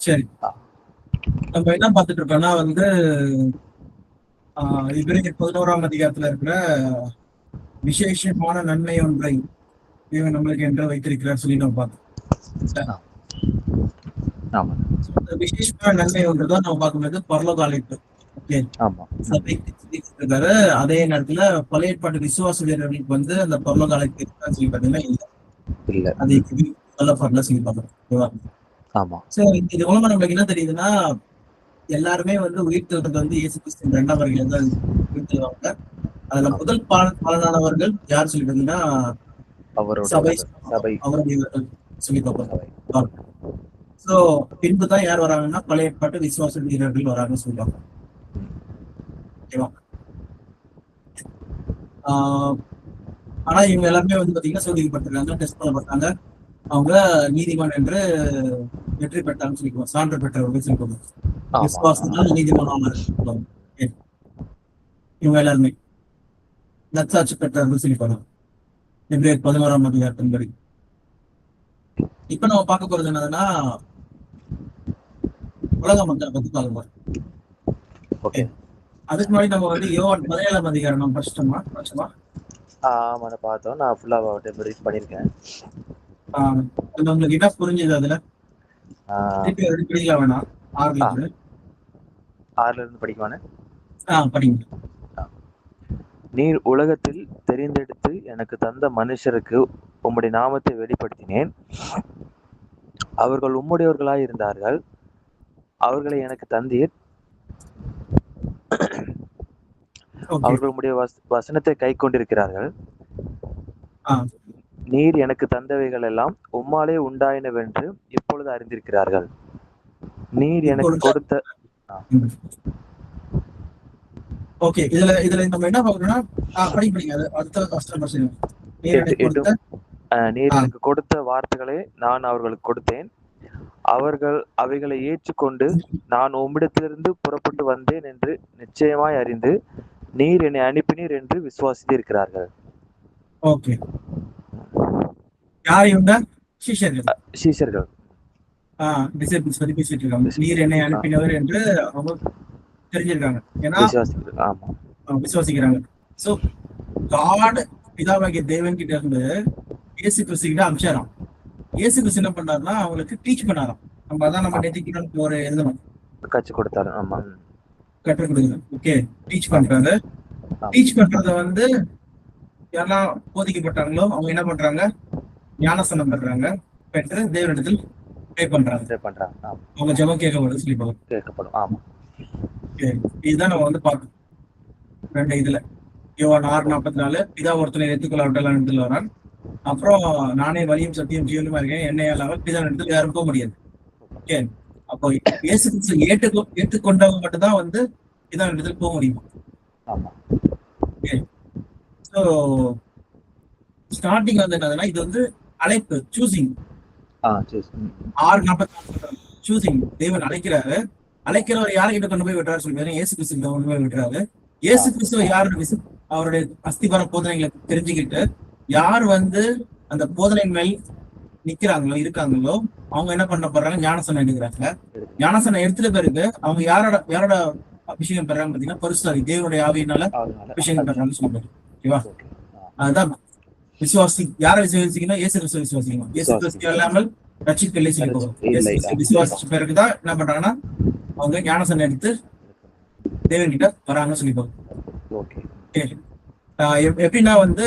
சரி. ஆ. நம்ம என்ன பார்த்துட்டு இருக்கோம்னா வந்து இபிரேயர் 11ஆம் அதிகாரத்துல இருக்கிற விசேஷமான நன்மை ஒன்றை இவன் நம்மளுக்கு என்று வைத்திருக்கிறார் சொல்லி நம்ம பார்த்தோம். ஆ. ஆமா. அந்த விசேஷமான நன்மை ஒன்றுதான் நம்ம பார்க்கும்போது பரலோக அழைப்பு. ஓகே. ஆமா. சபைக்கு சொல்லிட்டு இருக்காரு. அதே நேரத்துல பழைய ஏற்பாட்டு விசுவாச வீரர்களுக்கு வந்து அந்த பரலோக அழைப்பு இருக்கான்னு சொல்லி பார்த்தீங்கன்னா இல்ல. அது சொல்லப்படல சொல்லி பார்க்கணும். ஓகேவா? ஆமா. சரி, இது மூலமா நம்மளுக்கு என்ன தெரியுதுன்னா எல்லாருமே வந்து உயிர்த்தெழுறது வந்து இயேசு கிறிஸ்துவின் 2ஆம் வருகையில தான் உயிர்த்தெழுவாங்க. அதுல முதல் பலனானவர்கள் யார் சொல்லி பார்த்தீங்கன்னா சபை சபை அவருடையவர்கள் சொல்லி பார்ப்போம். சபை. சோ பின்பு தான் யார் வராங்கன்னா பழைய ஏற்பாட்டு விசுவாச வீரர்கள் வராங்கன்னு சொல்லுவாங்க. ஓகேவா? ஆனா இவங்க எல்லாருமே வந்து பாத்தீங்கன்னா சோதிக்கப்பட்டிருக்காங்க, டெஸ்ட் பண்ணப்பட்டாங்க. அவங்க நீதிமான் என்று வெற்றி பெற்றாங்கன்னு சொல்லிக்குவோம். சான்று பெற்றவர்கள் சொல்லிக்குவோம். விசுவாசத்தால் நீதிமானானார் சொல்லுவாங்க. இவங்க எல்லாருமே நற்சாட்சி பெற்றவர்கள் சொல்லிப்பாங்க. எபிரேயர் 11ஆம் அதிகாரத்தின்படி. இப்ப நம்ம பார்க்க போறது என்னதுன்னா உலக மக்களை பத்தி பார்க்க போறோம். ஓகே. அதுக்கு முன்னாடி நம்ம வந்து யோவான் 17ஆம் அதிகாரம் நம்ம படிச்சோமா? ஆமா, பார்த்தோம். நான் ஃபுல்லா ரீட் பண்ணிருக்கேன். உங்களுக்கு என்ன புரிஞ்சது அதுல? படிக்கலாம் வேணாம். 6ல இருந்து படிக்குவானே. படிங்க. நீர் உலகத்தில் தெரிந்தெடுத்து எனக்கு தந்த மனுஷருக்கு உம்முடைய நாமத்தை வெளிப்படுத்தினேன். அவர்கள் உம்முடையவர்களாய் இருந்தார்கள். அவர்களை எனக்கு தந்தீர். அவர்கள் உம்முடைய வசனத்தை கை கொண்டிருக்கிறார்கள். நீர் எனக்கு தந்தவைகள் எல்லாம் உம்மாலே உண்டாயினவென்று இப்பொழுது அறிந்திருக்கிறார்கள். நீர் எனக்கு கொடுத்த ஓகே. இதுல நம்ம என்ன பார்க்கணும்னா நீர் எனக்கு கொடுத்த வார்த்தைகளை நான் அவர்களுக்கு கொடுத்தேன். அவர்கள் அவைகளை ஏற்றுக்கொண்டு நான் உம்மிடத்திலிருந்து புறப்பட்டு வந்தேன் என்று நிச்சயமாய் அறிந்து நீர் என்னை அனுப்பினீர் என்று விசுவாசித்து இருக்கிறார்கள். ஓகே. யார் இவங்க? சீஷர்கள். டிசிபிள்ஸ் பத்தி பேசிட்டு இருக்காங்க. நீர் என்னை அனுப்பினவர் என்று அவங்க தெரிஞ்சிருக்காங்க. ஏன்னா விசுவாசிக்கிறாங்க. சோ காட் பிதாவாகிய தேவன் கிட்ட இருந்து இயேசு கிறிஸ்து கிட்ட அனுப்பிச்சாராம். இயேசு கிறிஸ்து என்ன பண்ணாருன்னா அவங்களுக்கு டீச் பண்ணாராம். நம்ம நெத்திக்கு ஒரு எழுதணும் கற்றுக் கொடுத்தாரு. ஆமா, கற்றுக் கொடுக்கணும். ஓகே. டீச் பண்றாங்க. டீச் பண்றத வந்து யாரெல்லாம் போதிக்கப்பட்டாங்களோ அவங்க என்ன பண்றாங்க? ஞானஸ்நானம் பண்றாங்க. பெற்று தேவனிடத்தில் ப்ரே பண்றாங்க. அவங்க ஜெபம் கேட்கப்படும் சொல்லி கேட்கப்படும். ஆமா. இதுதான் நம்ம வந்து பார்க்கணும். 2 இதுல யோவான் 6:44 பிதா ஒருத்தனை ஏற்றுக்கொள்ளாவிட்டால் வரான். அப்புறம் நானே வழியும் சத்தியம் ஜீவனுமா இருக்கேன், என்னை அல்லாமல் பிதா இடத்துல யாரும் போக முடியாது. ஓகே. அப்போ இயேசு கிறிஸ்து ஏற்றுக்கொண்டவங்க மட்டும்தான் வந்து பிதா இடத்துல போக முடியும். ஸோ ஸ்டார்டிங் வந்து என்னதுன்னா இது வந்து அழைப்பு, சூசிங். 6:44 சூசிங். தேவன் அழைக்கிறாரு. அழைக்கிறவர் யார்கிட்ட கொண்டு போய் விட்டுறாரு சொல்லி இயேசு கிறிஸ்து கொண்டு போய் விட்டுறாரு. இயேசு கிறிஸ்துவ யாரு அவருடைய அஸ்திபார போதனைகளை தெரிஞ்சுக்கிட்டு யார் வந்து அந்த போதனையின் மேல் நிக்கிறாங்களோ இருக்காங்களோ அவங்க என்ன பண்ண போறாங்க? ஞானசனம் எடுக்கிறாங்க. ஞானசனம் எடுத்துட்ட பிறகு அவங்க யாரோட அபிஷேகம் பெறாங்க பாத்தீங்கன்னா பரிசுத்தாவி தேவனுடைய ஆவியினால அபிஷேகம் பெறாங்கன்னு சொல்றாரு. ஓகேவா? அதுதான் விசுவாசி. யாரை விசுவாசிக்கணும்? இயேசு கிறிஸ்துவ விசுவாசிக்கணும். இயேசு கிறிஸ்து இல்லாமல் ரட்சிப்பில்லை சொல்லி போகும். விசுவாசிச்ச பிறகுதான் என்ன பண்றாங்கன்னா அவங்க ஞானசனம் எடுத்து தேவன் கிட்ட வராங்கன்னு சொல்லி போகும். எப்படின்னா வந்து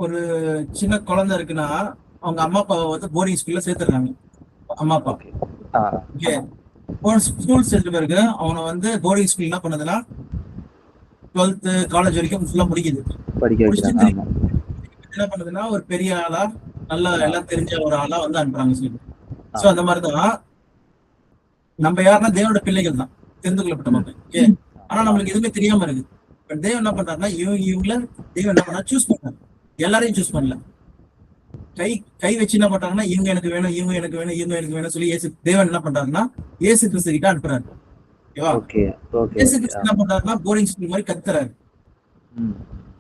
ஒரு சின்ன குழந்தை இருக்குன்னா அவங்க அம்மா அப்பாவை வந்து போர்டிங் ஸ்கூல்ல சேர்த்துறாங்க. அம்மா அப்பா ஸ்கூல் சேர்த்த பிறகு அவனை வந்து போர்டிங் ஸ்கூல் என்ன பண்ணதுன்னா 12th காலேஜ் வரைக்கும் ஃபுல்லா முடிக்குது. என்ன பண்ணுதுன்னா ஒரு பெரிய ஆளா நல்லா எல்லாம் தெரிஞ்ச ஒரு ஆளா வந்து அனுப்புறாங்க சொல்லி. சோ அந்த மாதிரிதான் நம்ம யாருன்னா தேவனோட பிள்ளைகள் தான், தெரிந்து கொள்ளப்பட்ட மக்கள். ஆனா நம்மளுக்கு எதுவுமே தெரியாம இருக்கு. தேவன் என்ன பண்றாருன்னா இவங்கள தேவன் என்ன பண்ணா சூஸ் பண்றாரு. எல்லாரையும் சூஸ் பண்ணல. கை வச்சு என்ன பண்றாங்கன்னா இவங்க எனக்கு வேணும், இவங்க எனக்கு வேணும், இவங்க எனக்கு வேணும் சொல்லி தேவன் என்ன பண்றாருன்னா இயேசு கிறிஸ்து கிட்ட அனுப்புறாரு. இயேசு கிறிஸ்து என்ன பண்றாருன்னா போர்டிங் ஸ்கூல் மாதிரி கத்துறாரு.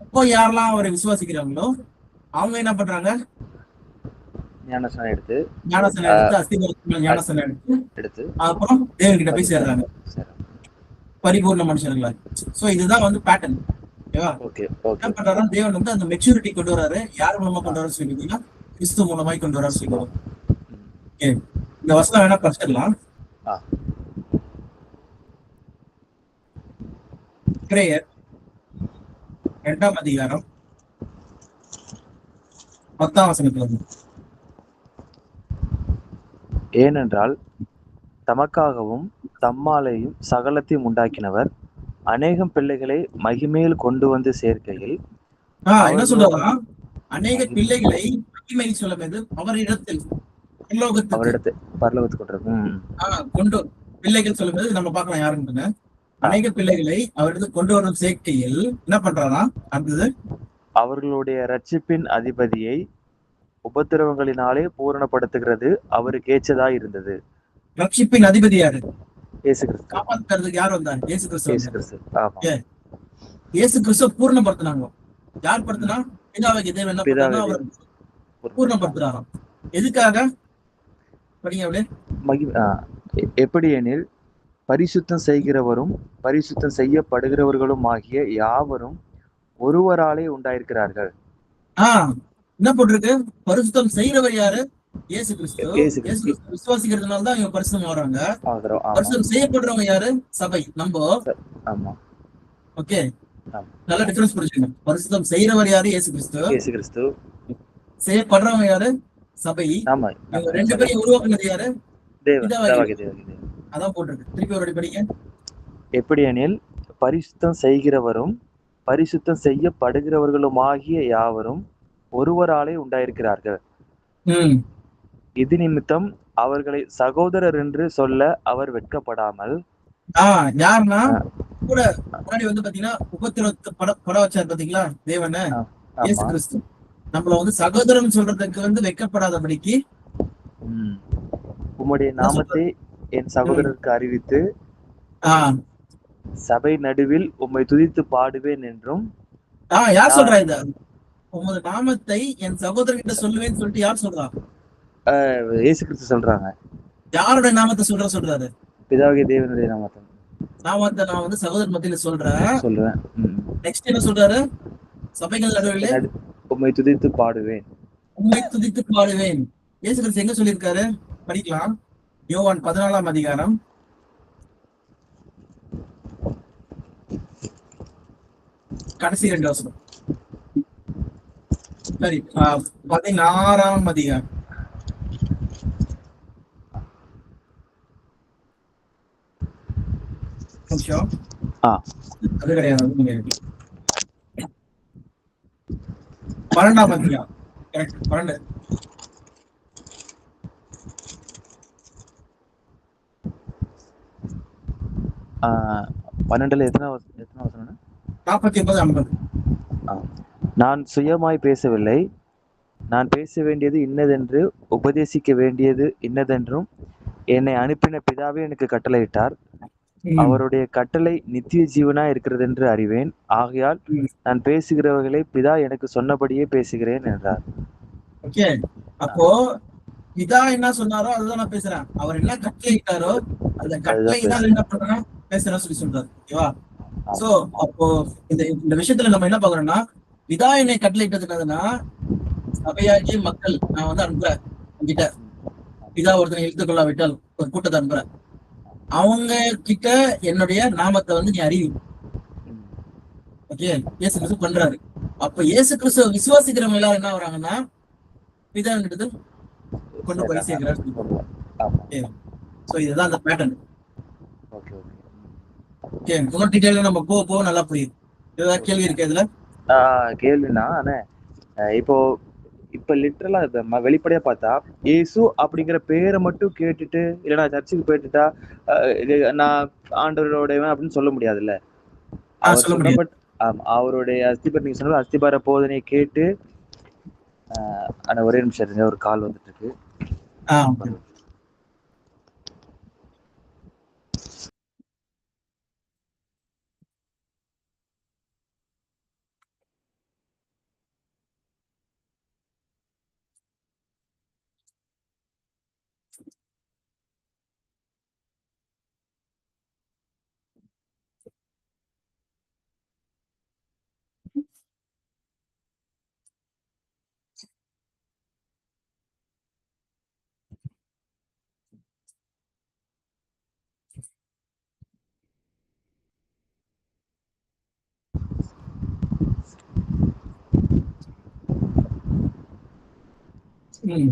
அப்போ யாரெல்லாம் அவரை விசுவாசிக்கிறாங்களோ அவங்க என்ன பண்றாங்க? ஞானஸ்நானம் எடுத்து ஞானசனம் ஆ, எடுத்து அஸ்திபாரத்துக்கு மேல அஸ்- ஞானசனம் எடுத்து எடுத்து அப்புறம் தேவன்கிட்ட போய் பரிசுத்த சேர்றாங்க சரி. பரிபூர்ண மனுஷங்களா. சோ இதுதான் வந்து பேட்டர்ன். ஓகேவா? ஓகே என்ன ஓகே பண்றாருன்னா தேவன் வந்து அந்த மெச்சூரிட்டி கொண்டு வராரு. யார் மூலமா கொண்டு வராரு சொல்லி கேட்டீங்கன்னா கிறிஸ்து மூலமாய் கொண்டு வராரு சொல்லி மூலம். வரும். ஓகே. இந்த வசனம் வேணா படிச்சிடலாம். ஆ பிரேயர் 2ஆம் அதிகாரம் 10ஆம் வசனத்துல இருந்து. ஏனென்றால் தமக்காகவும் தம்மாலேயும் சகலத்தையும் உண்டாக்கினவர் அநேகம் பிள்ளைகளை மகிமையில் கொண்டு வந்து சேர்க்கையில் என்ன அவர்களோ சொல்றாருன்னா அநேக மகிமை பிள்ளைகளை மகிமை சொல்லும்போது அவரிடத்தில் பரலோகத்துக்கு அவரிடத்து பரலோகத்துக்கு கொண்டு வரும். கொண்டு பிள்ளைகள் சொல்லும்போது நம்ம பார்க்கலாம் யாருன்னு. ஆ. அநேக பிள்ளைகளை அவரிடத்தில் கொண்டு வரும் சேர்க்கையில் என்ன பண்றாராம் அடுத்தது அவர்களுடைய ரட்சிப்பின் அதிபதியை உபத்திரவங்களினாலே பூரணப்படுத்துகிறது அவருக்கு ஏற்றதா இருந்தது. ரட்சிப்பின் அதிபதி யாரு? இயேசு கிறிஸ்து. காப்பாத்துறதுக்கு யார் வந்தார்? இயேசு கிறிஸ்து இயேசு வந்தார். கிறிஸ்து. ஆமா. ஏன்? இயேசு கிறிஸ்துவ பூர்ணப்படுத்தினாங்க. யார் படுத்தினா? பிதாவாகிய தேவன் என்ன பிதாவே பண்றாருன்னா அவர் தேவன் பூர்ணப்படுத்துறாராம். எதுக்காக? படிங்க அப்படியே. எப்படி எனில் பரிசுத்தம் செய்கிறவரும் பரிசுத்தம் செய்யப்படுகிறவர்களும் ஆகிய யாவரும் ஒருவராலே உண்டாயிருக்கிறார்கள். என்ன போட்டிருக்கு? பரிசுத்தம் செய்யறவர் யாரு? இயேசு கிறிஸ்து. இயேசு இயேசு கிறிஸ்து. கிறிஸ்து விசுவாசிக்கிறதுனால தான் இவங்க பரிசுத்தம் வர்றாங்க. ஆகிறோம். ஆமா பரிசுத்தம் செய்யப்படுறவங்க யாரு? சபை, நம்ம. ஆமா ஓகே, ஆமா. நல்ல டிஃபரன்ஸ் புரிஞ்சுக்கணும். பரிசுத்தம் செய்யறவர் யாரு? இயேசு கிறிஸ்து. இயேசு கிறிஸ்து. செய்யப்படுறவங்க யாரு? சபை. ஆமா இவங்க ரெண்டு பேரும் உருவாக்குனது யாரு? தேவன். பிதாவாகிய தேவன். அதான் போட்டிருக்கு. திருப்பி ஒரு வாட்டி படிங்க. எப்படி எனில் பரிசுத்தம் செய்கிறவரும் பரிசுத்தம் செய்யப்படுகிறவர்களும் ஆகிய யாவரும் ஒருவராலே உண்டாயிருக்கிறார்கள். ம் இது நிமித்தம் அவர்களை சகோதரர் என்று சொல்ல அவர் வெட்கப்படாமல் யாருன்னா கூட முன்னாடி வந்து பாத்தீங்கன்னா உபத்திரவத்தை பட வச்சார் பாத்தீங்களா தேவன இயேசு ஆமா. கிறிஸ்து. நம்மள வந்து சகோதரன் சொல்றதுக்கு வந்து வெட்கப்படாதபடிக்கு உம்முடைய நாமத்தை என் சகோதரருக்கு அறிவித்து ஆஹ் சபை நடுவில் உம்மை துதித்து பாடுவேன் என்றும். யார் சொல்றா இத? உமது நாமத்தை என் சகோதரர்கிட்ட சொல்லுவேன்னு சொல்லிட்டு யார் சொல்றா? இயேசு கிறிஸ்து சொல்றாங்க. யாருடைய நாமத்தை சொல்றாரு? பிதாகிய தேவனுடைய நாமத்தை நான் வந்து சகோதரர் மத்தியில சொல்றேன். நெக்ஸ்ட் என்ன சொல்றாரு? சபைகள் நடுவில் உம்மை துதித்து பாடுவேன். உம்மை துதித்து பாடுவேன். இயேசு கிறிஸ்து எங்க சொல்லியிருக்காரு? படிக்கலாம். யோவான் 14ஆம் அதிகாரம் கடைசி 2 வசனம். சரி, 16ஆம் அதிகாரம் நிமிஷம். அது கிடையாது, 12ஆம் அதிகாரம். கரெக்ட், 12. பன்னெண்டுல எத்தனை வசனம்? 49, 50. நான் சுயமாய் பேசவில்லை, நான் பேச வேண்டியது இன்னதென்று உபதேசிக்க வேண்டியது இன்னதென்றும் என்னை அனுப்பின பிதாவே எனக்கு கட்டளையிட்டார். அவருடைய கட்டளை நித்திய ஜீவனா இருக்கிறது என்று அறிவேன். ஆகையால் நான் பேசுகிறவர்களை பிதா எனக்கு சொன்னபடியே பேசுகிறேன் என்றார். ஓகே, அப்போ பிதா என்ன சொன்னாரோ அதுதான் நான் பேசுறேன். அவர் என்ன கட்டளையிட்டாரோ அந்த கட்டளைதான் என்ன பண்றேன் பேசுறேன்னு சொல்லி சொல்றாரு. ஓகேவா? சோ அப்போ இந்த விஷயத்துல நம்ம என்ன பாக்குறோம்னா, பிதா என்னை கட்டளையிட்டதுன்னா சபையாகிய மக்கள் நான் வந்து அனுப்புறேன் கிட்ட. பிதா ஒருத்தனை இழுத்து கொள்ளாவிட்டால் ஒரு கூட்டத்தை அனுப்புறேன். அவங்க கிட்ட என்னுடைய நாமத்தை வந்து நீ அறிவி. ஓகே, இயேசு கிறிஸ்து பண்றாரு. அப்ப இயேசு கிறிஸ்துவ விசுவாசிக்கிறவங்க எல்லாரும் என்ன வராங்கன்னா பிதா கிட்ட கொண்டு போய் சேர்க்கிறார். சோ இதுதான் அந்த பேட்டர்ன். ஓகே, இன்னொரு டீடைலா நம்ம போக நல்லா புரியுது. ஏதாவது கேள்வி இருக்கு இதுல? கேள்வினா இப்போ இப்ப லிட்டரலா வெளிப்படையா பார்த்தா இயேசு அப்படிங்கிற பேரை மட்டும் கேட்டுட்டு இல்லைன்னா சர்ச்சுக்கு போயிட்டுட்டா நான் ஆண்டவரோடையவன் அப்படின்னு சொல்ல முடியாதுல்ல. அவர் சொல்லப்பட்ட அவருடைய அஸ்திபார, நீங்க சொன்ன அஸ்திபார போதனையை கேட்டு ஒரே நிமிஷம் இருங்க, ஒரு கால் வந்துட்டு இருக்கு.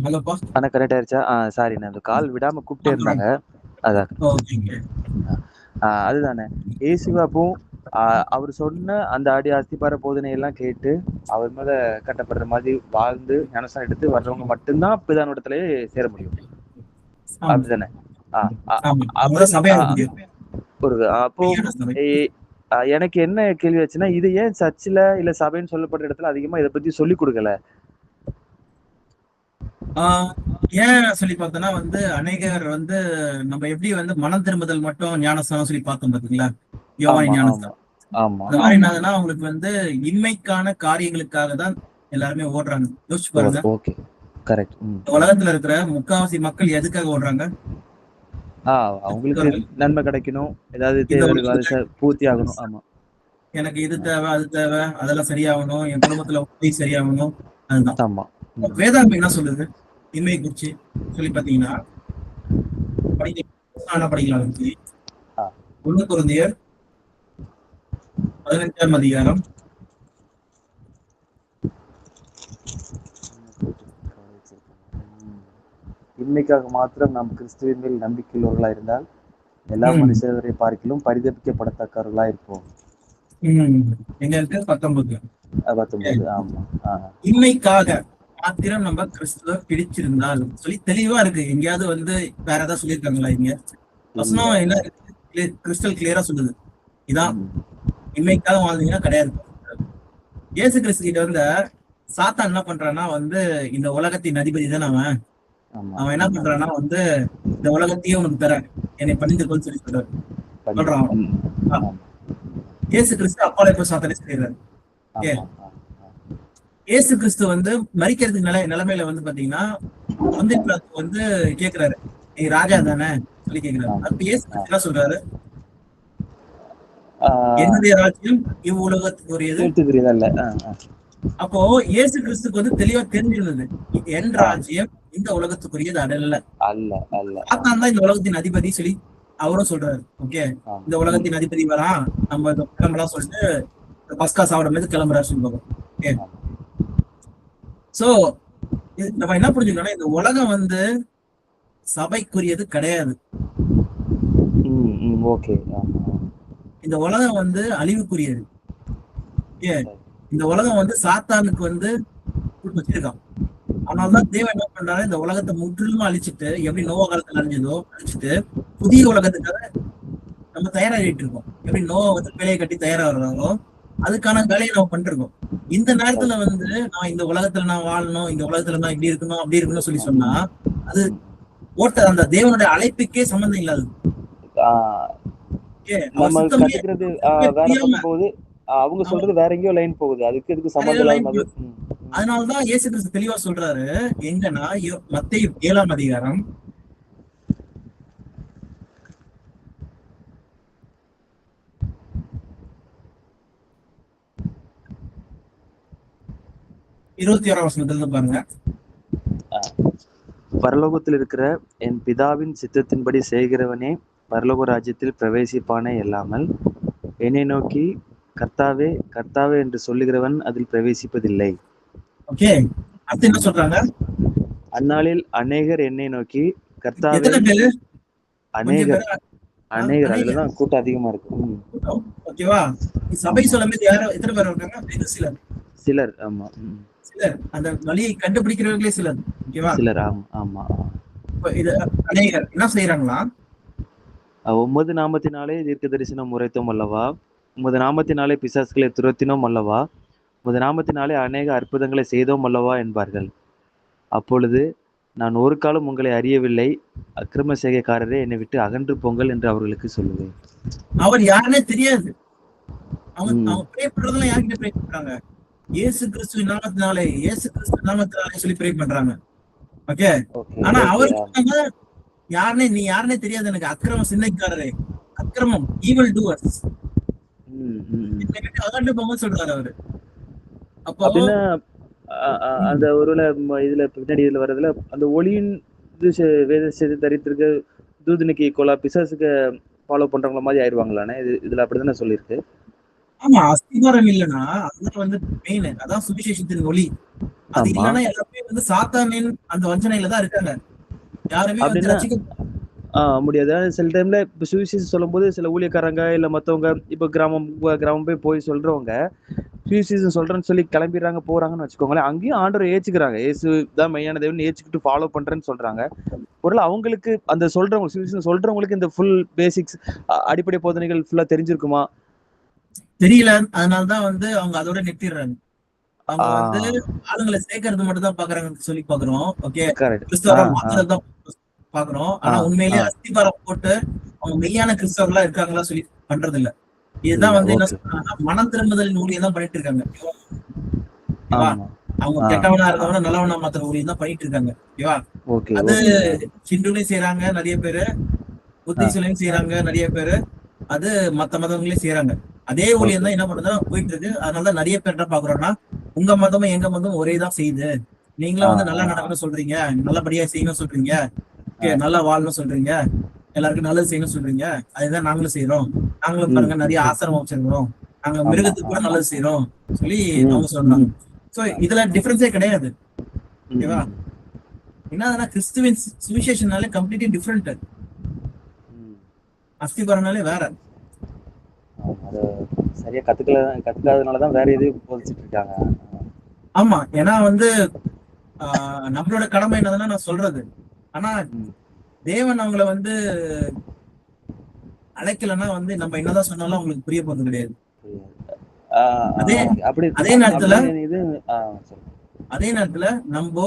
ஹலோப்பா. ஆனா கனெக்ட் ஆயிருச்சா? சாரி, நான் அந்த கால் விடாம கூப்பிட்டே இருந்தாங்க. அதான். ஓகேங்க. அதுதானே. இயேசுவாப்பும் அவர் சொன்ன அந்த அஸ்திபார போதனை எல்லாம் கேட்டு அவர் மேல கட்டப்படுற மாதிரி வாழ்ந்து ஞானஸ்நானம் எடுத்து வர்றவங்க மட்டும்தான் பிதானிடத்திலே சேர முடியும். ஆமா அப்படிதானே? ஆ, அ- ஆமா அப்படி அவங்கதான் சபையா இருக்க முடியும். ஒரு அப்போ மெய்யான சபை. எனக்கு என்ன கேள்வி ஆச்சுன்னா, இது ஏன் சர்ச்சில் இல்ல சபைன்னு சொல்லப்படுற இடத்துல அதிகமா இதை பத்தி சொல்லி கொடுக்கல? ஆஹ் ஏன் சொல்லி பார்த்தோன்னா வந்து அநேகர் வந்து நம்ம எப்படி வந்து மனம் திரும்புதல் மட்டும் ஞானஸ்தானம் சொல்லி பார்த்தோம் பாத்தீங்களா, யோவான் ஆமா, ஆமா, ஞானஸ்தானம். ஆமா. அந்த மாதிரி என்னதுன்னா அவங்களுக்கு வந்து இன்மைக்கான காரியங்களுக்காக தான் எல்லாருமே ஓடுறாங்க. யோசிச்சு பாருங்க, ஓகே, கரெக்ட். இந்த உலகத்துல இருக்கிற முக்காவாசி மக்கள் எதுக்காக ஓடுறாங்க? அவங்களுக்கு நன்மை கிடைக்கணும், ஏதாவது இந்த தேவைகள் அது உலகத்துல பூர்த்தி ஆகணும். ஆமா. எனக்கு இது தேவை, அது தேவை, அதெல்லாம் சரியாகணும், என் குடும்பத்துல போய் சரியாகணும். அதுதான். ஆமா. வேதாந்தம் என்ன சொல்லுது இன்மையை குறிச்சு சொல்லி பாத்தீங்கன்னா, படிக்கலாம். ஆ. 1 கொரிந்தியர் 15ஆம் அதிகாரம். இன்மைக்காக மாத்திரம் நாம் கிறிஸ்துவின் மேல் நம்பிக்கையுள்ளவர்களா இருந்தால் எல்லா மனுஷரை பார்க்கிலும் பரிதபிக்கப்படத்தக்கவர்களா இருப்போம். எங்க இருக்கு 19. ஆமா. இன்மைக்காக மாத்திரம் நம்ம கிறிஸ்துவ பிடிச்சிருந்தால் சொல்லி தெளிவா இருக்கு. எங்கேயாவது வந்து வேற ஏதாவது சொல்லியிருக்காங்களா? இங்க வசனம் என்ன கிறிஸ்டல் கிளியரா சொல்லுது, இதான் இன்மைக்காக வாழ்ந்தீங்கன்னா கிடையாது. இயேசு கிறிஸ்து கிட்ட வந்து சாத்தான் என்ன பண்றான்னா வந்து இந்த உலகத்தின் அதிபதி தான் அவன் என்ன பண்றான்னா வந்து இந்த உலகத்தையே உனக்கு தரேன், என்னை பணிந்துக்கொள் சொல்லி சொல்றான். இயேசு கிறிஸ்து அப்பால போய் சாத்தானே சொல்லிடுறாரு. இயேசு கிறிஸ்து வந்து மரிக்கிறதுக்கு நிலைமையில வந்து பாத்தீங்கன்னா வந்து வந்து கேக்குறாரு, நீ ராஜா தானே சொல்லி கேக்குறாரு. அப்ப இயேசு கிறிஸ்து என்ன சொல்றாரு? என்னுடைய ராஜ்யம் இவ்வுலகத்துக்கு உரியது. அப்போ இயேசு கிறிஸ்துக்கு வந்து தெளிவா தெரிஞ்சிருந்தது, என் ராஜ்யம் இந்த உலகத்துக்குரியது அல்ல. சாத்தான் தான் இந்த உலகத்தின் அதிபதி சொல்லி அவரும் சொல்றாரு. ஓகே, இந்த உலகத்தின் அதிபதி வரான், நம்ம கிளம்பலாம் சொல்லிட்டு பஸ்கா சாப்பிடும் போது கிளம்புறாரு சொல்லுவாங்க. ஓகே, சோ நம்ம என்ன புரிஞ்சுக்கணும்னா இந்த உலகம் வந்து சபைக்குரியது கிடையாது. இந்த உலகம் வந்து அழிவுக்குரியது. இந்த உலகம் வந்து சாத்தானுக்கு வந்து வச்சிருக்கான். அதனாலதான் தேவன் என்ன பண்றாரு, இந்த உலகத்தை முற்றிலுமா அழிச்சிட்டு, எப்படி நோவா காலத்துல அழிஞ்சதோ அழிச்சிட்டு புதிய உலகத்துக்காக நம்ம தயாராகிட்டு இருக்கோம். எப்படி நோவா வந்து வேலையை கட்டி தயாராகிறாங்களோ அதுக்கான வேலையை நம்ம பண்ணிருக்கோம். இந்த நேரத்துல வந்து நான் இந்த உலகத்துல நான் வாழணும், இந்த உலகத்துல நான் இப்படி இருக்கணும் அப்படி இருக்கணும்னு சொல்லி சொன்னா அது ஓட்ட அந்த தேவனுடைய அழைப்புக்கே சம்பந்தம் இல்லாது. அவங்க சொல்றது வேற எங்கேயோ லைன் போகுது, அதுக்கு இதுக்கு சம்பந்தம் இல்லாம. அதனாலதான் இயேசு கிறிஸ்து தெளிவா சொல்றாரு எங்கன்னா, மத்தேயு 7ஆம் அதிகாரம் 21ஆம் வசனத்துல பாருங்க. பரலோகத்தில் இருக்கிற என் பிதாவின் சித்தத்தின்படி செய்கிறவனே பரலோக ராஜ்யத்தில் பிரவேசிப்பானே இல்லாமல் என்னை நோக்கி கர்த்தாவே கர்த்தாவே என்று சொல்லுகிறவன் அதில் பிரவேசிப்பதில்லை. ஓகே, அடுத்து என்ன சொல்றாங்க? அந்நாளில் அநேகர் என்னை நோக்கி கர்த்தாவே, அநேகர் அதுலதான் கூட்டம் அதிகமா இருக்கு. ஓகேவா? சபை சொல்லும்போது யாரும் எத்தனை பேர் இருக்காங்க? சிலர். ஆமா, சிலர். அந்த வழியை கண்டுபிடிக்கிறவர்களே சிலர். ஓகேவா? சிலர். ஆமா. இது அநேகர் என்ன செய்யறாங்களா? உமது நாமத்தினாலே தீர்க்க தரிசனம் உரைத்தோம் அல்லவா, உமது நாமத்தினாலே பிசாசுகளை துரத்தினோம் அல்லவா, உமது நாமத்தினாலே அநேக அற்புதங்களை செய்தோம் அல்லவா என்பார்கள். அப்பொழுது நான் ஒரு காலம் உங்களை அறியவில்லை, அக்கிரம செய்கைக்காரரே என்னை விட்டு அகன்று போங்கள் என்று அவர்களுக்கு சொல்லுவேன். அவர் யாருன்னே தெரியாது. அவங்க ப்ரே பண்றதெல்லாம் யார்கிட்ட ப்ரே பண்றாங்க? இயேசு கிறிஸ்து நாமத்தினாலே, இயேசு கிறிஸ்து நாமத்தினாலே சொல்லி ப்ரே பண்றாங்க. ஓகே, ஆனா அவருக்கு யாருனே நீ யாருனே தெரியாது எனக்கு, அக்கிரம சின்னைக்காரரே, அக்கிரமம் ஈவில் டூவர்ஸ் அகன்று போங்க சொல்றாரு அவரு. அப்போ அந்த ஒருவேளை இதுல பின்னாடி இதுல வர்றதுல அந்த ஒளியின் வேத செய்தி தரித்திருக்க தூதனுக்கு ஈக்குவலா பிசாசுக்கு ஃபாலோ பண்றவங்கள மாதிரி ஆயிடுவாங்களானே, இதுல அப்படித்தானே சொல்லியிருக்கு. ஆமா, அஸ்திபாரம் இல்லைன்னா அதுதான் வந்து மெயின். அதான் சுவிசேஷத்தின் ஒளி. அது ஆமா. இல்லைன்னா எல்லாருமே வந்து சாத்தானின் அந்த வஞ்சனையில தான் இருக்காங்க. யாருமே வந்து அப்படின்னா ரட்சிக்க முடியாது. ஆனா சில டைம்ல இப்ப சுவிசேஷம் சொல்லும்போது சில ஊழியக்காரங்க இல்ல மத்தவங்க இப்ப கிராமம் போய் சொல்றவங்க சுவிசேஷம் சொல்றேன்னு சொல்லி கிளம்பிடுறாங்க போறாங்கன்னு வச்சுக்கோங்களேன். அங்கேயும் ஆண்டவரை ஏச்சுக்கிறாங்க. இயேசு தான் மெய்யான தேவன் ஏச்சுக்கிட்டு ஃபாலோ பண்றேன்னு சொல்றாங்க. ஒருவேளை அவங்களுக்கு அந்த சொல்றவங்க சுவிசேஷம் சொல்றவங்களுக்கு இந்த ஃபுல் பேசிக்ஸ் அடிப்படை போதனைகள் ஃபுல்லா தெரிஞ்சிருக்குமா? தெரியல. அதனால தான் வந்து அவங்க அதோட நிறுத்திடுறாங்க. அவங்க வந்து ஆ ஆளுங்களை சேர்க்கறது மட்டும் தான் பாக்குறாங்கன்னு சொல்லி பாக்குறோம். ஓகே. கரெக்ட். கிறிஸ்தவரா ஆ. மாத்துறது தான் பாக்குறோம். ஆ. ஆனா ஆ. உண்மையிலேயே அஸ்திபாரம் போட்டு அவங்க மெய்யான கிறிஸ்தவர்களா இருக்காங்களா சொல்லி பண்றது இல்ல. இதுதான் இல்ல. வந்து என்ன ஓகே. சொல்றாங்கன்னா மனம் திரும்புதலின் ஊழியம் தான் பண்ணிட்டு இருக்காங்க. ஓகேவா? ஆமா. அவங்க ஆ. கெட்டவனா ஆ. இருந்தவன நல்லவனா மாத்துற ஊழியம் தான் பண்ணிட்டு இருக்காங்க. ஓகேவா? ஓகே, அது ஓகே. ஆ. ஹிந்துலயும் செய்றாங்க நெறைய பேரு. ஆ. புத்திஸ்ட்லயும் செய்றாங்க நெறைய பேரு. அது மத்த மதங்களையும் செய்றாங்க. அதே ஊழியம் ஓகே. தான் என்ன பண்ணுதுன்னா போயிட்டு இருக்கு. அதனால தான் நெறைய பேர் என்ன பார்க்குறோம்னா, உங்க மதமும் எங்க மதமும் ஒரே தான் செய்யுது. ஆ. நீங்களும் வந்து நல்லா ஆ. நடக்கணும்னு சொல்றீங்க. நல்லபடியா செய்யணும்னு சொல்றீங்க. ஆ. ஓகே நல்லா வாழணும்னு சொல்றீங்க. எல்லாருக்கும் நல்லது செய்யணும்னு சொல்றீங்க. அதுதான் நாங்களும் செய்றோம். நாங்களும் ம். பாருங்க நெறைய ஆசிரமம் வச்சிருக்கிறோம். நாங்க ஆமா. மிருகத்துக்கு ஆ. கூட நல்லது செய்றோம். சொல்லி ம். அவங்க சொல்றாங்க. ம். சோ இதுல டிஃபரன்ஸே கிடையாது. ம். ஓகேவா? ம். என்னதுன்னா கிறிஸ்துவின் சுவிசேஷனாலே கம்ப்ளீட்லி டிஃபரெண்ட். ம். அஸ்திபாரம்னாலே வேற. ஆமா. அத சரியா கத்துக்காததுனால தான் வேற எதையும் போதிச்சிட்டு இருக்காங்க. ஆமா. ஏன்னா வந்து நம்மளோட கடமை என்னதுன்னா நான் சொல்றது. ஆனா ம். தேவன் அவங்கள வந்து அழைக்கலன்னா வந்து நம்ம என்னதான் சொன்னாலும் அவங்களுக்கு புரிய போறது கிடையாது. புரியுது. ஆ, ஆ, அதே ஓகே. அதே நேரத்துல அப்படின்னு இது ஆ சொல்லுங்க. அதே நேரத்துல நம்போ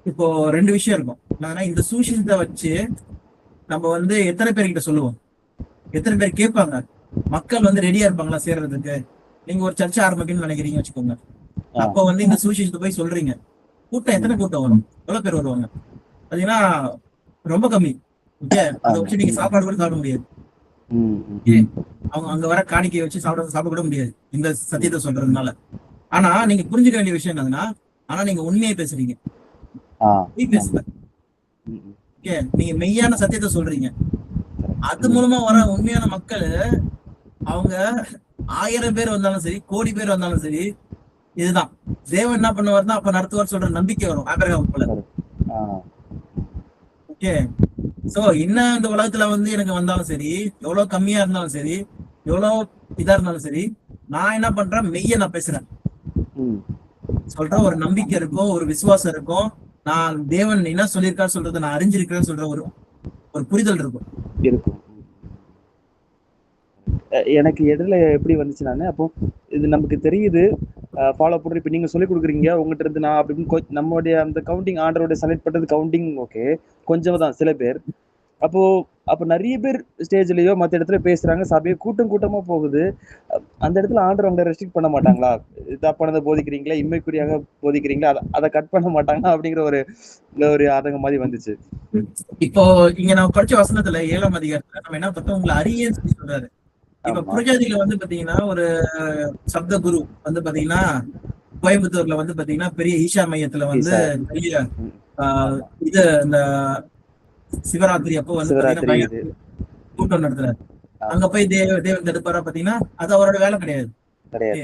இப்போ 2 விஷயம் இருக்கும். என்னன்னா இந்த சுவிசேஷத்தை வச்சு நம்ம வந்து எத்தனை பேர்கிட்ட சொல்லுவோம்? எத்தனை பேர் கேட்பாங்க? மக்கள் வந்து ரெடியா இருப்பாங்களா சேர்றதுக்கு? நீங்க ஒரு சர்ச்சை ஆரம்பிக்கணும்னு நினைக்கிறீங்கன்னு வச்சுக்கோங்க. ஆ. அப்போ வந்து இந்த சுவிசேஷத்தை போய் சொல்றீங்க. கூட்டம் எத்தனை ம். கூட்டம் வரும்? எவ்வளவு பேர் வருவாங்க? பாத்தீங்கன்னா ரொம்ப கம்மி. ஓகே. அத ஆமா. வச்சு நீங்க ம். சாப்பாடு கூட சாப்பிட முடியாது. ம். ஓகே. ம். அவங்க அங்க வர காணிக்கையை வச்சு சாப்பிட கூட முடியாது. இந்த ம். சத்தியத்தை சொல்றதுனால. ஆனா நீங்க புரிஞ்சுக்க வேண்டிய விஷயம் என்னதுன்னா, ஆனா நீங்க உண்மையை பேசுறீங்க. ஆ. பொய் ஆமா. பேசல. ம். ம். ஓகே. நீங்க மெய்யான சத்தியத்தை சொல்றீங்க. கரெக்ட். அது ம். மூலமா வர உண்மையான மக்கள் அவங்க 1000 பேர் வந்தாலும் சரி, கோடி பேர் வந்தாலும் சரி, இதுதான். தேவன் என்ன பண்ணுவார்னா அப்ப நடத்துவார் சொல்ற நம்பிக்கை வரும். ஆபிரகாம் போல. கரெக்ட். ஆ. ஓகே. சோ என்ன இந்த உலகத்துல வந்து எனக்கு வந்தாலும் சரி, எவ்வளவு கம்மியா இருந்தாலும் சரி, எவ்வளவு இதா இருந்தாலும் சரி, நான் என்ன பண்றேன் மெய்ய நான் பேசுறேன். ம். சொல்றேன் ஒரு ஆமா. நம்பிக்கை இருக்கும், ஒரு விசுவாசம் இருக்கும். நான் தேவன் என்ன சொல்லியிருக்காரு சொல்றதை நான் அறிஞ்சிருக்கிறேன்னு சொல்ற ஒரு ஒரு புரிதல் இருக்கும். இருக்கும். எனக்கு இடையில எப்படி வந்துச்சுனானே, அப்போ இது நமக்கு தெரியுது. ஃபாலோ பண்றோம். இப்ப நீங்க சொல்லிக் குடுக்குறீங்க. உங்கட்ட இருந்து நான் அப்படின்னு நம்மளுடைய அந்த கவுண்டிங் ஆண்டரோட செலக்ட் பண்றது கவுண்டிங் ஓகே. கொஞ்சம் தான் சில பேர். அப்போ அப்ப நெறைய பேர் ஸ்டேஜ்லயோ மத்த இடத்துல பேசுறாங்க. சபையோ கூட்டம் கூட்டமா போகுது. அந்த இடத்துல ஆண்டவர் அவங்கள ரெஸ்ட்ரிக்ட் பண்ண மாட்டாங்களா? தப்பானத போதிக்கிறீங்களா? இம்மைக்குரியாக போதிக்கிறீங்களா? அத கட் பண்ண மாட்டாங்களா? அப்படிங்கிற ஒரு ஒரு ஆதங்கம் மாரி வந்துச்சு. இப்போ இங்க நம்ம படிச்ச வசனத்துல 7ஆம் அதிகாரத்துல நம்ம என்ன பார்த்தோம் உங்களை அறியேன்னு சொல்லி சொல்றாரு. இப்ப ஆமா. புரஜாதியில வந்து பாத்தீங்கன்னா ஒரு சப்த குரு வந்து பாத்தீங்கன்னா கோயம்புத்தூர்ல வந்து பாத்தீங்கன்னா பெரிய ஈஷா மையத்துல வந்து ஈசா. பெரிய ம். ஆஹ், ஆமா. இது இந்த சிவராத்திரி அப்போ வந்து பாத்தீங்கன்னா சிவராத்திரி இது. பயங்கர கூட்டம் நடத்துறாரு. அங்க ஆமா. போய் தேவன் தடுப்பாரா பாத்தீங்கன்னா அது அவரோட வேலை கிடையாது. ஓகே. கிடையாது.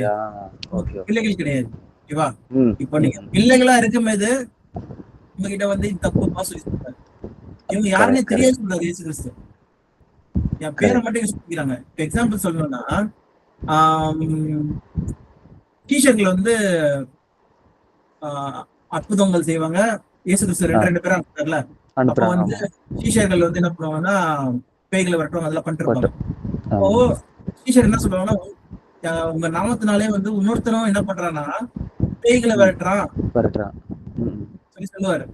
Okay, okay. பிள்ளைகள் கிடையாது. ஓகேவா? ம். இப்போ ம். நீங்க ம். பிள்ளைகளா இருக்கும்போது உங்ககிட்ட வந்து இது தப்புப்பா சொல்லி சொல்றாரு. இவங்க யாருன்னே கரெக்ட், தெரியாது கரெக்ட், சொல்றாரு இயேசு கிறிஸ்து. என் பேரை கரெக்ட். மட்டும் யூஸ் பண்ணிக்கிறாங்க. இப்ப எக்ஸாம்பிள் சொல்லணும்னா டீஷர்ட்ல வந்து ஆஹ், அற்புதங்கள் செய்வாங்க. இயேசு கிறிஸ்து ஆ. 2 பேரும் அனுப்புறாருல. அப்போ அனுப்புறாங்க. வந்து ஆமா. டீஷர்கள் வந்து என்ன பண்ணுவாங்கன்னா பேய்களை வரட்டும் அதெல்லாம் பண்ணிட்டு பட் இருப்பாங்க. அப்போ ஆமா. டீச்சர் என்ன சொல்லுவாங்கன்னா உங்க நாமத்தினாலே வந்து இன்னொருத்தரும் என்ன பண்றான்னா பேய்களை ம். விரட்டுறான் பரட்டுறான். ம். சொல்லி சொல்லுவாரு.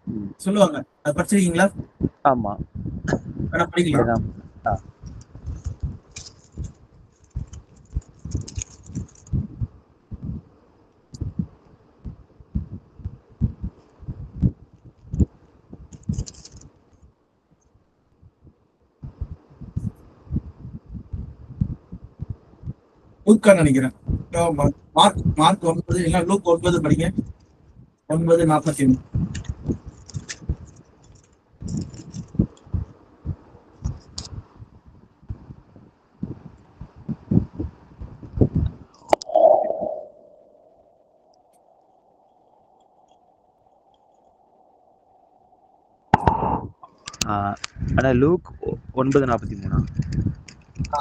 ம். சொல்லுவாங்க. அது படிச்சிருக்கீங்களா? ஆமா. வேணா படிக்கலாம். ஏன்னா ஆ. லூக்கா நினைக்கிறேன். மார்க் மார்க் 9 இல்ல லூக் 9 படிங்க. 9:41. ஆனா லூக் 9:43. ஆ,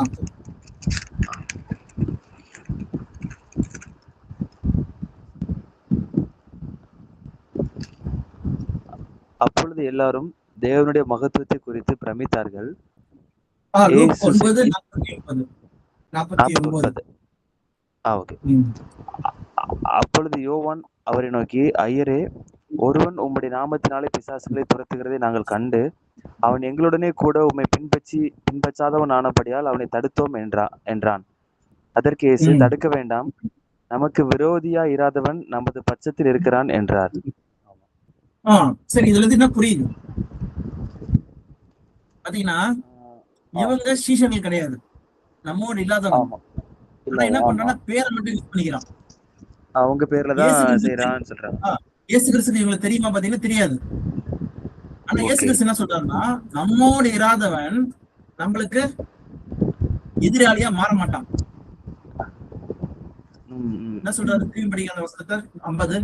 அப்பொழுது எல்லாரும் தேவனுடைய மகத்துவத்தை குறித்து பிரமித்தார்கள். லூக் இயேசு 9:49. 49. 49. ஓகே. ம். அப்பொழுது யோவான் அவரை நோக்கி, ஐயரே, ஒருவன் உம்முடைய நாமத்தினாலே பிசாசுகளை துரத்துகிறதை நாங்கள் கண்டு அவன் எங்களுடனே கூட உம்மை பின்பற்றாதவன் ஆனபடியால் அவனை தடுத்தோம் என்றான். அதற்கு இயேசு, ம். தடுக்க வேண்டாம், நமக்கு விரோதியா இராதவன் நமது பட்சத்தில் இருக்கிறான் என்றார். சரி, இதுல இருந்து என்ன புரியுது பாத்தீங்கன்னா, இவங்க சீஷர்கள் கிடையாது, நம்மோடு இல்லாதவங்க. ஆமா. ஆனா என்ன பண்றாங்கன்னா பேரை மட்டும் யூஸ் பண்ணிக்கிறான். அவங்க பேர்ல இயேசு தான் கிறிஸ்து செய்யறான்னு சொல்றாங்க. இயேசு கிறிஸ்து இவங்களுக்கு தெரியுமா பாத்தீங்கன்னா தெரியாது. ஆனா இயேசு ஓகே. கிறிஸ்து என்ன சொல்றாருன்னா, நம்மோடு இராதவன் நம்மளுக்கு எதிராளியா மாற மாட்டான். என்ன சொல்றாரு? திரும்பி படிக்கிற அந்த வசனத்தை 50.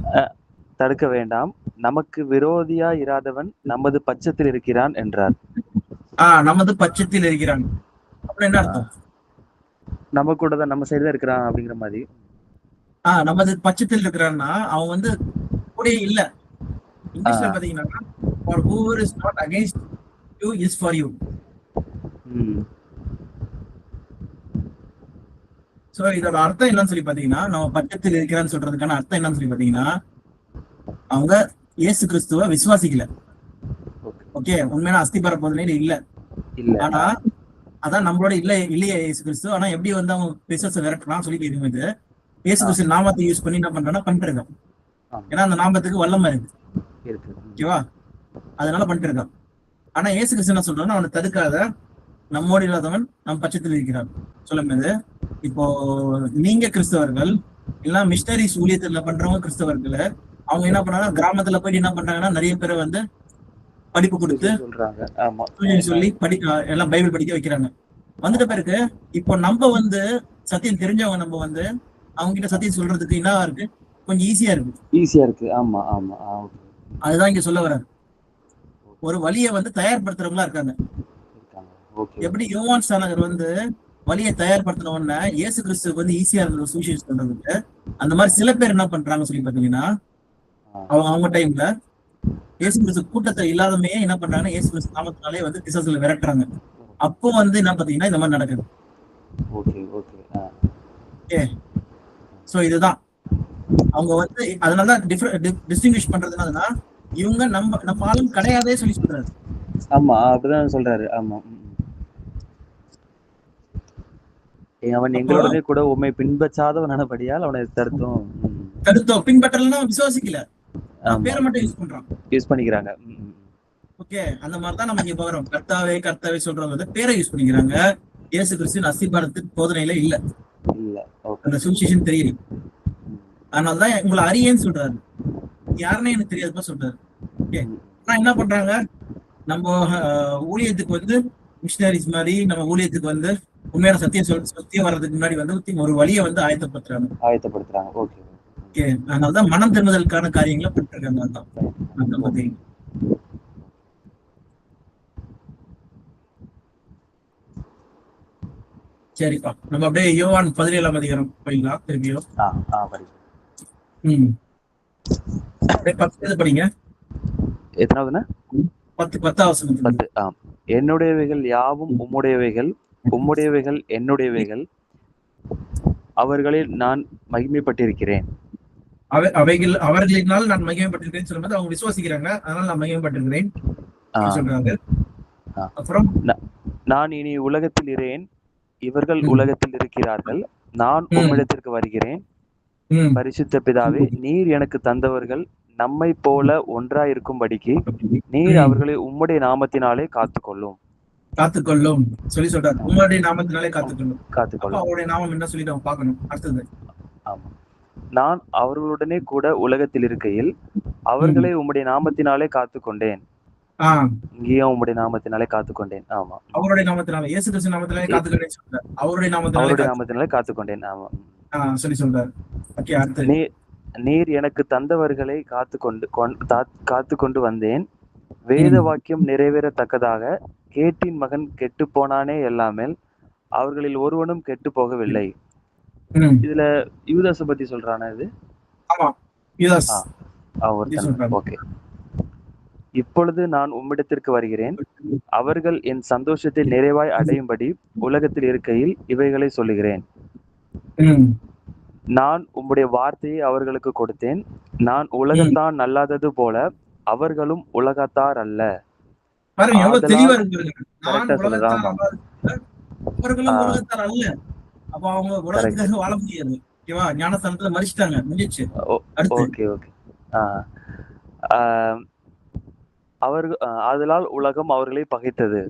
தடுக்க வேண்டாம், நமக்கு விரோதியா இராதவன் நமது பட்சத்தில் இருக்கிறான் என்றார். நமது பட்சத்தில் இருக்கிறான். அப்புறம் என்ன அர்த்தம்? நம்ம கூட தான், நம்ம சைடு தான் இருக்கிறான் அப்படிங்கிற மாதிரி. நமது பட்சத்தில் இருக்கிறான்னா அவன் வந்து கூட இல்ல. இங்கிலீஷ்ல பாத்தீங்கன்னா, for whoever is not against you is for you. So இதோட அர்த்தம் என்னன்னு சொல்லி பாத்தீங்கன்னா, நம்ம பட்சத்தில் இருக்கிறான்னு சொல்றதுக்கான அர்த்தம் என்னன்னு சொல்லி பாத்தீங்கன்னா, அவங்க இயேசு கிறிஸ்துவ விசுவாசிக்கல. ஓகே, உண்மையான அஸ்திபார போதனையில இல்ல. ஆனா அதான் நம்மளோட இல்லையே இயேசு கிறிஸ்து. ஆனா எப்படி வந்து அவங்க பிசாசை விரட்டலாம் சொல்லி கேட்கும்போது, இயேசு கிறிஸ்து நாமத்தை யூஸ் பண்ணி என்ன பண்றாங்கன்னா பண்ணிட்டு இருக்கான். ஏன்னா அந்த நாமத்துக்கு வல்லமை இருக்கு. ஓகேவா? அதனால பண்ணிட்டு இருக்கான். ஆனா இயேசு கிறிஸ்து என்ன சொல்றான்னா, அவனை தடுக்காத, நம்மோடு இல்லாதவன் நம் பட்சத்தில் இருக்கிறான் சொல்லும்போது, இப்போ நீங்க கிறிஸ்தவர்கள் எல்லாம் மிஷனரிஸ் ஊழியத்துல பண்றவங்க கிறிஸ்தவர்கள், அவங்க என்ன பண்றாங்க, கிராமத்துல போயிட்டு என்ன பண்றாங்கன்னா, நிறைய பேரை வந்து படிப்பு கொடுத்து சொல்லி எல்லாம் பைபிள் படிக்க வைக்கிறாங்க. வந்துட்ட பிறகு இப்போ நம்ம வந்து சத்தியம் தெரிஞ்சவங்க, நம்ம வந்து அவங்க கிட்ட சத்தியம் சொல்றதுக்கு என்ன இருக்கு, கொஞ்சம் ஈஸியா இருக்கு. ஆமா ஆமா. அதுதான் இங்க சொல்ல வர்றாரு. ஒரு வழியை வந்து தயார்படுத்துறவங்களா இருக்காங்க. எப்படி யோவான் ஸ்நானகர் வந்து வழியை தயார்படுத்தின உடனே இயேசு கிறிஸ்துக்கு வந்து ஈஸியா இருந்தது சுவிசேஷம் பண்றதுக்கு, அந்த மாதிரி சில பேர் என்ன பண்றாங்க சொல்லி பாத்தீங்கன்னா, அவங்க டைம்ல இயேசு கிறிஸ்து கூட்டத்தை இல்லாதமே என்ன பண்றாங்கன்னா, இயேசு கிறிஸ்து நாமத்தினாலே வந்து பிசாசுகளை விரட்டுறாங்க. அப்போ வந்து என்ன பாத்தீங்கன்னா இந்த மாதிரி நடக்குது. ஓகே, சோ இதுதான் அவங்க வந்து அதனாலதான் டிஸ்டிங்விஷ் பண்றதுன்னா, இவங்க நம்ம ஆளும் கிடையாதே சொல்லி சொல்றாரு. ஆமா, அப்படிதான் சொல்றாரு. ஆமா, அவன் எங்களுடனே கூட உண்மை பின்பற்றாதவனானபடியால் அவனை தடுத்தோம். பின்பற்றலன்னா விசுவாசிக்கல, பேரை மட்டும் யூஸ் பண்ணிக்கிறாங்க. ஓகே, அந்த மாதிரிதான் நம்ம இங்க பாக்குறோம். கர்த்தாவே சொல்றவங்க வந்து பேரை யூஸ் பண்ணிக்கிறாங்க. இயேசு கிறிஸ்து அஸ்திபாரத்தின் போதனையில இல்ல, அந்த சுவிசேஷன் தெரியல. அதனாலதான் உங்களை அறியேன்னு சொல்றாரு. யாருன்னு எனக்கு தெரியாதுப்பா சொல்றாரு. ஓகே, ஆனா என்ன பண்றாங்க, நம்ம ஊழியத்துக்கு வந்து மிஷினரிஸ் மாதிரி நம்ம ஊழியத்துக்கு வந்து உண்மையான சத்தியம் வர்றதுக்கு முன்னாடி வந்து ஒரு வழியை வந்து ஆயத்தப்படுத்துறாங்க. ஓகே, அதனாலதான் மனம் திரும்புதலுக்கான காரியங்களை பண்ணிருக்காங்க. அதுதான் பாத்தீங்க. சரிப்பா, நம்ம அப்படியே யோவான் 17ஆம் அதிகாரம் போயிடலாம் திரும்பியும். அப்படியே 10 படிங்க. எத்தனாவதுன்னா? 10. என்னுடையவைகள் யாவும் உம்முடையவைகள், உம்முடையவைகள் என்னுடையவைகள், அவர்களில் நான் மகிமைப்பட்டிருக்கிறேன். அவர்களினால் நான் மகிமைப்பட்டிருக்கிறேன் சொல்லும்போது அவங்க விசுவாசிக்கிறாங்க. அதனால நான் மகிமைப்பட்டிருக்கிறேன் சொல்றாங்க. அப்புறம் நான் இனி உலகத்தில் இரேன், இவர்கள் உலகத்தில் இருக்கிறார்கள், நான் உம்மிடத்திற்கு வருகிறேன். பரிசுத்த பிதாவே, நீர் எனக்கு தந்தவர்கள் நம்மை போல ஒன்றாயிருக்கும்படிக்கு நீர் அவர்களை உம்முடைய நாமத்தினாலே காத்துக்கொள்ளும் சொல்லி சொல்றாரு. உம்முடைய நாமத்தினாலே காத்துக்கொள்ளும். அவருடைய நாமம் என்ன சொல்லிட்டு அவங்க பார்க்கணும். அடுத்தது, நான் அவர்களுடனே கூட உலகத்தில் இருக்கையில் அவர்களை உம்முடைய நாமத்தினாலே காத்துக்கொண்டேன். இங்கேயும் உம்முடைய நாமத்தினாலே காத்துக்கொண்டேன். ஆமா, அவருடைய நாமத்தினாலே, இயேசு கிறிஸ்து நாமத்தினாலே காத்துக்கொண்டேன் சொல்றாரு. அவருடைய நாமத்தினாலே காத்துக்கொண்டேன். ஆமா, சொல்லி சொல்றாரு. ஓகே, அடுத்து, நீர் எனக்கு தந்தவர்களை காத்துக்கொண்டு வந்தேன். வேத ம். வாக்கியம் நிறைவேறத்தக்கதாக கேட்டின் மகன் கெட்டுப் போனானே அல்லாமல் அவர்களில் ஒருவனும் கெட்டுப் போகவில்லை. ம். இதுல யூதாச பத்தி சொல்றானா இது? ஆமா. யூதாஸ் பத்தி ஒருத்தன். சொல்றாங்க. ஓகே. இப்பொழுது நான் உம்மிடத்திற்கு வருகிறேன். அவர்கள் என் சந்தோஷத்தை நிறைவாய் அடையும்படி உலகத்தில் இருக்கையில் இவைகளை சொல்லுகிறேன். ம். நான் உம்முடைய வார்த்தையை அவர்களுக்கு கொடுத்தேன். நான் ம். உலகத்தான் அல்லாதது போல அவர்களும் உலகத்தார் அல்ல. பாருங்க எவ்வளவு தெளிவா ஆதலால் இருக்கு பாருங்க. நான் கரெக்டா சொல்லுது. உலகத்தான் ஆமா. அல்லாதது, ஆ, அவர்களும் உலகத்தார் அல்ல. அப்ப அவங்க கரெக்ட். உலகத்துக்காக வாழ முடியாது. ஓகேவா? ஞானஸ்தானத்துல மறிச்சிட்டாங்க. முடிஞ்சிச்சு. ஓ அடுத்து. Okay, okay. ஆ, ஆ, ஆதலால் உலகம் அவர்களை பகைத்தது.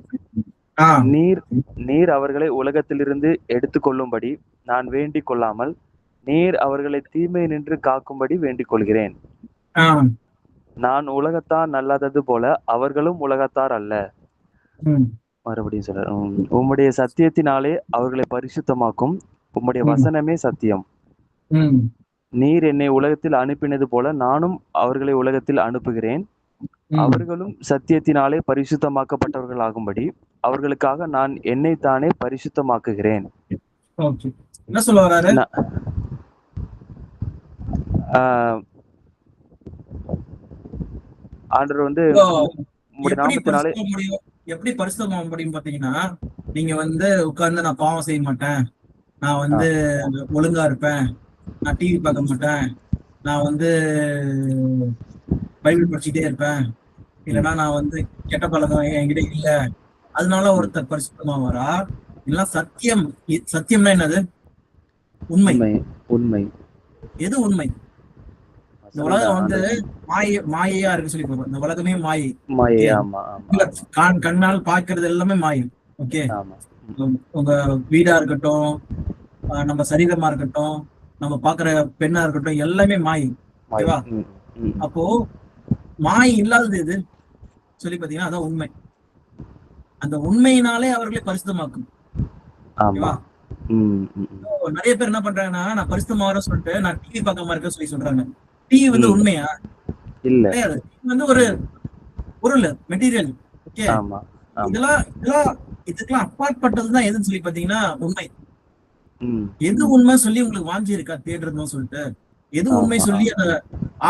ஆ. நீர் நீர் அவர்களை உலகத்திலிருந்து எடுத்துக் கொள்ளும்படி நான் வேண்டிக் கொள்ளாமல் நீர் அவர்களை தீமை நின்று காக்கும்படி வேண்டிக் கொள்கிறேன். ஆ. நான் உலகத்தான் அல்லாதது போல அவர்களும் உலகத்தார் அல்ல. ம். மறுபடியும் சொல்ற உம்முடைய சத்தியத்தினாலே அவர்களை பரிசுத்தமாக்கும். உம்முடைய ம். வசனமே சத்தியம். ம். நீர் என்னை உலகத்தில் அனுப்பினது போல நானும் அவர்களை உலகத்தில் அனுப்புகிறேன். ம். அவர்களும் சத்தியத்தினாலே பரிசுத்தமாக்கப்பட்டவர்களாகும்படி அவர்களுக்காக நான் என்னைத்தானே பரிசுத்தமாக்குகிறேன். ஓகே. என்ன சொல்ல வராரு? ந- ஆஹ் ஆண்டவர் வந்து இப்போ உம்முடைய எப்படி நாமத்தினாலே பரிசுத்தம் முடியும்? எப்படி பரிசுத்தமாக முடியும் பாத்தீங்கன்னா, நீங்க உட்கார்ந்து நான் பாவம் செய்ய மாட்டேன், நான் ஒழுங்கா இருப்பேன், நான் டிவி பார்க்க மாட்டேன், நான் பைபிள் படிச்சுட்டே இருப்பேன், இல்லைன்னா நான் கெட்ட பழக்கம் என்கிட்ட இல்ல, அதனால ஒருத்தர் பரிசுத்தமா வரா? இல்ல சத்தியம். சத்தியம்னா என்னது? உண்மை. உண்மை உண்மை எது உண்மை? இந்த உலகம் மாயையா இருக்கு சொல்லி போறோம். இந்த உலகமே மாயை. மாயை. ஓகே. ஆமா, ஆமா, கண்ணால் பார்க்கிறது எல்லாமே மாயை. ஓகே. ஆமா. உங்க வீடா இருக்கட்டும், நம்ம சரீரமா இருக்கட்டும், நம்ம பாக்குற பெண்ணா இருக்கட்டும், எல்லாமே மாயை. மாயை. ஓகேவா? அப்போ மாயை இல்லாதது எது சொல்லி பாத்தீங்கன்னா அதான் உண்மை. அந்த உண்மையினாலே அவர்களை பரிசுத்தமாக்கும். ஓகேவா? நிறைய பேர் என்ன பண்றாங்கன்னா, நான் பரிசுத்தமாகறேன்னு சொல்லிட்டு நான் டிவி பார்க்காம இருக்க சொல்லி சொல்றாங்க. டிவி உண்மையா? இல்ல. கிடையாது. ஒரு பொருள், மெட்டீரியல். ஓகே. இதுக்கெல்லாம் அப்பாற்பட்டதுதான் எதுன்னு சொல்லி பாத்தீங்கன்னா உண்மை. எது உண்மை சொல்லி உங்களுக்கு வாஞ்சி இருக்கா தேடுறதுன்னு சொல்லிட்டு? எது உண்மை சொல்லி அந்த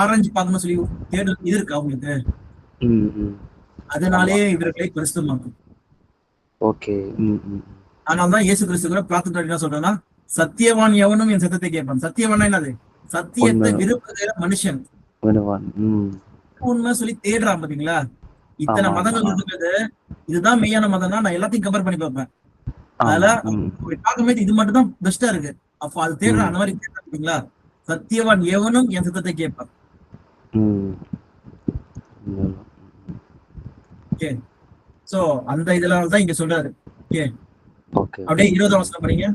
ஆராய்ஞ்சு பார்க்கணும்னு சொல்லி தேடுறது இது இருக்கா உங்களுக்கு? அதனாலே இவர்களை பரிசுத்தமாக்கும். ஓகே. அதனாலதான் இயேசு கிறிஸ்து கூட பிரார்த்தனை என்ன சொல்றேன்னா, சத்தியவான் எவனும் என் சத்தத்தை கேட்பான். சத்தியவான் என்னது? சத்தியத்தை விரும்புகிற மனுஷன். உண்மை சொல்லி தேடுறான் பாத்தீங்களா? இத்தனை மதங்கள் இருக்கிறது, இதுதான் மெய்யான மதம்னா நான் எல்லாத்தையும் கம்பேர் பண்ணி பார்ப்பேன். அதனால பார்க்கும்போது இது மட்டும் தான் பெஸ்டா இருக்கு. அப்ப அது தேடுறான். அந்த மாதிரி தேடுறான் பாத்தீங்களா? சத்தியவான் எவனும் என் சத்தத்தை கேட்பான். ஓகே. சோ அந்த இதனாலதான் இங்க சொல்றாரு. ஓகே. அப்படியே 20ஆம் வசனம் படிங்க.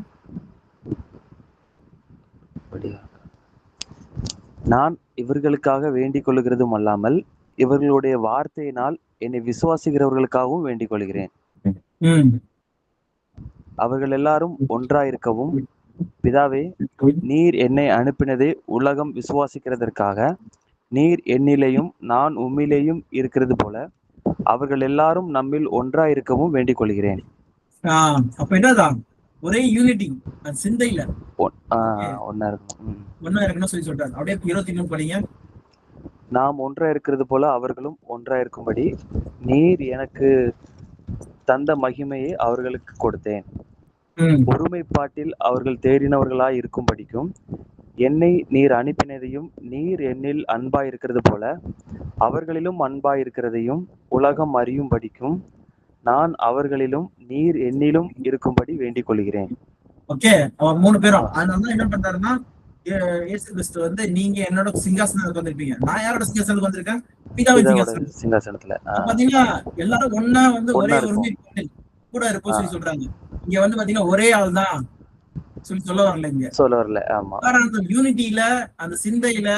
நான் இவர்களுக்காக வேண்டிக் கொள்ளுகிறதும் அல்லாமல் இவர்களுடைய வார்த்தையினால் என்னை விசுவாசிக்கிறவர்களுக்காகவும் வேண்டிக் கொள்கிறேன். அவர்கள் எல்லாரும் ஒன்றாயிருக்கவும், பிதாவே, நீர் என்னை அனுப்பினதே உலகம் விசுவாசிக்கிறதற்காக நீர் என்னிலேயும் நான் உம்மிலேயும் இருக்கிறது போல அவர்கள் எல்லாரும் நம்மில் ஒன்றாயிருக்கவும் வேண்டிக் கொள்கிறேன். அப்ப என்னதான் ஒரே யூனிட்டி சிந்தையில ஒன்னா இருக்கணும். ஒன்னா இருக்கணும் சொல்லி சொல்றாரு. அப்படியே 23 படிங்க. நாம் ஒன்றா இருக்கிறது போல அவர்களும் ஒன்றா இருக்கும்படி நீர் எனக்கு தந்த மகிமையை அவர்களுக்கு கொடுத்தேன். ஒருமைப்பாட்டில் அவர்கள் தேறினவர்களாய் இருக்கும்படிக்கும் என்னை நீர் அனுப்பினதையும் நீர் என்னில் அன்பாய் இருக்கிறது போல அவர்களிலும் அன்பாய் இருக்கிறதையும் உலகம் அறியும்படிக்கும் நான் அவர்களிலும் நீர் என்னிலும் இருக்கும்படி வேண்டிக் கொள்கிறேன். ஓகே. அவர் 3 பேரும் அதனால என்ன பண்றாருன்னா, இயேசு கிறிஸ்து நீங்க என்னோட சிங்காசனத்துக்கு வந்திருப்பீங்க, நான் யாரோட சிங்காசனத்துக்கு வந்திருக்கேன்? பிதாவின் சிங்காசனத்துல. பாத்தீங்கன்னா எல்லாரும் ஒன்னா ஒரே ஒருமைப்பாட்டில் கூட இருப்போம் சொல்லி சொல்றாங்க. இங்க பாத்தீங்கன்னா ஒரே ஆள் தான் சொல்லி சொல்ல வரல. இங்க சொல்ல வரல. ஆமா. அந்த யூனிட்டியில, அந்த சிந்தையில,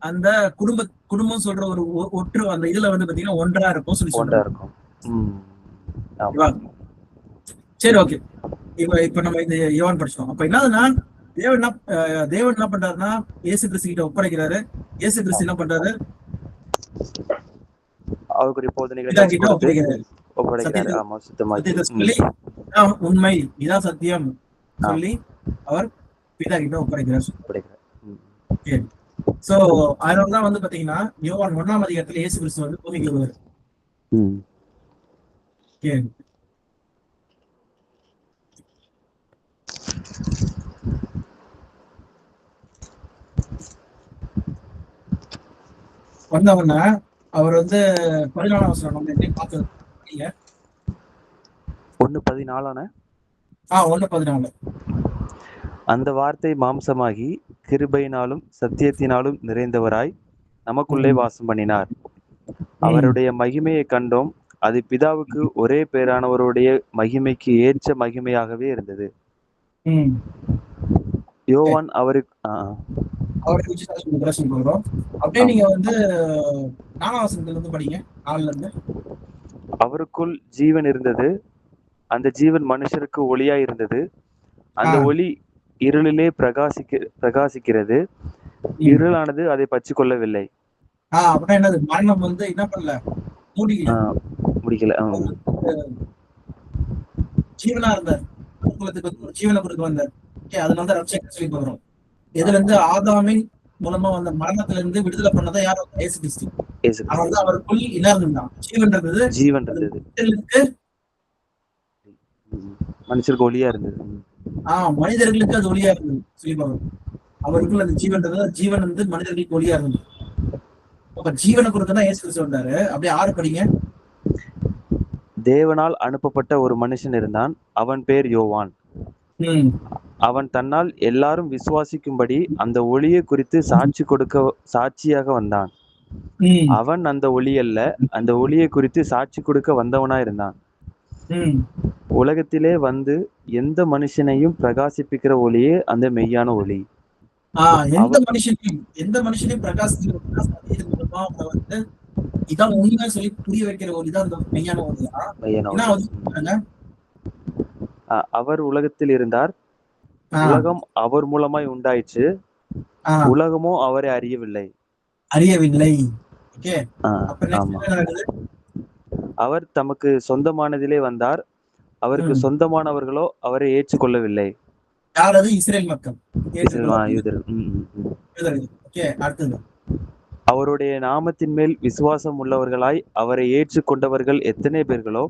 அந்த குடும்பம் சொல்ற ஒரு ஒற்று அந்த இதுல பாத்தீங்கன்னா ஒன்றா இருக்கும் சொல்லி சொல்றாங்க. சரி, ஓகே. இப்ப நம்ம இந்த யோவான் படிச்சோம். அப்ப என்னதுன்னா, தேவன் என்ன பண்றாருன்னா இயேசு கிறிஸ்து கிட்ட ஒப்படைக்கிறாரு. இயேசு கிறிஸ்து என்ன பண்றாரு? அவருக்குரிய போதனைகளை பிதா கற்றுக் கிட்ட கொடுத்து ஒப்படைக்கிறாரு. ஒப்படைக்கிறாரு. சத்தியத்தை ஆமா, சுத்தமாக்கி. சத்தியத்தை சொல்லி இதான் உண்மை, இதான் சத்தியம் ஆ, சொல்லி அவர் பிதா கிட்ட ஒப்படைக்கிறார். ஒப்படைக்கிறார். ம். ஓகே. சோ அதனாலதான் வந்து பாத்தீங்கன்னா யோவான் 1ஆம் அதிகாரத்துல இயேசு கிறிஸ்து வந்து பூமிக்கு வருவார். ம். ஓகே. வந்தவன அவர் வந்து 14ஆம் வசனம் நம்ம எப்படி பார்த்தது? 1:14 1:14. அந்த வார்த்தை மாம்சமாகி கிருபையினாலும் சத்தியத்தினாலும் நிறைந்தவராய் நமக்குள்ளே ம். வாசம் பண்ணினார். ம். அவருடைய மகிமையை கண்டோம். அது பிதாவுக்கு ஒரே பேரானவருடைய மகிமைக்கு ஏற்ற மகிமையாகவே இருந்தது. ம். யோவான் அவருக்கு அவரை குறிச்சு தான் சொல்லி பிரச்சனை போகிறோம். அப்படியே நீங்க வந்து 4ஆம் வசனத்துல இருந்து படிங்க. 4ல இருந்து. அவருக்குள் ஜீவன் இருந்தது. அந்த ஜீவன் மனுஷருக்கு ஒளியாய் இருந்தது. அந்த ஆ. ஒளி இருளிலே பிரகாசிக்கிறது. ம். இருளானது அதை பற்றி கொள்ளவில்லை. அப்படின்னா என்னது? மரணம் வந்து என்ன பண்ணல? மூடிக்கல. முடிக்கல. அவர் வந்து ஜீவனா இருந்தார். மனுக்குலத்துக்கு வந்து ஒரு ஜீவனை கொடுக்க வந்தார். ஓகே, அதனால தான் ரட்சகர் சொல்லி போகிறோம். இதுல இருந்து ஆதாமின் மூலமா வந்த மரணத்துல இருந்து விடுதலை பண்ணதான் யார்? இயேசு கிறிஸ்து. இயேசு கிறிஸ்து. அவர்தான் அவருக்குள் என்ன இருந்தான்? ஜீவன் இருந்தது. ஜீவன் இருந்தது. மனிதர்களுக்கு மனுஷருக்கு ஒளியா இருந்தது. மனிதர்களுக்கு அது ஒளியா இருந்தது சொல்லி போகிறோம். அவருக்குள்ள அந்த ஜீவன் இருந்தது. ஜீவன் வந்து மனிதர்களுக்கு ஒளியா இருந்தது. அப்ப ஜீவனை கொடுக்கதான் இயேசு கிறிஸ்து வந்தாரு. அப்படியே 6 படிங்க. தேவனால் அனுப்பப்பட்ட ஒரு மனுஷன் இருந்தான். அவன் பேர் யோவான். ம். அவன் தன்னால் எல்லாரும் விசுவாசிக்கும்படி அந்த ஒளியை குறித்து சாட்சியாக வந்தான். ம். அவன் அந்த ஒளி அல்ல, அந்த ஒளியை குறித்து சாட்சி கொடுக்க வந்தவனா இருந்தான். ம். உலகத்திலே வந்து எந்த மனுஷனையும் பிரகாசிப்பிக்கிற ஒளியே அந்த மெய்யான ஒளி. எந்த மனுஷனையும் பிரகாசிக்கிறதுனா சத்தியத்தின் மூலமா அவரை வந்து இதான் உண்மை சொல்லி புரிய வைக்கிற ஒளிதான் அந்த மெய்யான ஒளிதான். என்ன வந்து சொல்றாங்க? அவர் உலகத்தில் இருந்தார். உலகம் அவர் மூலமாய் உண்டாயிற்று. உலகமோ அவரை அறியவில்லை. ஓகே. ஆமா. அவர் தமக்கு சொந்தமானதிலே வந்தார். அவருக்கு சொந்தமானவர்களோ அவரை ஏற்றுக்கொள்ளவில்லை. யார் அது? இஸ்ரேல் மக்கள். ஓகே, அடுத்தது. அவருடைய நாமத்தின் மேல் விசுவாசம் உள்ளவர்களாய் அவரை ஏற்றுக்கொண்டவர்கள் எத்தனை பேர்களோ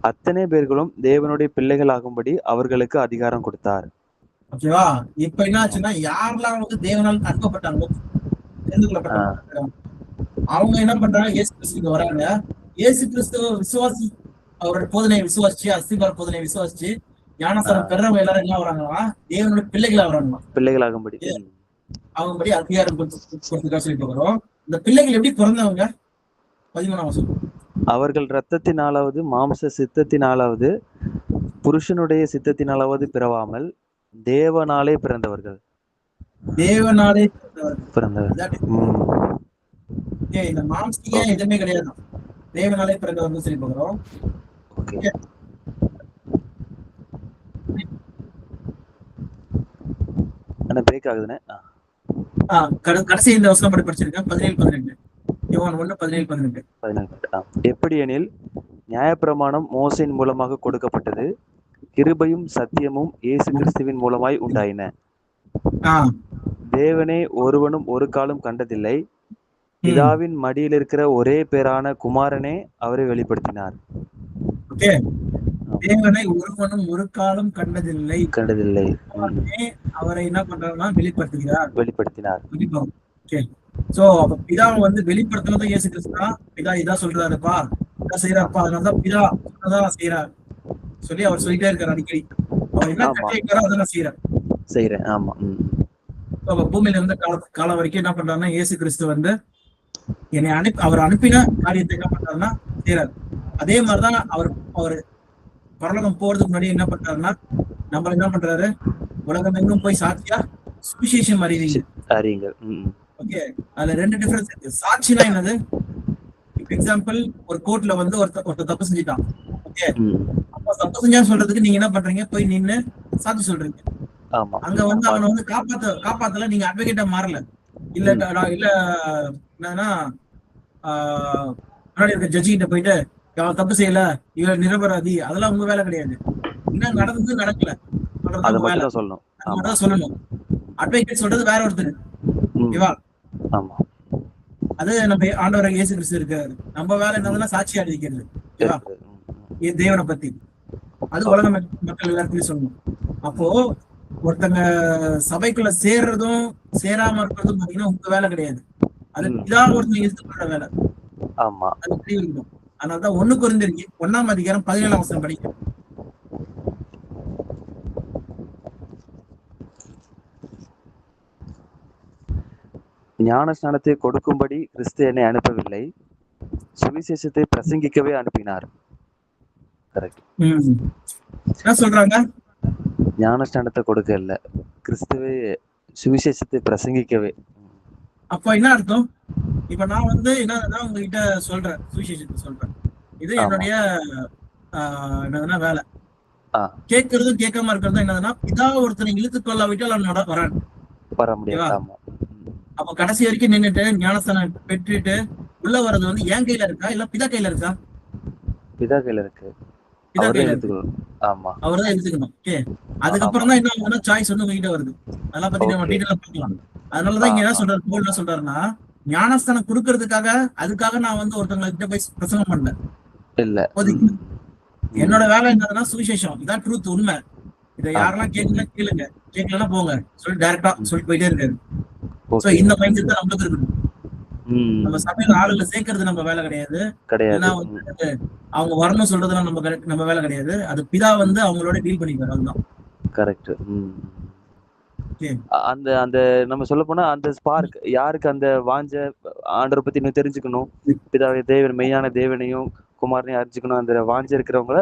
அத்தனை பேர்களும் தேவனுடைய பிள்ளைகளாகும்படி அவர்களுக்கு அதிகாரம் கொடுத்தார். ஓகேவா? இப்ப என்ன ஆச்சுன்னா, யாரெல்லாம் வந்து தேவனால் அனுப்பப்பட்டாங்களோ, தெரிந்து கொள்ளப்பட்டாங்க, அவங்க என்ன பண்றாங்க? இயேசு கிறிஸ்துக்கு வராங்க. இயேசு கிறிஸ்துவ விசுவாசி, அவரோட போதனையை விசுவாசிச்சு, அஸ்திபார போதனையை விசுவாசிச்சு ஞானஸ்தானம் பெறவங்க எல்லாரும் என்ன வராங்களா? தேவனுடைய பிள்ளைகளா வராங்களா? பிள்ளைகளாகும்படி அவங்கபடி அதிகாரம் கொடுத்துக்கா சொல்லி போகிறோம். இந்த பிள்ளைகள் எப்படி பிறந்தவங்க? 13ஆம் வசனம். அவர்கள் இரத்தத்தினாலாவது மாம்ச சித்தத்தினாலாவது புருஷனுடைய சித்தத்தினாலாவது பிறவாமல் தேவனாலே பிறந்தவர்கள். தேவனாலே பிறந்தவர்கள். இந்த மாம்சீக எதுவுமே கிடையாது. தேவனாலே பிறந்தவர்கள் சொல்லி போகிறோம். பிரேக் ஆகுதுனே. கடைசி இந்த வசனம் படிச்சிருக்கேன். 17-18. யோவான் 1:17-18. எப்படி எனில் நியாயப்பிரமாணம் மோசேயின் மூலமாக கொடுக்கப்பட்டது. கிருபையும் சத்தியமும் இயேசு கிறிஸ்துவின் மூலமாய் உண்டாயின. தேவனை ஒருவனும் ஒரு காலம் கண்டதில்லை. பிதாவின் மடியில் இருக்கிற ஒரே பேரான குமாரனே அவரை வெளிப்படுத்தினார். தேவனை ஒருவனும் ஒரு காலம் கண்டதில்லை. அவரை என்ன பண்றாருன்னா வெளிப்படுத்தினார். சோ அப்ப பிதாவை வந்து வெளிப்படுத்தினதும் இயேசு கிறிஸ்து தான். பிதா இதான் சொல்றாருப்பா, இதான் செய்யறாருப்பா, அதனாலதான் பிதா சொன்னதான் செய்யறாரு சொல்லி அவர் சொல்லிட்டே இருக்காரு அடிக்கடி. அவர் என்ன கட்டளையிட்டாரோ அதை நான் செய்யறேன். ஆமா. பூமியில இருந்த காலம் வரைக்கும் என்ன பண்றாருன்னா, இயேசு கிறிஸ்து வந்து என்னை அவர் அனுப்பின காரியத்தை என்ன பண்றாருன்னா செய்யறாரு. அதே மாதிரிதான் அவர் பரலோகம் போறதுக்கு முன்னாடி என்ன பண்றாருன்னா, நம்மள என்ன பண்றாரு? உலகம் எங்கும் போய் சாட்சியா சுவிசேஷம் அறிவீங்க. ஓகே, அதுல 2 டிஃபரன்ஸ் இருக்கு. சாட்சினா என்னது? எக்ஸாம்பிள், ஒரு கோர்ட்ல வந்து ஒருத்தர் தப்பு செஞ்சுட்டான். ஓகே, அப்ப தப்பு செஞ்சான்னு சொல்றதுக்கு நீங்க என்ன பண்றீங்க? போய் நின்னு சாட்சி சொல்றீங்க. அங்க வந்து அவனை வந்து காப்பாத்தல, நீங்க அட்வொகேட்டா மாறல. இல்ல என்னன்னா முன்னாடி இருக்க ஜட்ஜி கிட்ட போயிட்டு அவன் தப்பு செய்யல, இவன் நிரபராதி, அதெல்லாம் உங்க வேலை கிடையாது. என்ன ம். நடந்தது நடக்கல சொல்றது அத உங்க மட்டும் வேலை. தான் சொல்லணும். அது ஆமா. மட்டும் தான் சொல்லணும். அட்வொகேட் சொல்றது வேற ஒருத்தர். ம். ஓகேவா? ஆமா. அது நம்ம ஆண்டவராகிய இயேசு கிறிஸ்து இருக்காரு. நம்ம வேலை என்னதுன்னா சாட்சியா அறிவிக்கிறது. ஓகேவா? இருக்குது. ம். தேவனை பத்தி. அது உலக மக்கள் எல்லாருக்குமே சொல்லணும். அப்போ ஒருத்தங்க சபைக்குள்ள சேர்றதும் சேராம இருக்கிறதும் பாத்தீங்கன்னா உங்க வேலை கிடையாது. அது ம். பிதா ஒருத்தர் எடுத்துக்கொண்ட வேலை. ஆமா. அது தெரியணும். அதனாலதான் 1 கொரிந்தியர் 1ஆம் அதிகாரம் 17ஆம் வசனம் படிக்கிறேன். ஞானஸ்நானத்தை கொடுக்கும்படி கிறிஸ்து என்னை அனுப்பவில்லை, சுவிசேஷத்தை பிரசங்கிக்கவே அனுப்பினார். கரெக்ட். என்ன சொல்றாங்க? ஞானஸ்நானத்தை கொடுக்க இல்ல, கிறிஸ்துவே சுவிசேஷத்தை பிரசங்கிக்கவே. அப்ப என்ன அர்த்தம்? இப்ப நான் வந்து என்னன்னா உங்ககிட்ட சொல்றேன், சுவிசேஷத்தை சொல்றேன். இது ஆமா. என்னுடைய என்னதுன்னா வேலை. ஆ. கேட்கறதும் கேட்காம இருக்கிறதும் என்னதுன்னா பிதா ஒருத்தனை இழுத்துக் கொள்ளாவிட்டால் அவன் வரேன். வர முடியாது. ஆமா. அப்ப கடைசி வரைக்கும் நின்னுட்டு ஞானஸ்தானம் பெற்றுட்டு உள்ள வர்றது வந்து என் கையில இருக்கா இல்ல பிதா கையில இருக்கா? பிதா கையில இருக்கு. பிதா அவர்தான் கையில இருக்கு. எடுத்துக்கணும். ஆமா. அவர்தான் எடுத்துக்கணும். ஓகே. அதுக்கப்புறம் தான் என்ன ஆகுதுன்னா சாய்ஸ் வந்து உங்ககிட்ட வருது. அதெல்லாம் பத்தி நம்ம ஓகே. டீடைலா பார்க்கலாம். அதனாலதான் இங்க என்ன சொல்றாரு, பவுல் என்ன சொல்றாருன்னா ஞானஸ்தானம் கொடுக்கறதுக்காக அதுக்காக நான் வந்து ஒருத்தவங்க கிட்ட போய் பிரசங்கம் பண்ணல. இல்ல. இப்போதைக்கு என்னோட வேலை என்னதுன்னா சுவிசேஷம். இதான் ட்ரூத், உண்மை. இதை யாரெல்லாம் கேட்கல கேளுங்க, கேட்கலன்னா போங்க சொல்லி டைரக்டா சொல்லி போயிட்டே இருக்காரு. So okay. இந்த மைண்ட் தான் நம்மளுக்கு இருக்கணும். நம்ம ம். சபையில ஆளுங்களை சேர்க்கறது நம்ம வேலை கிடையாது. கிடையாது. ஏன்னா வந்து அவங்க வரணும் சொல்றதுலாம் நம்ம வேலை கிடையாது. அது பிதா வந்து அவங்களோட டீல் பண்ணிக்கிறார். அதுதான் கரெக்ட். ம். ஓகே. அந்த அந்த நம்ம சொல்ல போனா அந்த ஸ்பார்க் யாருக்கு அந்த வாஞ்ச ஆண்டவரை பத்தி இன்னும் தெரிஞ்சுக்கணும், பிதாவை தேவன் மெய்யான தேவனையும் குமாரனையும் அறிஞ்சுக்கணும், அந்த வாஞ்ச இருக்கிறவங்கள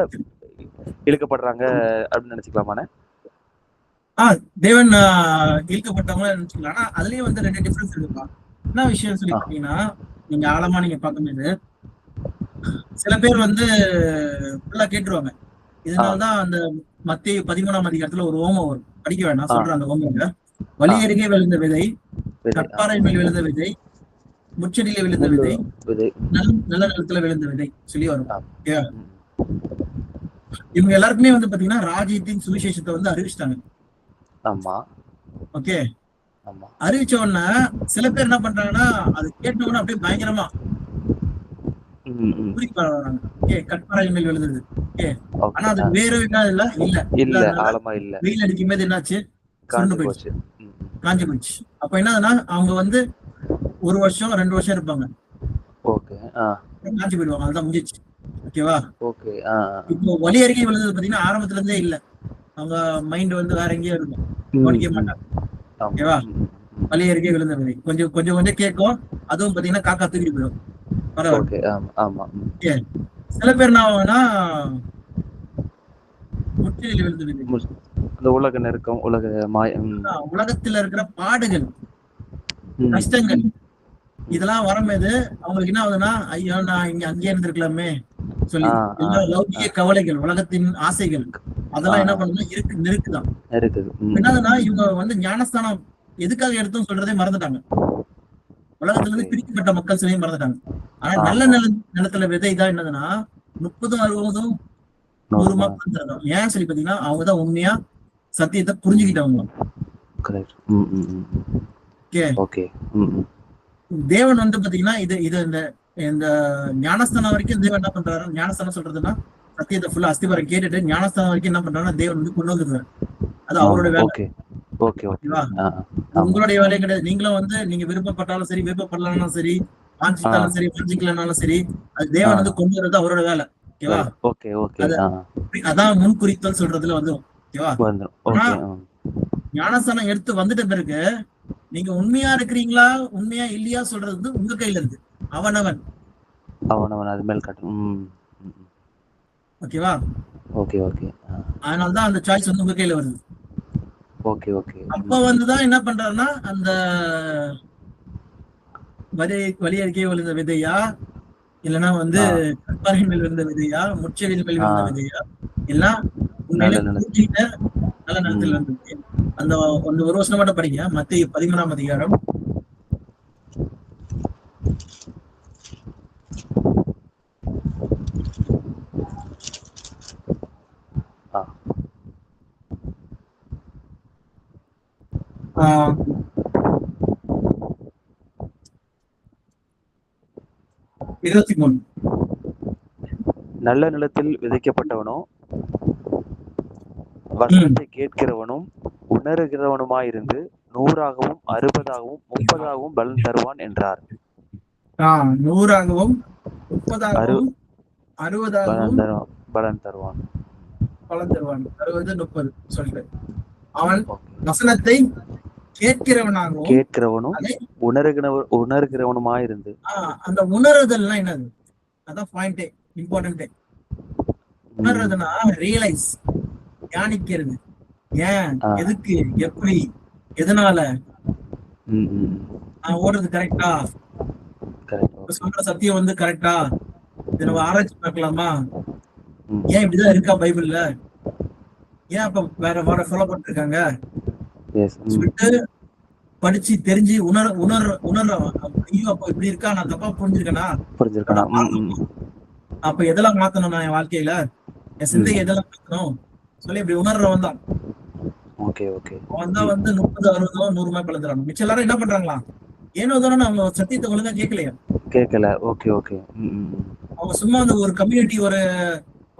இழுக்கப்படுறாங்க அப்படின்னு நினைச்சுக்கலாமாண்ணே? தேவன் இழுக்கப்பட்டவங்கள நினைச்சுக்கலாம். ஆனா அதுலயும் வந்து 2 டிஃபரன்ஸ் இருக்குப்பா. என்ன விஷயம் சொல்லி பாத்தீங்கன்னா, நீங்க ஆழமா நீங்க பார்க்கும்போது சில பேர் வந்து ஃபுல்லா கேட்டுருவாங்க. இதனாலதான் அந்த மத்தேயு 13ஆம் அதிகாரத்துல ஒரு ஓமம் வரும். படிக்க வேண்டாம், சொல்றேன் அந்த ஓமங்க. வழி அருகே விழுந்த விதை, கற்பாறை மேல் விழுந்த விதை, முச்செடியில விழுந்த விதை, நல்ல நிலத்துல விழுந்த விதை சொல்லி வரும். இவங்க எல்லாருக்குமே வந்து பாத்தீங்கன்னா ராஜ்யத்தின் சுவிசேஷத்தை வந்து அறிவிச்சிட்டாங்க. ஆமா. ஓகே. ஆமா. அறிவிச்ச உடனே சில பேர் என்ன பண்றாங்கன்னா அது கேட்ட உடனே அப்படியே பயங்கரமா கற்பாறை மேல் விழுந்தது. ஆனா அது வேற இல்ல இல்ல ஆழமா இல்ல. வெயில் அடிக்கும் போது என்னாச்சு? காஞ்சு போச்சு. காஞ்சு போச்சு. அப்ப என்னதுன்னா அவங்க வந்து 1 வருஷம் 2 வருஷம் இருப்பாங்க. ஓகே. காஞ்சு போயிடுவாங்க. அதுதான் முடிஞ்சிச்சு. ஓகேவா? ஓகே. இப்போ வலி அருகே விழுந்தது பாத்தீங்கன்னா ஆரம்பத்துல இருந்தே இல்ல. அவங்க மைண்ட் வந்து வேற எங்கேயோ இருக்கும். கவனிக்க மாட்டாங்க. ஓகேவா? வலி அருகே விழுந்த விதை கொஞ்சம் கொஞ்சம் கொஞ்சம் கேட்கும். அதுவும் பாத்தீங்கன்னா காக்கா தூக்கிட்டு போயிடும். சில பேர் என்ன ஆகும்னா முற்றிலில் விழுந்த விதை. அந்த உலக நெருக்கம், உலகத்துல இருக்கிற பாடுகள், கஷ்டங்கள் இதெல்லாம் வரும்போது அவங்களுக்கு என்ன ஆகுதுன்னா, ஐயோ நான் இங்க அங்கேயே இருந்திருக்கலாமே சொல்லி லௌகிக கவலைகள், உலகத்தின் ஆசைகள் அதெல்லாம் என்ன பண்ணுது நெருக்குதான். என்னதுன்னா இவங்க வந்து ஞானஸ்தானம் எதுக்காக எடுத்தோம் சொல்றதே மறந்துட்டாங்க. உலகத்துல இருந்து பிரிக்கப்பட்ட மக்கள் சிலையும் மறந்துட்டாங்க. ஆனா நல்ல நிலத்துல விதை தான் என்னதுன்னா 30, 60, 100 மக்கள் தரும். ஏன் சொல்லி பாத்தீங்கன்னா அவங்கதான் உண்மையா சத்தியத்தை புரிஞ்சுக்கிட்டவங்க. தேவன் வந்து பாத்தீங்கன்னா இது இந்த ஞானஸ்தானம் வரைக்கும் தேவன் என்ன பண்றாரு? ஞானஸ்தானம் சொல்றதுன்னா சத்தியத்தை ஃபுல்லா அஸ்திபாரம் கேட்டுட்டு ஞானஸ்தானம் வரைக்கும் என்ன பண்றாருன்னா தேவன் வந்து கொண்டு வந்துருவாரு. அது அவரோட வேலை. ஓகேவா? உங்களுடைய வேலையே கிடையாது. நீங்களும் வந்து நீங்க விருப்பப்பட்டாலும் சரி, விருப்பப்படலாம் சரி, வாஞ்சிட்டாலும் சரி, வாஞ்சிக்கலனாலும் சரி, அது தேவன் வந்து கொண்டு வர்றது அவரோட வேலை. ஓகேவா? அதான் முன்குறித்தல் சொல்றதுல வந்து ஓகேவா? ஆனா ஞானஸ்தானம் எடுத்து வந்துட்ட பிறகு நீங்க உண்மையா இருக்கிறீங்களா உண்மையா இல்லையா சொல்றது உங்க கையில இருக்கு. அவனவன் அது மேல் காட்டணும். ஓகேவா? அதனாலதான் அந்த சாய்ஸ் வந்து உங்க கையில வருது. அப்ப வந்துதான் என்ன பண்றாருன்னா அந்த வலி அருகே விழுந்த விதையா இல்லைன்னா வந்து கற்பாறை மேல் விழுந்த விதையா, முச்செடியின் மேல் விழுந்த விதையா, எல்லாம் உண்மையில நல்ல நேரத்தில் இருந்தது. அந்த 1 வருஷம் மட்டும் படிங்க. மத்தேயு 13ஆம் அதிகாரம் 23. நல்ல நிலத்தில் விதைக்கப்பட்டவனோ வசனத்தை கேட்கிறவனும் உணர்கிறவனுமாயிருந்து 100ஆகவும் 60ஆகவும் 30ஆகவும் பலன் தருவான் என்றார். 100ஆகவும் 30ஆகவும் 60ஆகவும் பலன் தருவான். பலன் தருவான். 60, 30 சொல்லிட்டு அவன் வசனத்தை கேட்கிறவனும் உணர்கிறவனுமாயிருந்து. அந்த உணர்தல்னா என்னது? அதான் பாயிண்டே, இம்பார்ட்டன்டே. உணர்றதுன்னா ரியலைஸ், தியானிக்கிறது. ஏன், எதுக்கு, எப்படி, எதனால நான் ஓடுறது கரெக்டா, சொல்ற சத்தியம் வந்து கரெக்டா, இதை நம்ம ஆராய்ச்சி பார்க்கலாமா, ஏன் இப்படிதான் இருக்கா பைபிள்ல, ஏன் அப்ப வேற ஃபாலோ பண்ணிட்டு இருக்காங்க சொல்லிட்டு படிச்சு தெரிஞ்சு உணர்றவன். ஐயோ அப்ப இப்படி இருக்கா, நான் தப்பா புரிஞ்சிருக்கேனா, அப்ப எதெல்லாம் மாத்தணும் நான் என் வாழ்க்கையில, என் சிந்தையை எதெல்லாம் மாத்தணும் சொல்லி இப்படி உணர்றவன் தான். அவன் தான் வந்து 30, 60, 100 பலந்துறாங்க. மிச்சம் எல்லாரும் என்ன பண்றாங்களா, ஏனோ தானே அவங்க சத்தியத்தை ஒழுங்கா கேட்கல. அவங்க சும்மா வந்து ஒரு கம்யூனிட்டி,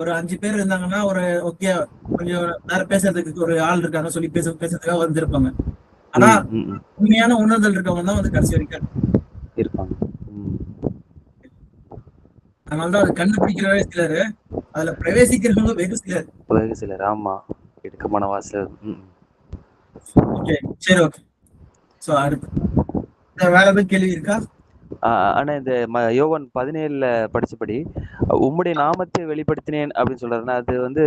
ஒரு 5 பேர் இருந்தாங்கன்னா, ஒரு ஓகே கொஞ்சம் நேரம் பேசுறதுக்கு ஒரு ஆள் இருக்காங்க சொல்லி பேசுறதுக்காக வந்திருப்பாங்க. ஆனா உண்மையான உணர்தல் இருக்கவங்க தான் வந்து கடைசி வரைக்கும் இருப்பாங்க. அதனாலதான் அது கண்டுபிடிக்கிறவே சிலரு, அதுல பிரவேசிக்கிறவங்க வெகு சிலர். ஆமா, இடுக்கமான வாசல். ஓகே, சரி, ஓகே. சோ அடுத்து வேற எதுவும் கேள்வி இருக்கா? ஆனா இந்த யோவான் 17 படிச்சபடி உம்முடைய நாமத்தை வெளிப்படுத்தினேன் அப்படின்னு சொல்றாருன்னா, அது வந்து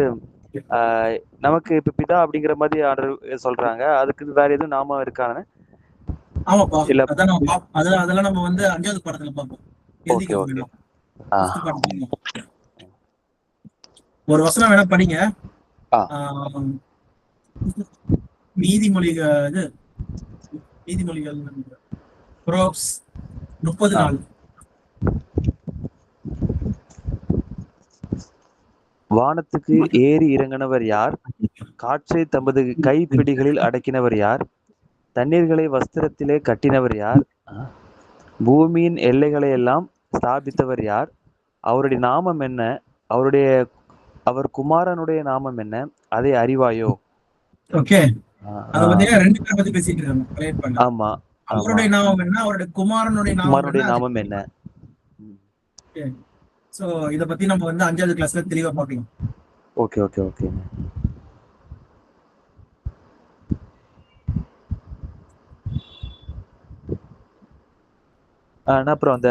நமக்கு இப்ப பிதா அப்படிங்கிற மாதிரி ஆர்டர் சொல்றாங்க. அதுக்கு வேற எதுவும் நாமம் இருக்கானே? ஆமாப்பா, அதெல்லாம் நம்ம வந்து 5வது பாடத்துல பார்ப்போம். ஒரு வசனம் வேணா படிங்க. நீதிமொழிகள் Proverbs 30:4. வானத்துக்கு ஏறி இறங்கினவர் யார்? காற்றை தமது கைப்பிடிகளில் அடக்கினவர் யார்? தண்ணீர்களை வஸ்திரத்திலே கட்டினவர் யார்? பூமியின் எல்லைகளை எல்லாம் ஸ்தாபித்தவர் யார்? அவருடைய நாமம் என்ன? அவர் குமாரனுடைய நாமம் என்ன? அதை அறிவாயோ? ஓகே, அத பத்தி 2 பேர் பத்தி பேசிட்டு இருக்காங்க. ஆமா, அவருடைய நாமம் என்ன, அவருடைய குமாரனுடைய நாமம் என்ன? சோ இத பத்தி நம்ம வந்து 5வது கிளாஸ்ல தெளிவா பார்க்கலாம். ஓகே. அப்புறம் அந்த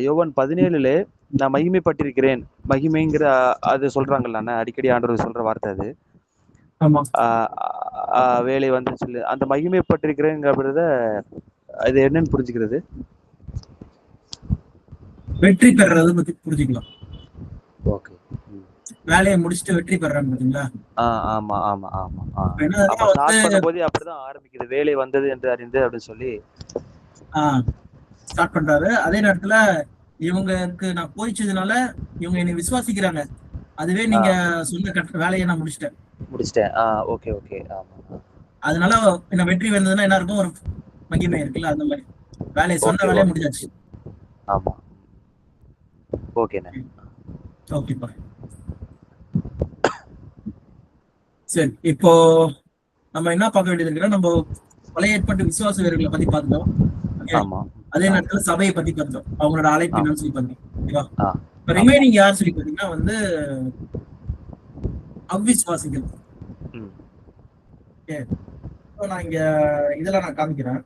யோவான் 17 நான் மகிமைப்பட்டிருக்கிறேன், மகிமைங்கிற அது சொல்றாங்கல்ல அடிக்கடி ஆண்டவர் சொல்ற வார்த்தை அது. வேலை வந்து சொல்லு, அந்த மகிமைப்பட்டிருக்கிறேங்கிறத அது என்னன்னு புரிஞ்சுக்கிறது? வெற்றி பெறது பத்தி புரிஞ்சுக்கலாம். ஓகே, வேலையை முடிச்சுட்டு வெற்றி பெறாங்க பாத்தீங்களா? ஆமா. ஸ்டார்ட் பண்ணும்போது அப்படிதான் ஆரம்பிக்குது, வேலை வந்தது என்று அறிந்து அப்படின்னு சொல்லி ஸ்டார்ட் பண்றாரு. அதே நேரத்துல இவங்களுக்கு நான் போயிச்சதுனால இவங்க என்னை விசுவாசிக்கிறாங்க, அதுவே நீங்க சொன்ன வேலையை நான் முடிச்சிட்டேன். ஓகே. அதனால என்ன வெற்றி வந்ததுன்னா என்ன இருக்கும், ஒரு மகிமை இருக்குல்ல, அந்த மாதிரி வேலையை சொன்ன வேலையை முடிஞ்சாச்சு. ஆமா, ஓகேப்பா. சரி, இப்போ நம்ம என்ன பார்க்க வேண்டியது இருக்குன்னா, நம்ம பழைய ஏற்பாட்டு விசுவாச வீரர்களை பத்தி பார்த்தோம். அதே நேரத்துல சபையை பத்தி பார்த்தோம், அவங்களோட அழைப்பு என்னன்னு சொல்லி பார்த்தோம். ரிமைனிங் யார் சொல்லி பார்த்தீங்கன்னா வந்து அவ்விசுவாசிகள். நான் இங்க இதெல்லாம் நான் காமிக்கிறேன்.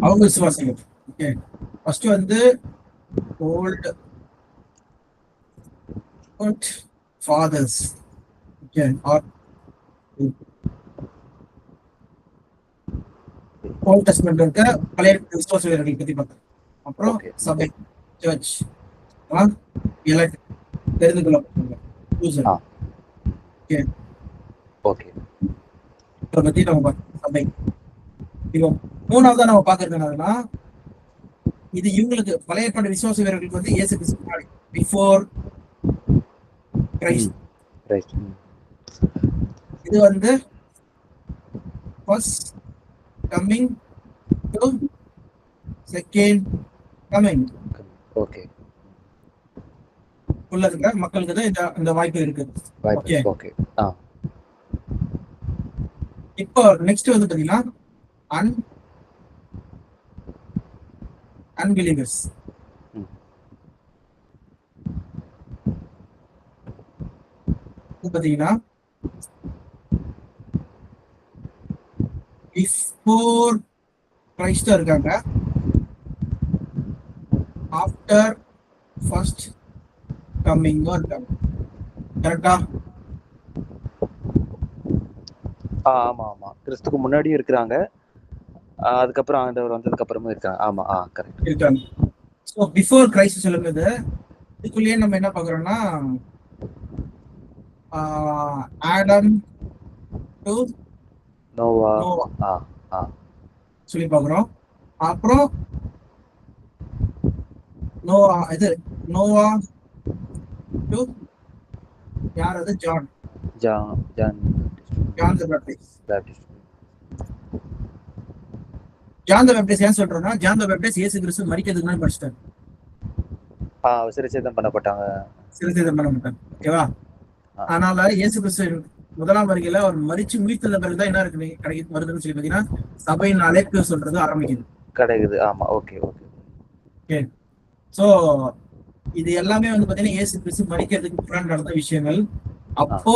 அவங்க விசுவாசிகள். ஓகே, ஃபர்ஸ்ட் வந்து old fathers. Okay, old testament இருக்க பழைய விசுவாச வீரர்கள் பத்தி பார்த்தோம். அப்புறம் சபை, சர்ச், தெரிந்து கொள்ளப்பட்டவங்க. ஓகே. இதை பத்தி நம்ம பார்க்கணும். சபை. இப்போ மூணாவதா நம்ம பார்க்கறது என்னதுன்னா, இது இவங்களுக்கு பழைய ஏற்பாடு விசுவாச வீரர்களுக்கு வந்து இயேசு கிறிஸ்து முன்னாடி, பிஃபோர் கிரைஸ்ட். ரைட். இது வந்து first coming to second coming okay. உள்ள இருக்கிற மக்களுக்கு தான் இந்த வாய்ப்பு இருக்கு. ஓகே. ஓகே. இப்போ நெக்ஸ்ட் வந்து பாத்தீங்கன்னா அன்பிலீவர்ஸ். பாத்தீங்கன்னா பிஃபோர் கிரைஸ்டா இருக்காங்க, ஆஃப்டர் ஃபர்ஸ்ட் கம்மிங்கும் இருக்காங்க. கரெக்டா? ஆமா ஆமா, கிறிஸ்துக்கு முன்னாடியும் இருக்கிறாங்க, அதுக்கப்புறம் ஆண்டவர் வந்ததுக்கு அப்புறமும் இருக்காங்க. ஆமா, கரெக்ட் இருக்காங்க. ஸோ பிஃபோர் கிரைஸ்ட் சொல்லும்போது இதுக்குள்ளேயே நம்ம என்ன பார்க்குறோம்னா, ஆடம் டு நோவா. சொல்லி பார்க்குறோம். அப்புறம் நோவா நோவா டு யார்? அது John the Baptist. John the Baptist ஏன் சொல்றோம்னா, ஜான் தி பேப்டிஸ்ட் இயேசு கிறிஸ்து மரிக்கிறதுக்கு முன்னாடி படிச்சிட்டாரு. சிறைச்சேதம் பண்ணப்பட்டாங்க. ஓகேவா? அதனால இயேசு கிறிஸ்து முதலாம் வருகையில அவர் மரிச்சு உயிர்த்தெழுந்த பிறகுதான் என்ன இருக்கு கிடைக்குது வருதுன்னு சொல்லி பாத்தீங்கன்னா, சபையின் அழைப்பு சொல்றது ஆரம்பிக்குது. கிடைக்குது. ஆமா. ஓகே. சோ இது எல்லாமே வந்து பாத்தீங்கன்னா இயேசு கிறிஸ்து மரிக்கிறதுக்கு முன்னாடி நடந்த விஷயங்கள். அப்போ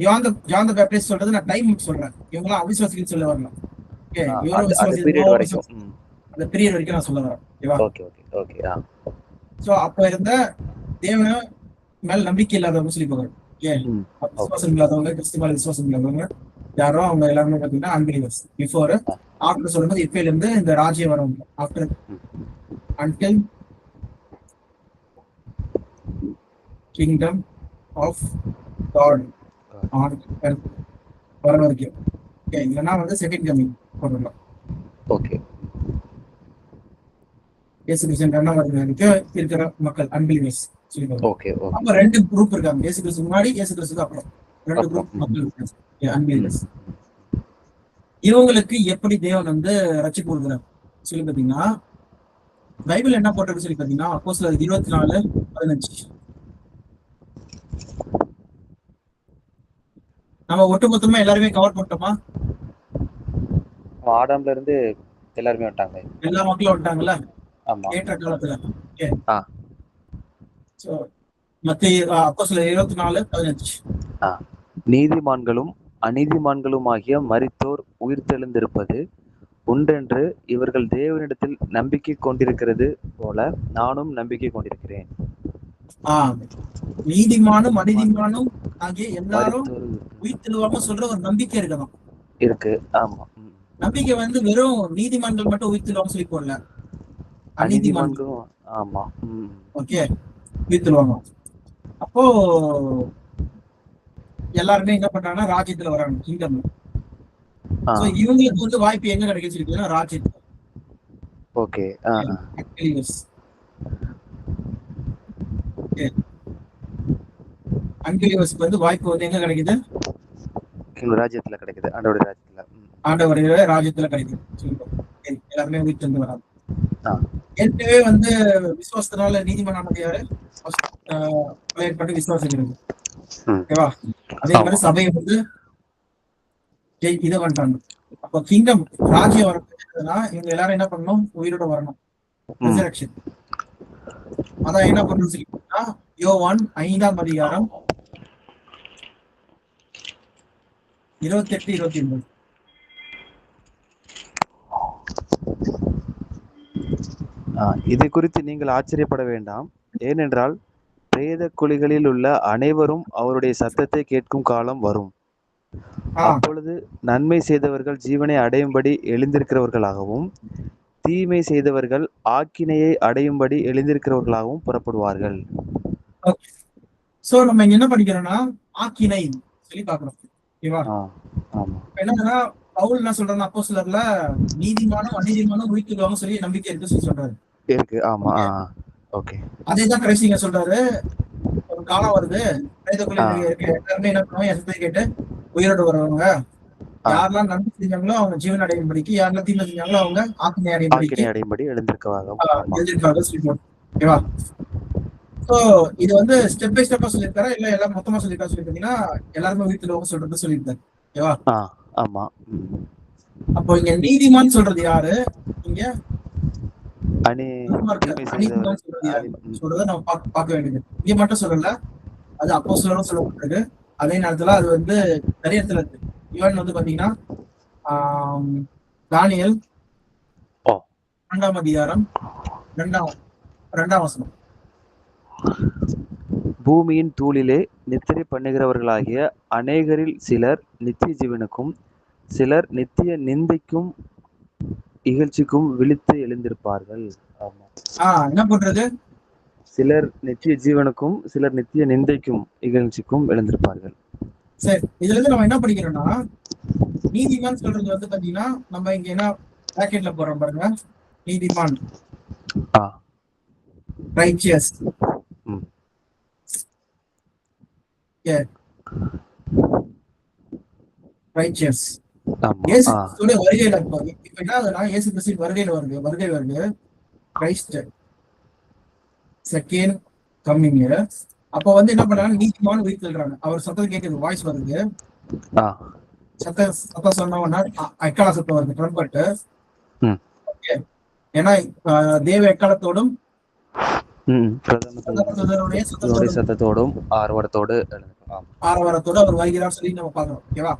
ஜான் தி பேப்டிஸ்ட் சொல்றது நான் டைம் சொல்றேன், இவங்களாம் அவிசுவாசிகள் சொல்ல வரலாம். அந்த பீரியட் வரைக்கும் நான் சொல்ல வரேன். சோ அப்ப இருந்த தேவன மேல நம்பிக்கை இல்லாதவங்க சொல்லி போகிறாங்க. விசுவாசம் இல்லாதவங்க, கிறிஸ்து மேல விசுவாசம் இல்லாதவங்க யாரோ அவங்க எல்லாருமே பாத்தீங்கன்னா அன்பிலீவர்ஸ். பிஃபோர் ஆஃப்டர் சொல்லும்போது இப்பையில இருந்து இந்த ராஜ்யம் வரும். After until kingdom of God on earth வர வரைக்கும். இல்லைன்னா வந்து செகண்ட் கமிங் போடலாம். ஓகே. இயேசு கிறிஸ்து ரெண்டாம் வருகை வரைக்கும் இருக்கிற மக்கள் அன்பிலீவர்ஸ். ஓகே. அப்ப ரெண்டு குரூப் இருக்காங்க, இயேசு கிறிஸ்து முன்னாடி, இயேசு கிறிஸ்துக்கு அப்புறம் ரெண்டு குரூப் மக்கள் இருக்காங்க, அன்பிலீவர்ஸ். இவங்களுக்கு எப்படி தேவன் வந்து ரட்சிப்பு கொடுக்குறார் சொல்லி பாத்தீங்கன்னா, பைபிள் என்ன போட்டிருக்கு சொல்லி பாத்தீங்கன்னா, அப்போஸ்தலர் 24:15. நம்ம ஒட்டுமொத்தமா எல்லாருமே கவர் பண்ணிட்டோமா? ஆடாம்ல இருந்து எல்லாருமே வந்துட்டாங்க, எல்லா மக்களும் வந்துட்டாங்கல்ல ஏற்ற காலத்துல. அப்போஸ்தலர் 24:15. நீதிமான்களும் அநீதிமான்களுமாகிய மரித்தோர் உயிர்த்தெழுந்திருப்பது உண்டென்று இவர்கள் தேவனிடத்தில் நம்பிக்கை கொண்டிருக்கிறது போல நானும் நம்பிக்கை கொண்டிருக்கிறேன். நீதிமானும் அநீதிமானும் ஆகிய எல்லாரும் உயிர்த்தெழுவாம சொல்ற ஒரு நம்பிக்கை இருக்கு. ஆமா. நம்பிக்கை வந்து வெறும் நீதிமான்கள் மட்டும் உயிர்த்தெழுவாங்க சொல்லி போடல, அநீதிமான்களும். ஆமா. ஓகே, உயிர்த்தெழுவாங்க. அப்போ எல்லாருமே என்ன பண்றாங்கன்னா ராஜ்யத்துல வராங்க, கிங்டம். இவங்களுக்கு வந்து வாய்ப்பு எங்க கிடைக்குதுன்னா ராஜ்யத்துல. ஓகே. அன்பிலீவர்ஸ்க்கு வந்து வாய்ப்பு வந்து எங்க கிடைக்குது? ராஜ்யத்துல கிடைக்குது, ஆண்டவருடைய ராஜ்யத்துல கிடைக்குது. எல்லாருமே உயிர்த்தெழுந்து வராங்க. ஏற்கனவே வந்து விசுவாசத்தினால நீதிமான் யாரு? விசுவாசிக்கிறது. ஓகேவா? அதே மாதிரி சபையை வந்து இதை பண்ணிட்டாங்க. அப்ப கிங்டம் ராஜ்யம் வரதுன்னா இவங்க எல்லாரும் என்ன பண்ணணும்? உயிரோட வரணும். அதான் என்ன பண்றோம்னா, யோவான் 5ஆம் அதிகாரம் 28-29. இதை குறித்து நீங்கள் ஆச்சரியப்பட வேண்டாம், ஏனென்றால் பிரேத குழிகளில் உள்ள அனைவரும் அவருடைய சத்தத்தை கேட்கும் காலம் வரும். அப்பொழுது நன்மை செய்தவர்கள் ஜீவனை அடையும்படி எழுந்திருக்கிறவர்களாகவும் தீமை செய்தவர்கள் ஆக்கினையை அடையும்படி எழுந்திருக்கிறவர்களாகவும் புறப்படுவார்கள். சோ நம்ம இங்க என்ன படிக்கிறோம்னா, ஆக்கினை சொல்லி பாக்குறோம். ஓகேவா? ஆ, ஆமா. இப்ப என்னன்னா பவுல் என்ன சொல்றாருன்னா அப்போஸ்தலர்ல நீதிமானும் அநீதிமானும் உயிர்த்தெழுவாங்கன்னு சொல்லி நம்பிக்கை இருக்குன்னு சொல்லி சொல்றாரு. இருக்கு. ஆமா. ஓகே. ஓகே. அதேதான் கடைசிங்க சொல்றாரு. ஒரு காலம் வருது. ஆ, வேதக்குள்ள இருக்க எல்லாருமே என்ன பண்ணுவாங்க? எசத்தை கேட்டு உயிரோடு வருவாங்க. ஆ. யாரெல்லாம் நன்மை செஞ்சாங்களோ அவங்க ஜீவன் அடையும்படிக்கு, யாரெல்லாம் தீமை செஞ்சாங்களோ அவங்க ஆக்கினை அடையும்படிக்கு ஆக்கினை அடையும்படி எழுந்திருக்கவாகும். ஆமா. எழுதியிருக்காங்க சொல்லி போட்டு. ஓகேவா? சோ இது வந்து ஸ்டெப் பை ஸ்டெப்பா சொல்லியிருக்காரா இல்ல எல்லாம் மொத்தமா சொல்லியிருக்கா சொல்லி பாத்தீங்கன்னா எல்லாருமே உயிர்த்தெழுவாங்க சொல்றது சொல்லியிருக்காரு. ஓகேவா? ஆ, ஆமா. ம். அப்போ இங்க நீதிமான் சொல்றது யாரு? இங்க அணி துன்மார்க்கர், தீமை செய்தவர் அநீதிமான் சொல்றது யாரு? ம். சொல்றத நம்ம பார்க்க வேண்டியது. இங்க மட்டும் சொல்லல. அது அப்போஸ்தலரும் சொல்லப்பட்டிருக்கு. அதே நேரத்துல அது வந்து நிறைய இடத்துல இருக்கு. ஈவன் வந்து பாத்தீங்கன்னா ஆம், தானியேல் ஓ, 2ஆம் அதிகாரம் 2ஆம் வசனம். பூமியின் தூளிலே நித்திரை பண்ணுகிறவர்களாகிய அநேகரில் சிலர் நித்திய ஜீவனுக்கும் சிலர் நித்திய நிந்தைக்கும் இகழ்ச்சிக்கும் விழித்து எழுந்திருப்பார்கள். ஆமா. என்ன பண்றது? சிலர் நித்திய ஜீவனுக்கும் சிலர் நித்திய நிந்தைக்கும் இகழ்ச்சிக்கும் எழுந்திருப்பார்கள். சரி, இதுல இருந்து நம்ம என்ன படிக்கிறோம்னா நீதிமான் சொல்றது வந்து பாத்தீங்கன்னா நம்ம இங்க என்ன பிராக்கெட்ல போடுறோம் பாருங்க. நீதிமான், ஆ, ரைச்சியஸ், ம். ரைச்சியஸ். ஆமா. இயேசு ஆ, கிறிஸ்துவோட வருகையில இருப்பாங்க. இப்ப என்ன ஆகுதுன்னா இயேசு கிறிஸ்து வருகை வருது. Christ second coming. அப்ப வந்து என்ன பண்றாங்க? நீதிமான் உயிர்த்தெழுறாங்க. அவர் சத்தம் கேட்குது, வாய்ஸ் வருது. ஆ, சத்தம் சொன்ன உடனே எக்கால சத்தம் வருது, ட்ரம்பட். ம். ஏன்னா தேவ எக்காலத்தோடும் பிரதம தூதனுடைய தூதனுடைய சத்தத்தோடும் ஆர்வத்தோடு ஆரவாரத்தோட அவர் வருகிறார் சொல்லி நம்ம பாக்குறோம். ஓகேவா?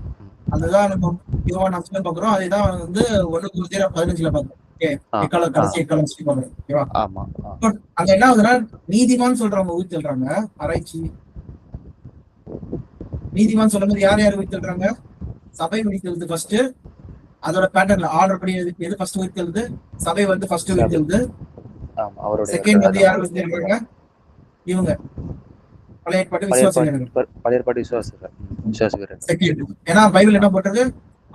அதுதான் நம்ம யோவான் நட்சத்திரம் பாக்குறோம். அதேதான் வந்து 1 கொரிந்தியர் 15 பாக்குறோம். ஓகே, எக்காலம், கடைசி எக்காலம் சொல்லி பாக்குறோம். ஓகேவா? ஆமா. அங்க என்ன ஆகுதுன்னா நீதிமான் சொல்றவங்க உயிர்த்தெழுறாங்க. ஆராய்ச்சி நீதிமான் சொல்லும்போது யார் யார் உயிர்த்தெழுறாங்க? சபை உயிர்த்தெழுது ஃபர்ஸ்ட். அதோட பேட்டர்ன்ல ஆர்டர் படி எது ஃபர்ஸ்ட் உயிர்த்தெழுது? சபை வந்து ஃபர்ஸ்ட் உயிர்த்தெழுது. ஆமா. அவருடைய செகண்ட் வந்து யார் உயிர்த்தெழுறாங்க? இவங்க பழைய ஏற்பாட்டு விசுவாசிகள். செகண்ட், ஏன்னா பைபிள் என்ன போட்டது?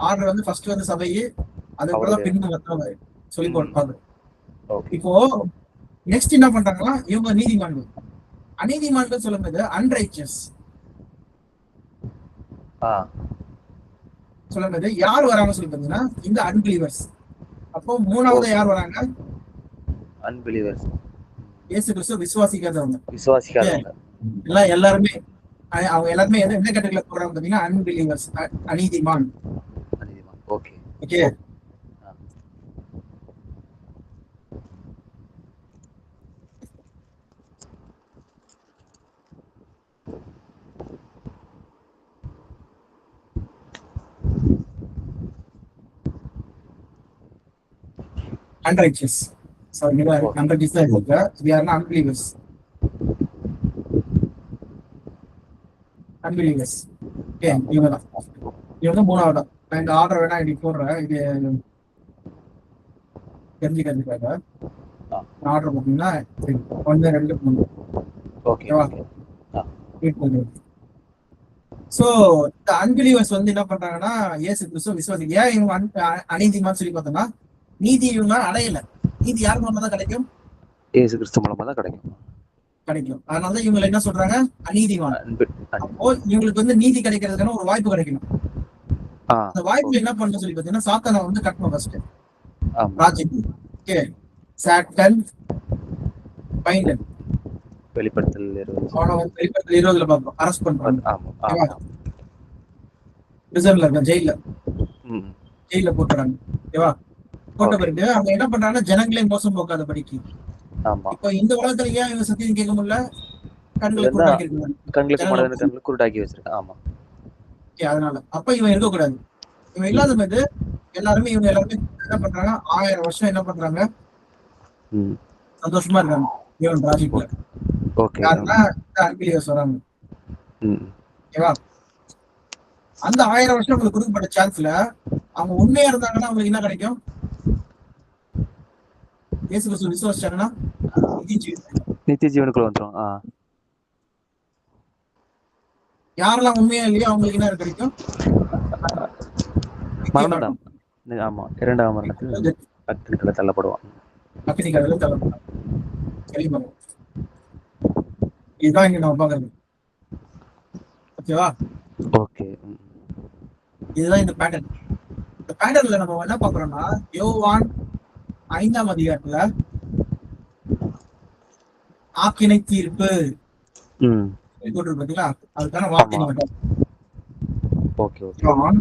ஆர்டர் வந்து ஃபர்ஸ்ட் வந்து சபை, அதுக்கப்புறம் பின்னு மத்தவங்க சொல்லி போட்டாங்க. இப்போ நெக்ஸ்ட் என்ன பண்றாங்கன்னா இவங்க நீதிமான்கள். அநீதிமான்கள் சொல்லும்போது அன்ரைச்சஸ் சொல்லும்போது யார் வராங்க சொல்லி பாத்தீங்கன்னா இந்த அன்பிலீவர்ஸ். அப்போ மூணாவது யார் வராங்க? அன்பிலீவர்ஸ். இயேசு கிறிஸ்து விசுவாசிக்காதவங்க. எல்லாருமே அவங்க எல்லாருமே எந்த கேட்டகரியில போறாங்க பாத்தீங்கன்னா அன்பிலீவர்ஸ், அநீதிமான். Okay. Okay. Unrighteous. Sorry, unrighteous தான் இருக்கு. We are not unbelievers. Unbelievers. Okay, இவங்க மூணாவது. நான் இந்த ஆர்டர் வேணா இப்படி போடுறேன். இது தெரிஞ்சுக்கிறதுக்காக ஆர்டர் பார்த்தீங்கன்னா 1 2 3. ஓகேவா? சோ இந்த அன்பிலீவர்ஸ் வந்து என்ன பண்றாங்கன்னா இயேசு கிறிஸ்துவ விசுவாசி. ஏன் இவங்க அநீதிமான்னு சொல்லி பார்த்தோம்னா நீதி இவங்க அடையல. நீதி யார் மூலமா தான் கிடைக்கும்? இயேசு கிறிஸ்து மூலமா தான் கிடைக்கும். அதனாலதான் இவங்க என்ன சொல்றாங்க? அநீதிமான். அப்போ இவங்களுக்கு வந்து நீதி கிடைக்கிறதுக்கான ஒரு வாய்ப்பு கிடைக்கணும். அந்த வாய்ப்பு என்ன பண்ண சொல்லி பாத்தீங்கன்னா சாத்தானை வந்து கட்டணும் first. Project. Okay. Satan binder. வெளிப்படுத்தல் 20ல பாப்போம். அரெஸ்ட் பண்றாங்க. ஆமா. பிரிசன்ல இருக்க ஜெயில போட்டுறாங்க. ஓகேவா? போட்ட பிறகு அவங்க என்ன பண்றாங்கன்னா ஜனங்களே மோசம் போக்காத படிக்கு. இப்போ இந்த உலகத்துல ஏன் இவங்க சத்தியம் கேட்க முடியல? கண்களுக்கு குருடாக்கி வச்சிருக்காங்க. ஆமா. அதனால அப்ப இவன் இருக்கக்கூடாது. இவன் இல்லாத போது எல்லாருமே என்ன பண்றாங்க? 1000 வருஷம் என்ன பண்றாங்க? சந்தோஷமா இருக்காங்க இவன் ப்ராஜெக்ட்ல. யாருன்னா அன்பிலீவர்ஸ் வராங்க. ஓகேவா? அந்த 1000 வருஷம் உங்களுக்கு கொடுக்கப்பட்ட சான்ஸ்ல அவங்க உண்மையா இருந்தாங்கன்னா அவங்களுக்கு என்ன கிடைக்கும்? இயேசு கிறிஸ்து விசுவாசிச்சாங்கன்னா நித்திய ஜீவனுக்குள்ள வந்துரும். யாரெல்லாம் உண்மையா இல்லையோ அவங்களுக்கு என்ன கிடைக்கும்? நித்திய மரணம் மரணம். தான். ஆமா, இரண்டாம் மரணத்தில் அக்கினிக்குள்ள தள்ளப்படுவான். அக்னி கடலில் தள்ளப்பட்டார். வெளிமரம். இதுதான் இங்க நம்ம பாக்குறது. ஓகேவா? ஓகே. இதுதான் இந்த பேட்டர்ன். இந்த பேட்டர்ன்ல நம்ம என்ன பாக்குறோம்னா, யோவான் 5ஆம் அதிகாரத்துல ஆக்கினை தீர்ப்பு போட்டு பாத்தீங்களா? அதுக்கான வார்த்தை ஆமா. மட்டும். Okay okay. யோவான்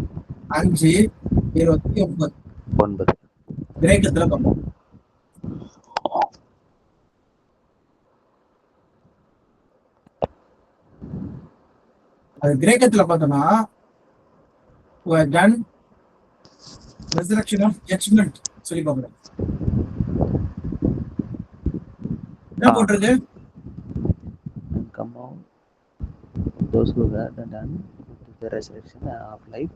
5:29 9. கிரேக்கத்துல பார்ப்போம். அது கிரேக்கத்துல பார்த்தோம்னா done resurrection of judgment சொல்லி பார்க்கிறோம். என்ன போட்டிருக்கு? Come on. Those who were done with the resurrection of life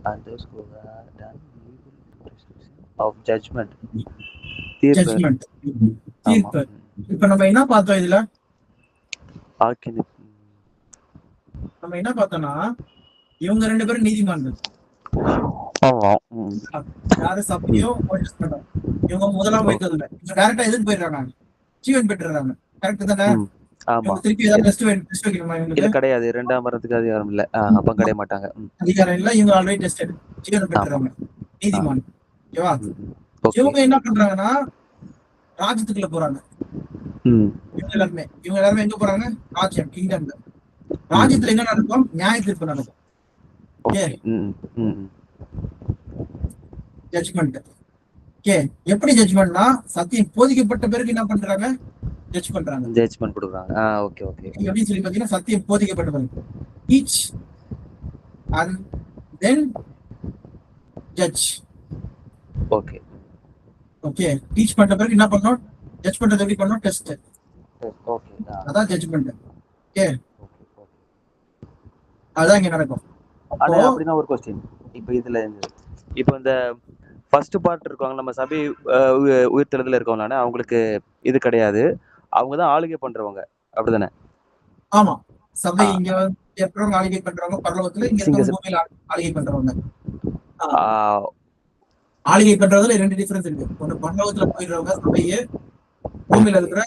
and those who were done evil resurrection of judgment. Judgment. தீர்ப்பு. இப்ப நம்ம என்ன பார்த்தோம் இதுல? ஆக்கினை. நம்ம என்ன பார்த்தோம்னா இவங்க 2 பேரும் நீதிமான்கள். ஆமா. யாரு சபையோ இவங்க முதலாம் வைக்கிறதுல இவங்க டைரக்டா எதுக்கு போயிடுறாங்க? ஜீவன் பெற்றுறாங்க. கரெக்ட் தானே? ஆமா. திருப்பி ஏதாவது டெஸ்ட் வைக்கணுமா இவங்களுக்கு? இல்ல கிடையாது. இரண்டாம் மரணத்துக்கு அதிகாரம் இல்ல. அப்ப கிடையாது மாட்டாங்க. அதிகாரம் இல்ல. இவங்க ஆல்ரெடி டெஸ்டட் ஜீவன் பெற்றுறாங்க. நீதிமான். ஓகேவா? இவங்க என்ன பண்றாங்கன்னா ராஜ்யத்துக்குள்ள போறாங்க. இவங்க எல்லாருமே எங்க போறாங்க? ராஜ்யம், கிங்டம்ல. ராஜ்யத்துல என்ன நடக்கும்? நியாய தீர்ப்பு நடக்கும். ஜட்ஜ்மெண்ட். ஓகே, எப்படி ஜட்ஜ்மெண்ட்னா சத்தியம் போதிக்கப்பட்ட பிறகு என்ன பண்றாங்க? ஜட்ஜ் பண்றாங்க. ஜட்ஜ்மெண்ட் கொடுக்குறாங்க. Okay okay. எப்படி சொல்லி பாத்தீங்கன்னா சத்தியம் போதிக்கப்பட்ட பிறகு teach and then judge. Okay okay, teach பண்ண பிறகு என்ன பண்ணணும்? ஜட்ஜ் பண்றது எப்படி பண்ணணும்? டெஸ்ட். ஓகே. அதான் ஜட்ஜ்மெண்ட். ஓகே, அதான் இங்க நடக்கும். ஆனா அப்படின்னா ஒரு क्वेश्चन. இப்போ இதுல இப்போ இந்த ஃபர்ஸ்ட் பார்ட் இருக்காங்க நம்ம சபை உயிர்த்தெழுதல இருக்கவங்களானே அவங்களுக்கு இது கிடையாது. அவங்க தான் ஆளுகை பண்றவங்க. அப்படிதானே? ஆமா, சபை இங்க எப்பறவங்க ஆளுகை பண்றவங்க பரலோகத்துல, இங்க இருக்கவங்க பூமியில ஆளுகை பண்றவங்க. ஆளுகை பண்றதுல 2 டிஃபரன்ஸ் இருக்கு. ஒன்னு பரலோகத்துல போயிடுறவங்க சபையே, பூமியில இருக்கிற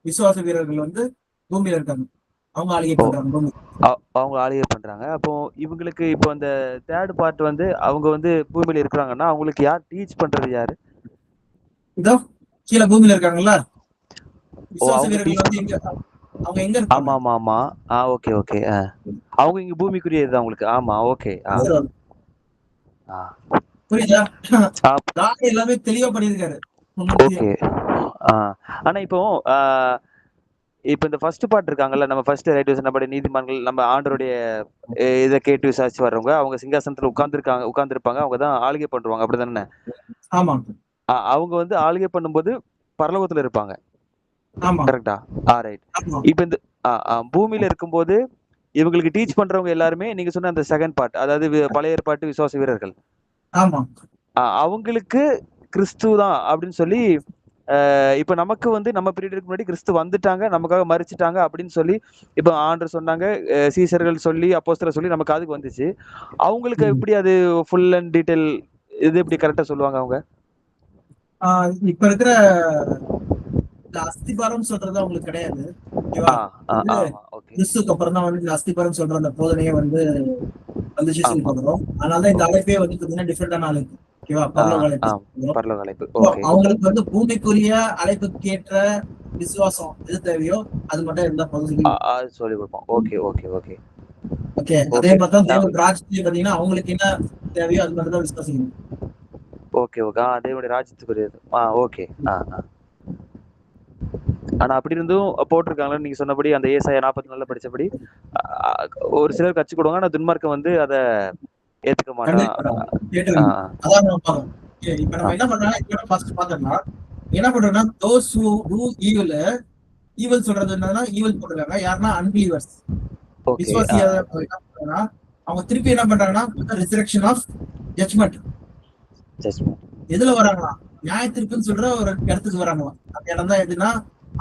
விசுவாச வீரர்கள் வந்து பூமியில இருக்காங்க. அவங்க ஆளுகை பண்றாங்க. அவங்க ஆளுகை பண்றாங்க. அப்போ இவங்களுக்கு இப்போ அந்த தேர்ட் பார்ட் வந்து அவங்க வந்து பூமியில இருக்கிறாங்கன்னா அவங்களுக்கு யார் டீச் பண்றது? யாரு? இதோ கீழ பூமியில இருக்காங்கல்ல விசுவாச வீரர்கள் வந்து இங்க அவங்க எங்க இருக்காங்க? ஆமா ஆமா ஆமா. Okay okay. அவங்க இங்க பூமிக்குரியது அவங்களுக்கு. ஆமா ஓகே. புரியுதா? நான் எல்லாமே தெளிவா பண்ணிருக்காரு. ஓகே. ஆனா இப்போ இந்த ஃபர்ஸ்ட் பார்ட் இருக்காங்கல்ல, நம்ம ஃபர்ஸ்ட் ரைட் சொன்னபடி நீதிமான்கள் நம்ம ஆண்டவருடைய இதை கேட்டு விசாரிச்சு வர்றவங்க, அவங்க சிங்காசனத்துல உட்கார்ந்துருப்பாங்க. அவங்க தான் ஆளுகை பண்றாங்க. அப்படிதானே? ஆமா. அவங்க வந்து ஆளுகை பண்ணும்போது பரலோகத்துல இருப்பாங்க. கரெக்டா? ரைட். இப்ப இந்த பூமியில இருக்கும்போது இவங்களுக்கு டீச் பண்றவங்க எல்லாருமே நீங்க சொன்ன அந்த செகண்ட் பார்ட், அதாவது பழைய ஏற்பாட்டு விசுவாச வீரர்கள். ஆமா. அவங்களுக்கு கிறிஸ்து தான் அப்படின்னு சொல்லி இப்ப நமக்கு வந்து நம்ம பீரியடுக்கு முன்னாடி கிறிஸ்து வந்துட்டாங்க, நமக்காக மரிச்சிட்டாங்க அப்படின்னு சொல்லி இப்ப ஆண்டவர் சொன்னாங்க, சீசர்கள் சொல்லி அப்போஸ்தலர் சொல்லி நமக்கு அதுக்கு வந்துச்சு. அவங்களுக்கு எப்படி அது ஃபுல் அண்ட் டீடைல் இது எப்படி கரெக்டா சொல்லுவாங்க அவங்க? இப்ப இருக்கிற அஸ்திபாரம் சொல்றது அவங்களுக்கு கிடையாது. கிறிஸ்துக்கு அப்புறம் தான் வந்து அஸ்திபாரம் சொல்ற அந்த போதனையே வந்து வந்துச்சு சொல்லி பாக்குறோம். அதனாலதான் இந்த அழைப்பே வந்து பாத்தீங்கன்னா டிஃபரெண்டான அழைப்பு. அவங்களுக்கு வந்து பூமிக்குரிய அழைப்புக்கு ஏற்ற விசுவாசம் எது தேவையோ அது மட்டும் இருந்தா சொல்லி கொடுப்போம். Okay okay okay okay. அதே மாதிரி தான் தேவன் ராஜ்யத்துல பாத்தீங்கன்னா அவங்களுக்கு என்ன தேவையோ அது மட்டும் தான் விசுவாசிக்கணும். Okay okay. தேவனுடைய ராஜ்யத்துக்குரியது. ஓகே. ஆனா அப்படி இருந்தும் போட்டிருக்காங்களா நீங்க சொன்னபடி அந்த ஏசாயா 44 படிச்சபடி ஒரு சிலர் கட்சி கொடுவாங்க, ஆனா துன்மார்க்கம் வந்து அத ஏத்துக்க மாட்டான். இப்ப நம்ம என்ன பண்றோம்னா ஃபர்ஸ்ட் பார்த்தோம்னா என்ன பண்றோம்னா those who do evil சொல்றது என்னன்னா ஈவில் போடுறாங்க. யாருன்னா அன்பிலீவர்ஸ், விசுவாசியா என்ன பண்றாங்கன்னா அவங்க திருப்பி என்ன பண்றாங்கன்னா ரிசரக்ஷன் ஆஃப் ஜட்ஜ்மெண்ட். எதுல வராங்களா? நியாய தீர்ப்புன்னு சொல்ற ஒரு இடத்துக்கு வராங்களா. அந்த இடம் தான் எதுனா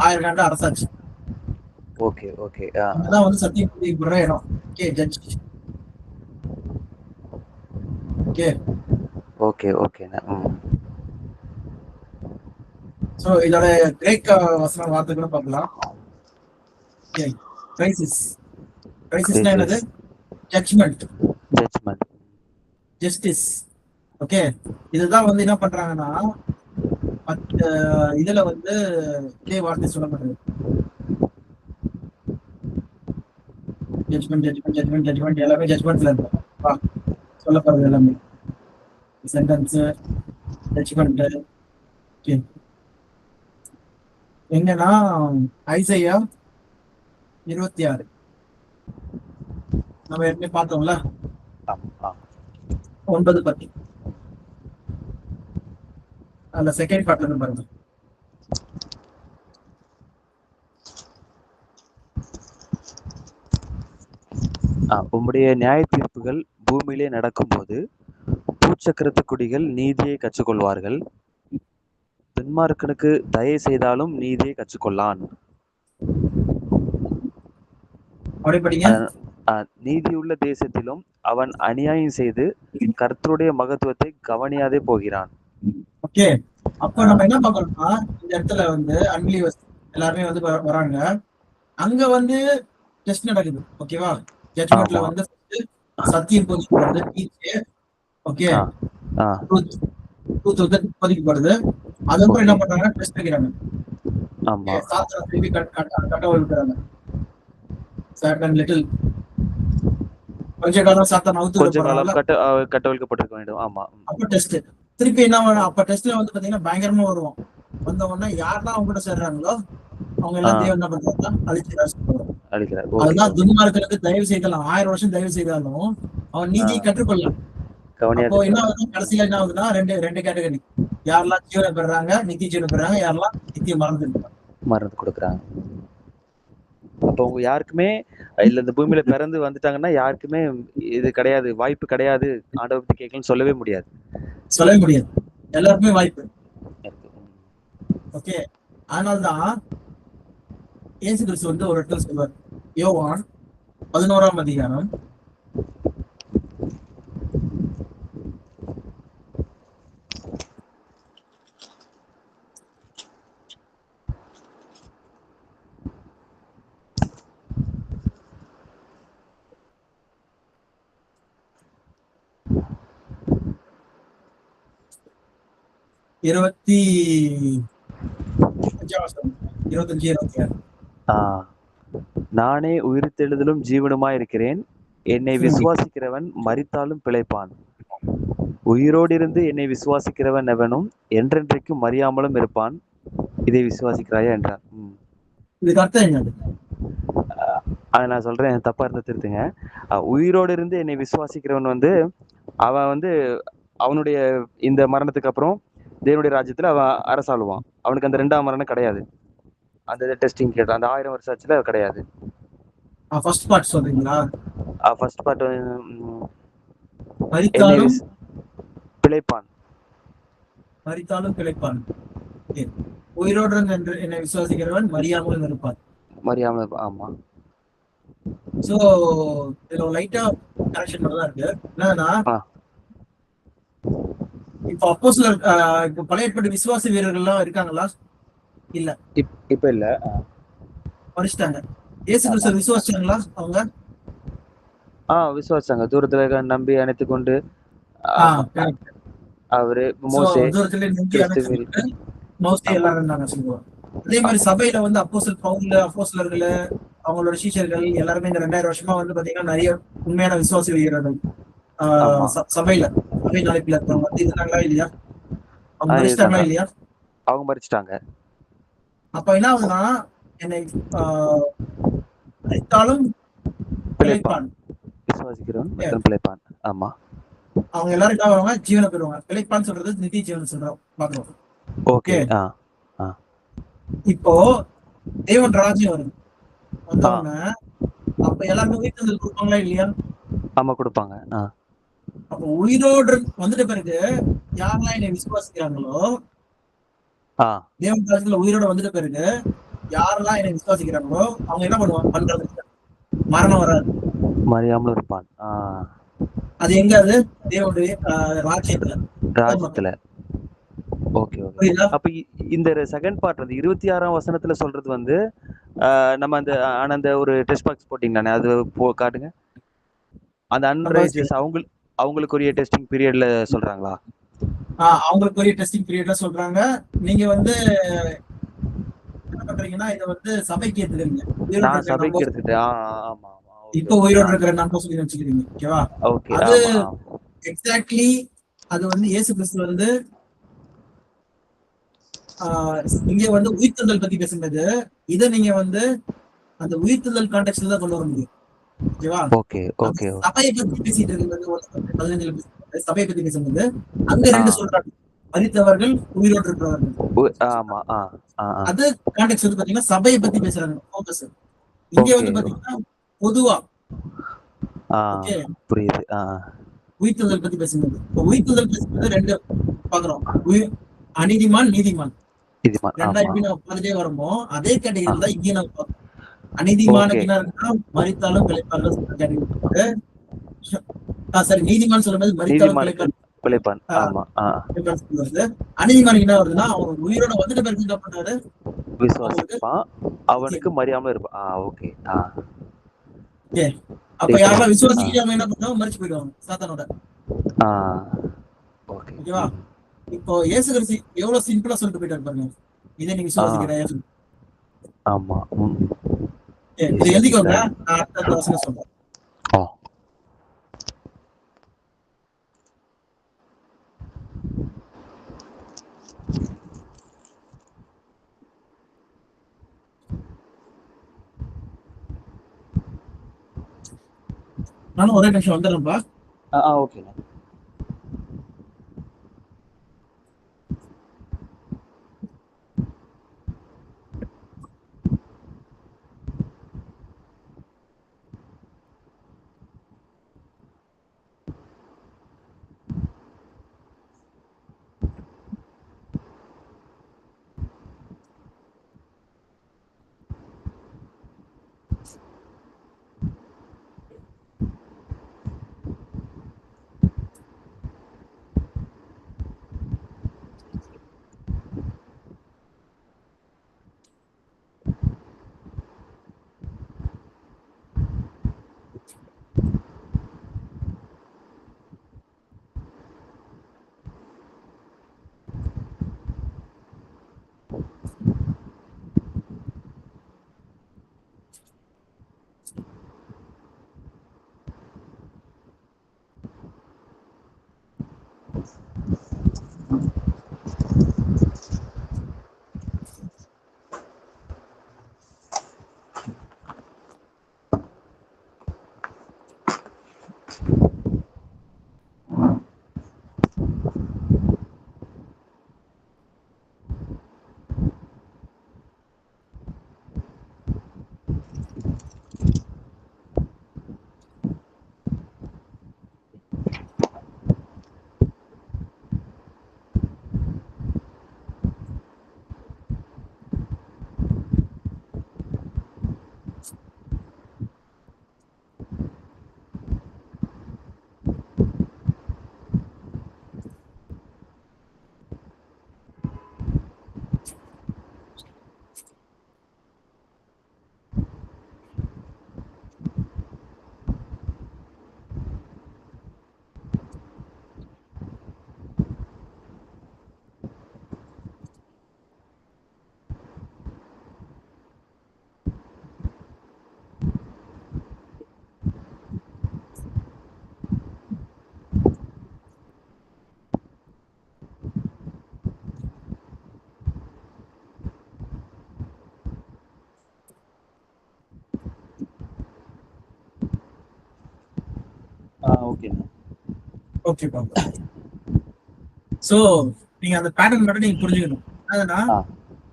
1000 ஆண்டு அரசாட்சி. Okay, okay. அங்கதான் வந்து சத்தியம் பதிக்கப்படுற இடம். Okay, judge. ஓகே. ஓகே, ஓகேண்ணா. சோ இதோட கிரேக்க வசன வார்த்தைகளை பார்க்கலாம். ஓகே. கிரைசிஸ். கிரைசிஸ்னா என்னது? Judgment, judgment. ஜஸ்டிஸ். ஓகே. இதுதான் வந்து என்ன பண்றாங்கன்னா இதுல வந்து இதே வார்த்தை சொல்லப்படுது. ஜட்ஜ்மெண்ட் ஜட்ஜ்மெண்ட் ஜட்ஜ்மெண்ட் ஜட்ஜ்மெண்ட் எல்லாமே ஜட்ஜ்மெண்ட்ல இருக்கும் சொல்லப்படுறது எல்லாமே. Sentence, judgment. ஓகே. எங்கன்னா ஐசையா 26 நம்ம ஏற்கனவே பார்த்தோம்ல, 9:10. அந்த செகண்ட் பார்ட்ல இருந்து பாருங்க. உம்முடைய நியாய தீர்ப்புகள் பூமியிலே நடக்கும்போது பூச்சக்கரத்து குடிகள் நீதியை கற்றுக்கொள்வார்கள். துன்மார்க்கனுக்கு தயை செய்தாலும் நீதியை கற்றுக்கொள்ளான். அப்படி படிங்க. நீதியுள்ள தேசத்திலும் அவன் அநியாயம் செய்து கர்த்தருடைய மகத்துவத்தை கவனியாதே போகிறான். ஓகே. அப்ப நம்ம என்ன பார்க்கணும்னா இந்த இடத்துல வந்து அன்பிலீவர்ஸ் எல்லாருமே வந்து வராங்க. அங்க வந்து டெஸ்ட் நடக்குது. ஓகேவா? ஜட்ஜ்மெண்ட்ல வந்து சத்தியம் பதிக்கப்படுது, ஓகே, ட்ரூத் வந்து பதிக்கப்படுது. அதுக்கப்புறம் என்ன பண்றாங்க? டெஸ்ட் வைக்கிறாங்க. சாத்தானை திருப்பி கட்ட வைக்கிறாங்க. சாத்தான் லிட்டில் கொஞ்ச காலம் சாத்தான் கட்டவிழ்க்கப்பட்டிருக்க வேண்டும். ஆமா. அப்ப டெஸ்ட் திருப்பி என்ன பண்ணும்? அப்ப டெஸ்ட்ல வந்து பாத்தீங்கன்னா பயங்கரமா வருவோம். வந்த உடனே யாரெல்லாம் அவங்க கூட சேர்றாங்களோ அவங்க எல்லாத்தையும் என்ன பண்றாங்க? அழிக்கிறார். அதுதான் துன்மார்க்கனுக்கு தயவு செய்தாலும் 1000 வருஷம் தயவு செய்தாலும் அவன் நீதியை கற்றுக்கொள்ளலாம். அப்போ என்ன ஆகுது? கடைசியில என்ன ஆகுதுன்னா ரெண்டு கேட்டகரி. யாரெல்லாம் ஜீவனை பெறாங்க, நித்திய ஜீவனை பெறாங்க, யாரெல்லாம் நித்திய மறந்து கொடுக்குறாங்க. அப்ப அவங்க யாருக்குமே இல்ல இந்த பூமியில பிறந்து வந்துட்டாங்கன்னா யாருக்குமே இது கிடையாது, வாய்ப்பு கிடையாது, ஆண்டவரை பத்தி கேட்கலன்னு சொல்லவே முடியாது. எல்லாருக்குமே வாய்ப்பு. ஓகே. அதனால்தான் இயேசு கிறிஸ்து வந்து ஒரு இடத்துல சொல்வார். யோவான் 11ஆம் அதிகாரம் 25-26. நானே உயிர்த்தெழுதலும் ஜீவனுமாய் இருக்கிறேன். என்னை விசுவாசிக்கிறவன் மரித்தாலும் பிழைப்பான். உயிரோடு இருந்து என்னை விசுவாசிக்கிறவன் எவனும் என்றென்றைக்கும் மறியாமலும் இருப்பான். இதை விசுவாசிக்கிறாயா என்றார். நான் சொல்றேன், தப்பா இருந்த திருத்துங்க. உயிரோடு இருந்து என்னை விசுவாசிக்கிறவன் வந்து அவன் வந்து அவனுடைய இந்த மரணத்துக்கு அப்புறம் தேவனுடைய ராஜ்யத்துல அவன் அரசாளுவான். அவனுக்கு அந்த 2ஆம் மரணம் கிடையாது. அந்த டெஸ்டிங் கேட்ட அந்த 1000 வருஷம் ஆச்சுல கிடையாது. ஃபர்ஸ்ட் பார்ட் சொல்றீங்களா? ஃபர்ஸ்ட் பார்ட் மரித்தாலும் பிழைப்பான். உயிரோடு என்று என்னை விசுவாசிக்கிறவன் மரியாமல் இருப்பான். ஆமா. சோ இதுல லைட்டா கரெக்ஷன் மட்டும் தான் இருக்கு. என்னன்னா இப்போ அப்போஸ்தலர் இப்போ பழைய ஏற்பாட்டு விசுவாச வீரர்கள் எல்லாம் இருக்காங்களா? இல்ல, இப்ப இல்ல. மரிச்சிட்டாங்க. இயேசு கிறிஸ்துவை விசுவாசிச்சாங்களா அவங்க? விசுவாசிச்சாங்க. தூரத்துல நம்பி அணைத்து கொண்டு அவரு மோசே எல்லாரும் இருந்தாங்க சொல்லுவோம். அதே மாதிரி சபையில வந்து அப்போஸ்தலர் பவுல், அப்போஸ்தலர்கள், அவங்களோட சீஷர்கள் எல்லாருமே இந்த 2000 வருஷமா வந்து பாத்தீங்கன்னா நிறைய உண்மையான விசுவாசி வீரர்கள் சபையில அழைப்புல இருக்கவங்க வந்து இருந்தாங்களா இல்லையா? அவங்க மரிச்சிட்டாங்களா இல்லையா? அவங்க மரிச்சிட்டாங்க. அப்ப என்ன ஆகுதுன்னா என்னை மரித்தாலும் பிழைப்பான், விசுவாசிக்கிறவன் பிழைப்பான். ஆமா. அவங்க எல்லாரும் என்ன வருவாங்க? ஜீவனை பெறுவாங்க. பிழைப்பான்னு சொல்றது நித்திய ஜீவன் சொல்றோம் பாக்குறோம். ஓகே. இப்போ தேவன் ராஜ்யம் வருது வந்தவங்க, அப்ப எல்லாருமே உயிர்த்தெழுதல் கொடுப்பாங்களா இல்லையா? ஆமா, கொடுப்பாங்க. அப்ப உயிரோடு வந்துட்ட பிறகு யாரெல்லாம் என்னை விசுவாசிக்கிறாங்களோ தேவன் ராஜ்யத்துல உயிரோட வந்துட்ட பிறகு யாரெல்லாம் என்னை விசுவாசிக்கிறாங்களோ அவங்க என்ன பண்ணுவாங்க பண்றது? மரணம் வராது. மறியாமலும் இருப்பான். அது எங்க? அது தேவனுடைய ராஜ்யத்துல, ராஜ்யத்துல. Okay okay. புரியுதா? அப்ப இந்த செகண்ட் பார்ட் வந்து 26ஆம் வசனத்துல சொல்றது வந்து நம்ம அந்த ஒரு டெஸ்ட் பாக்ஸ் போட்டீங்களானே, அது காட்டுங்க. அந்த அன்ரைச்சஸ் அவங்களுக்குரிய டெஸ்டிங் பீரியட்ல சொல்றாங்களா? அவங்களுக்குரிய டெஸ்டிங் பீரியட்ல சொல்றாங்க. நீங்க வந்து என்ன பண்றீங்கன்னா இதை வந்து சபைக்கு எடுத்துக்கிறீங்க. நான் சபைக்கு எடுத்துட்டேன். ஆமா ஆமா. இப்ப உயிரோடு இருக்கிற நம்ப சொல்லி நினைச்சுக்கிறீங்க. ஓகேவா? ஓகே. அது ஆமா. எக்ஸாக்ட்லி அது வந்து இயேசு கிறிஸ்து வந்து இங்க வந்து உயிர்த்தெழுதல் பத்தி பேசுனது. இதை நீங்க வந்து அந்த உயிர்த்தெழுதல் கான்டெக்ட்ல தான் கொண்டு வர முடியும். ஓகேவா? Okay okay. சபையை பத்தி பேசிட்டு இருக்கிறது 15 சபையை பத்தி பேசும்போது அங்க 2 சொல்றாங்க. மரித்தவர்கள் உயிரோடு இருக்கிறவர்கள். ஆமா. அது கான்டெக்ட் வந்து பாத்தீங்கன்னா சபையை பத்தி பேசுறாங்க. ஃபோக்கஸ். இங்க வந்து பாத்தீங்கன்னா பொதுவா. புரியுது. உயிர்த்தெழுதல் பத்தி பேசும்போது உயிர்த்தெழுதல் பேசும்போது 2 பாக்குறோம். அநீதிமான், நீதிமான். நம்ம பார்த்துட்டே வரமோ அதே கேட்டகரியில் தான் இங்கே நம்ம பார்க்கணும். அநீதிமான கிணறுனா மரித்தாலும் பிழைப்பார்கள். சரி, நீதிமான் சொல்லும்போது மரித்தாலும் பிழைப்பான். அநீதிமான் என்ன வருதுன்னா அவன் உயிரோட வந்துட்டு பிறகு என்ன பண்றாரு? விசுவாசிப்பான், அவனுக்கு மரியாமலும் இருப்பான். ஓகே. அப்ப யாரெல்லாம் விசுவாசிக்காம என்ன பண்ணுவாங்க? மரிச்சு போயிடுவாங்க சாத்தானோட. ஓகேவா? இப்போ இயேசு கிறிஸ்து எவ்வளவு சிம்பிளா சொல்லிட்டு போயிட்டாரு பாருங்க. இதை நீங்க விசுவாசிக்கிறேன். ஆமா. இதை எழுதிக்கோங்க. நான் அடுத்த வசனம் சொல்றேன். நானும் ஒரே நிமிஷம் வந்துடுறேன்ப்பா. ஓகே. ஓகேப்பா. சோ நீங்க அந்த பேட்டர்ன் மட்டும் நீங்க புரிஞ்சுக்கணும். என்னன்னா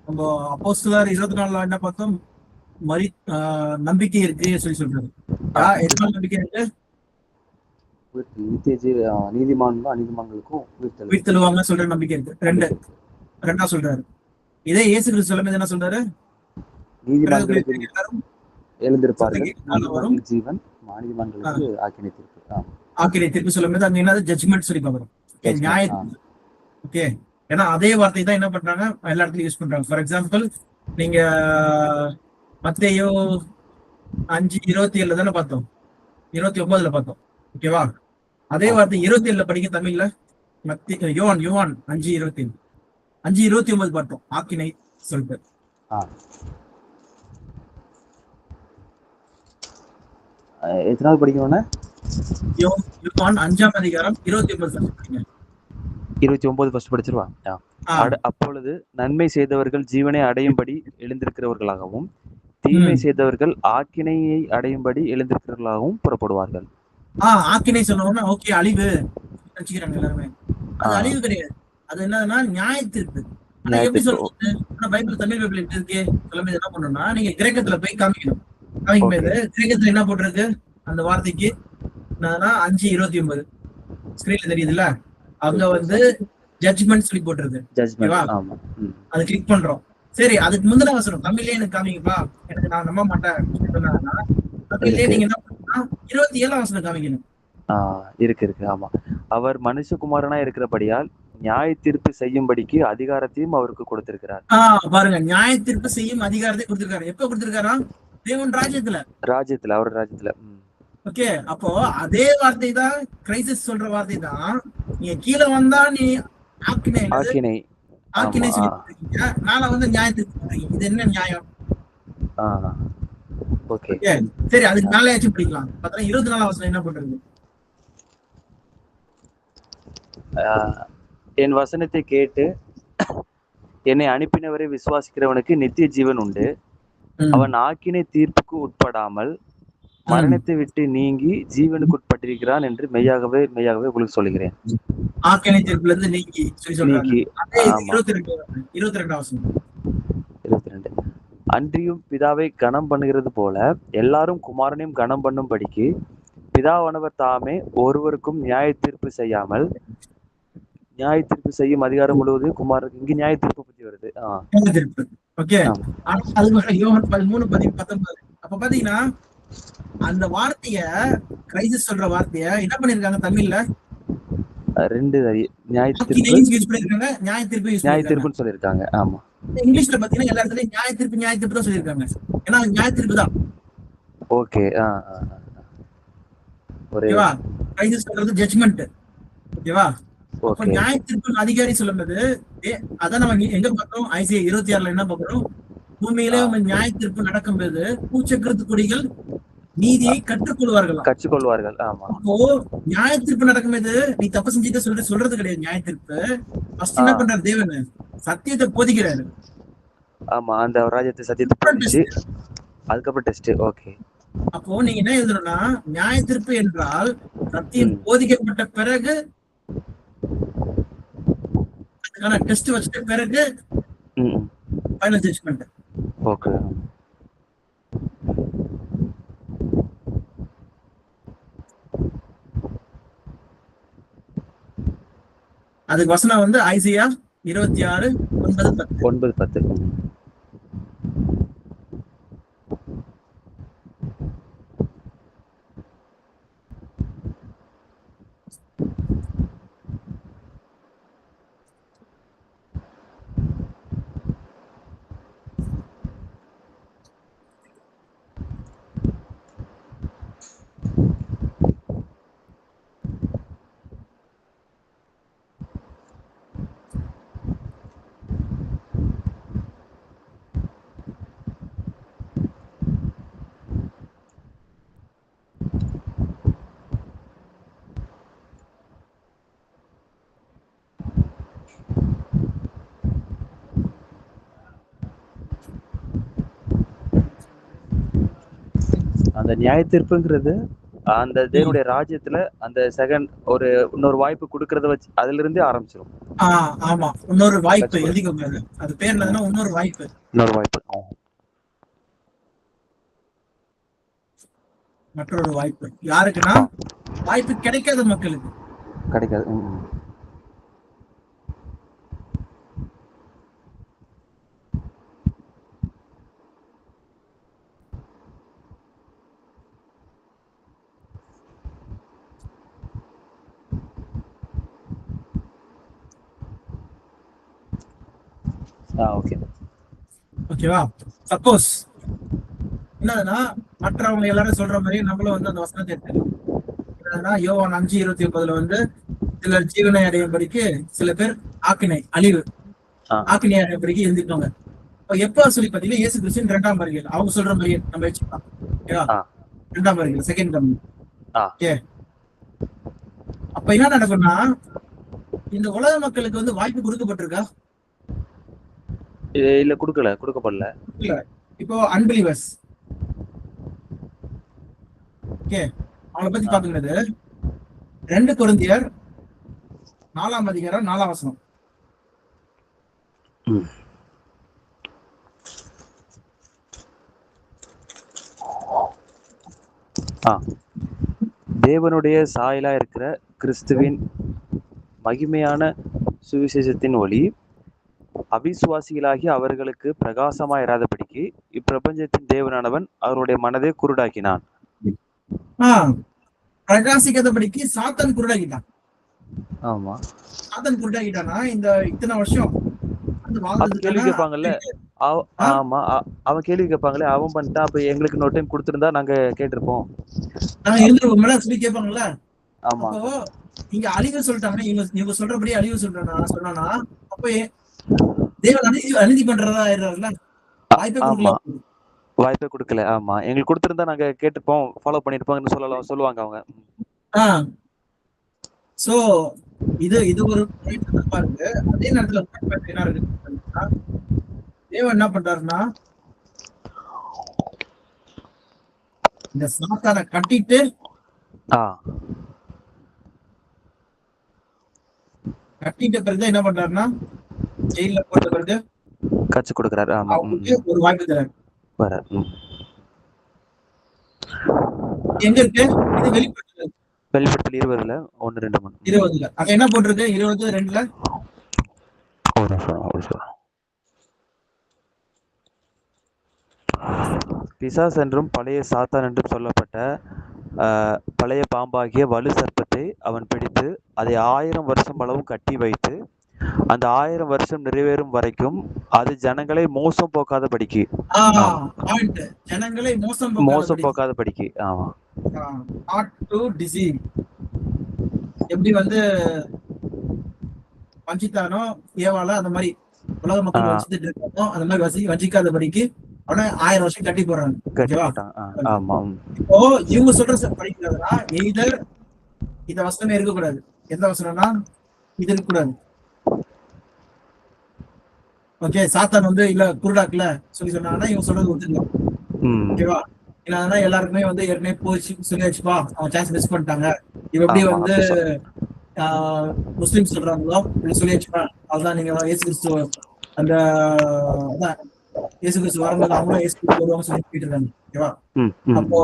நம்ம அப்போஸ்தலர் 24 என்ன பார்த்தோம்? நம்பிக்கை இருக்கு சொல்லி சொல்றாரு. எதுக்கு நம்பிக்கை இருக்கு? நீதிமான்களுக்கும் உயிர்த்தெழுவாங்க சொல்ற நம்பிக்கை இருக்கு. ரெண்டா சொல்றாரு. இதே இயேசு கிறிஸ்து சொல்லும் என்ன சொல்றாரு? நீதிமான்களுக்கு எல்லாரும் எழுந்திருப்பார்கள், சத்தம் வரும். நீதிமான்களுக்கு ஜீவன், மானியமான்களுக்கு ஆக்கினை தீர்ப்பு. ஆக்கினை திருப்பி சொல்லும் போது அங்க என்னது ஜட்ஜ்மெண்ட் சொல்லி பார்க்கிறோம். நியாய, ஓகே. ஏன்னா அதே வார்த்தை தான் என்ன பண்றாங்க எல்லா இடத்துலயும் யூஸ் பண்றாங்க. ஃபார் எக்ஸாம்பிள் நீங்க மத்தேயு 5:27 தானே பார்த்தோம், 29 பார்த்தோம், ஓகேவா? அதே வார்த்தை 27 படிக்க தமிழ்ல. யோவான் 5:27 5:29 பார்த்தோம் ஆக்கினை சொல்லிட்டு. எத்தனாவது படிக்கணும்னா யோவான் 5ஆம் அதிகாரம் 29 படிங்க. 29 ஃபர்ஸ்ட் படிச்சிருவா. அப்பொழுது நன்மை செய்தவர்கள் ஜீவனை அடையும்படி எழுந்திருக்கிறவர்களாகவும், தீமை செய்தவர்கள் ஆக்கினையை அடையும்படி எழுந்திருக்கிறவர்களாகவும் புறப்படுவார்கள். ஆக்கினை சொன்னோம்னா ஓகே அழிவு நினைச்சுக்கிறாங்க எல்லாருமே. அது அழிவு கிடையாது, அது என்னன்னா நியாய தீர்ப்பு. ஆனா எப்படி சொல்றது? பைபிள், தமிழ் பைபிள் எப்படி இருக்கு சொல்லும்போது என்ன பண்ணணும்னா நீங்க கிரேக்கத்துல போய் காமிக்கணும். காமிக்கும்போது கிரேக்கத்துல என்ன போட்டிருக்கு அந்த வார்த்தைக்கு என்னன்னா 5:29 ஸ்கிரீன்ல தெரியுதுல்ல, அங்க வந்து ஜட்ஜ்மெண்ட் சொல்லி போட்டிருக்கு. அது கிளிக் பண்றோம். சரி, அதுக்கு முந்தின வசனம் தமிழ்லயே எனக்கு காமிங்கப்பா, எனக்கு நான் நம்ப மாட்டேன் சொன்னாங்கன்னா தமிழ்லயே நீங்க என்ன பண்ணணும்னா 27ஆம் வசனம் காமிக்கணும். இருக்கு. ஆமா, அவர் மனுஷகுமாரனா இருக்கிறபடியால் நியாய தீர்ப்பு செய்யும்படிக்கு அதிகாரத்தையும் அவருக்கு கொடுத்திருக்கிறார். பாருங்க, நியாய தீர்ப்பு செய்யும் அதிகாரத்தை கொடுத்திருக்காரு. எப்ப கொடுத்திருக்காரா? தேவன் ராஜ்யத்துல, அவர் ராஜ்யத்துல. ஓகே, அப்போ அதே வார்த்தை தான் கிரைசிஸ் சொல்ற வார்த்தை தான். நீங்க கீழே வந்தா நீ ஆக்கினை சொல்லிருக்கீங்க, மேல வந்து நியாயத்துக்கு சொல்றீங்க. இது என்ன நியாயம்? ஓகே, சரி, அதுக்கு மேலயாச்சும் படிக்கலாம். பார்த்தா 24ஆம் வசனம் என்ன பண்றது? என் வசனத்தை கேட்டு என்னை அனுப்பினவரை விசுவாசிக்கிறவனுக்கு நித்திய ஜீவன் உண்டு. அவன் ஆக்கினை தீர்ப்புக்கு உட்படாமல் மரணத்தை விட்டு நீங்கி ஜீவனுக்கு உட்பட்டிருக்கிறான் என்று மெய்யாகவே உங்களுக்கு சொல்லுகிறேன். ஆக்கினை தீர்ப்புல இருந்து நீங்கி 22. அன்றியும் பிதாவை கனம் பண்ணுகிறது போல எல்லாரும் குமாரனையும் கனம் பண்ணும்படிக்கு பிதாவானவர் தாமே ஒருவருக்கும் நியாய தீர்ப்பு செய்யாமல் நியாய தீர்ப்பு செய்யும் அதிகாரம் முழுவதும் குமாரனுக்கு. இங்க நியாய தீர்ப்பு பத்தி வருது. யோவான் 13:19. அப்ப பாத்தீங்கன்னா அந்த வார்த்தைய கிரைசிஸ் சொல்ற வார்த்தைய என்ன பண்ணிருக்காங்க தமிழ்ல? நியாய தீர்ப்புன்னு சொல்லிருக்காங்க. ஆமா, இங்கிலீஷ்ல பாத்தீங்கன்னா எல்லா இடத்துலயும் நியாய தீர்ப்பு தான் சொல்லிருக்காங்க. ஏன்னா நியாய தீர்ப்பு தான். ஓகே, ஓகேவா? கிரைசிஸ் சொல்றது ஜட்ஜ்மெண்ட். ஓகேவா? அப்ப நியாய தீர்ப்பு அதிகாரி சொல்லும்போது அதான் நம்ம எங்க பார்த்தோம்? ஐசிஐ 26ல என்ன பார்க்கிறோம்? பூமியிலே நியாய தீர்ப்பு நடக்கும்போது பூச்சக்கரத்து கொடிகள் நீதியை கற்றுக்கொள்வார்கள். ஆமா, அப்போ நியாய தீர்ப்பு நடக்கும்போது நீ தப்பு செஞ்சுட்டு சொல்றது கிடையாது. நியாய தீர்ப்பு ஃபர்ஸ்ட் என்ன பண்றாரு? தேவன் சத்தியத்தை போதிக்கிறாரு. ஆமா, அந்த ராஜ்யத்தை சத்தியத்தை போதிச்சு அதுக்கப்புறம் டெஸ்ட். ஓகே, அப்போ நீங்க என்ன எழுதணும்னா நியாய தீர்ப்பு என்றால் சத்தியம் போதிக்கப்பட்ட பிறகு அதுக்கான டெஸ்ட் வச்சிட்ட பிறகு ஃபைனல் ஜட்ஜ்மெண்ட். ஓகே, அதுக்கு வசனம் வந்து ஐசியா 26:9-10. அந்த நியாய தீர்ப்புங்கிறது அந்த தேவனுடைய ராஜ்யத்துல அந்த செகண்ட் இன்னொரு வாய்ப்பு கொடுக்கறத வச்சு அதுல இருந்தே ஆரம்பிச்சிடும். ஆமா, இன்னொரு வாய்ப்பு எழுதிக்கோங்க. அது பேர் என்னதுன்னா இன்னொரு வாய்ப்பு. மற்றொரு வாய்ப்பு யாருக்குன்னா வாய்ப்பு கிடைக்காத மக்களுக்கு கிடைக்காது. ஓகே. ஓகேவா? சப்போஸ் என்னதுன்னா, மற்றவங்க எல்லாரும் சொல்ற மாதிரி நம்மளும் வந்து அந்த வசனத்தை எடுத்துக்கலாம். என்னதுன்னா, யோவான் 5:29 வந்து சிலர் ஜீவனை அடையும்படிக்கு சில பேர் ஆக்கினை அழிவு ஆ ஆக்கினை அடையும்படிக்கு எழுந்திருக்காங்க. இப்ப எப்ப சொல்லி பாத்தீங்கன்னா இயேசு கிறிஸ்துவின் 2ஆம் வருகையில் அவங்க சொல்ற மாதிரி நம்ம வச்சுக்கலாம். ஓகேவா? ஆ 2ஆம் வருகையில் செகண்ட் கமிங். ஆ ஓகே. அப்ப என்ன நடக்கும்னா, இந்த உலக மக்களுக்கு வந்து வாய்ப்பு கொடுக்கப்பட்டிருக்கா? இல்ல, கொடுக்கப்படல. இல்ல. இப்போ அன்பிலீவர்ஸ். ஓகே. அவங்கள பத்தி ஆ பாக்குறது 2 கொரிந்தியர் 4ஆம் அதிகாரம் 4ஆம் வசனம். ம். ஆ தேவனுடைய சாயலா இருக்கிற கிறிஸ்துவின் மகிமையான சுவிசேஷத்தின் ஒளி அவிசுவாசிகளாகி அவர்களுக்கு பிரகாசமாய் இராதபடிக்கு இப்பிரபஞ்சத்தின் தேவனானவன் அவருடைய மனதை குருடாக்கினான். பிரகாசிக்காதபடிக்கு சாத்தான் குருடாக்கிட்டான். ஆமா. சாத்தான் குருடாக்கிட்டானா இந்த இத்தனை வருஷம் அப்ப கேள்வி கேட்பாங்கல்ல. ஆமா, அவன் கேள்வி கேட்பாங்களே, அவன் பண்ணிட்டான், அப்ப எங்களுக்கு இன்னொரு டைம் கொடுத்திருந்தா நாங்க கேட்டிருப்போம். நாங்க இருந்துருவோம்ல சொல்லி கேட்பாங்கல்ல. ஆமா. அப்போ இங்க அழிவு சொல்லிட்டாங்கன்னா இவங்க சொல்றபடி அழிவு சொன்னா அப்ப தேவன் அநீதி பண்றதா ஆயிடுறாருல்ல. வாய்ப்பே கொடுக்கல. ஆமா, எங்களுக்கு கொடுத்திருந்தா நாங்க கேட்டுப்போம், ஃபாலோ பண்ணிருப்போம்னு சொல்லுவாங்க அவங்க. சோ இது ஒரு தப்பா இருக்கு. அதே நேரத்துல என்ன இருக்கு, தேவன் என்ன பண்றாருன்னா இந்த சாத்தானை கட்டிட்டு பிறகு என்ன பண்றாருன்னா ஜெயில போட்ட பிறகு கட்சி கொடுக்கிறாரு. ஆமா, ஒரு வாய்ப்பு தராரு. எங்க இருக்கு இது? வெளிப்படுத்தல் 20ல 1-2 20ல அங்க என்ன போட்டிருக்கு? 22ல பிசாஸ் என்றும் பழைய சாத்தான் என்றும் சொல்லப்பட்ட பழைய பாம்பாகிய வலு சர்ப்பத்தை அவன் பிடித்து அதை 1000 வருஷம் அளவும் கட்டி வைத்து அந்த 1000 வருஷம் நிறைவேறும் வரைக்கும் அது ஜனங்களை மோசம் போக்காதபடிக்கு ஜனங்களை மோசம் போக்காதபடிக்கு. ஆமா. எப்படி வந்து வஞ்சித்தானோ ஏவால அந்த மாதிரி உலக மக்கள் வஞ்சிட்டு இருக்கானோ அந்த மாதிரி வஞ்சிக்காதபடிக்கு அவனை 1000 வருஷம் கட்டி போடுறாங்க. இப்போ இவங்க சொல்ற படிக்கிறதுனா எய்தர் இந்த வசனமே இருக்கக்கூடாது. எந்த வசனம்னா இது இருக்கக்கூடாது. ஓகே, சாத்தான் வந்து இல்ல குருடாக்கல சொல்லி சொன்னாங்கன்னா இவங்க சொல்றது ஒத்துக்கலாம். ஓகேவா? இல்லன்னா எல்லாருக்குமே வந்து ஏற்கனவே போச்சு சொல்லியாச்சுப்பா, அவன் சான்ஸ் மிஸ் பண்ணிட்டாங்க. இவ எப்படி வந்து முஸ்லிம் சொல்றாங்களோ இப்படி சொல்லியாச்சுப்பா, அதுதான் நீங்க இயேசு கிறிஸ்து அந்த இயேசு கிறிஸ்து வரும்போது அவங்களும் இயேசு கிறிஸ்து வருவாங்க சொல்லி போயிட்டு இருக்காங்க. ஓகேவா? அப்போ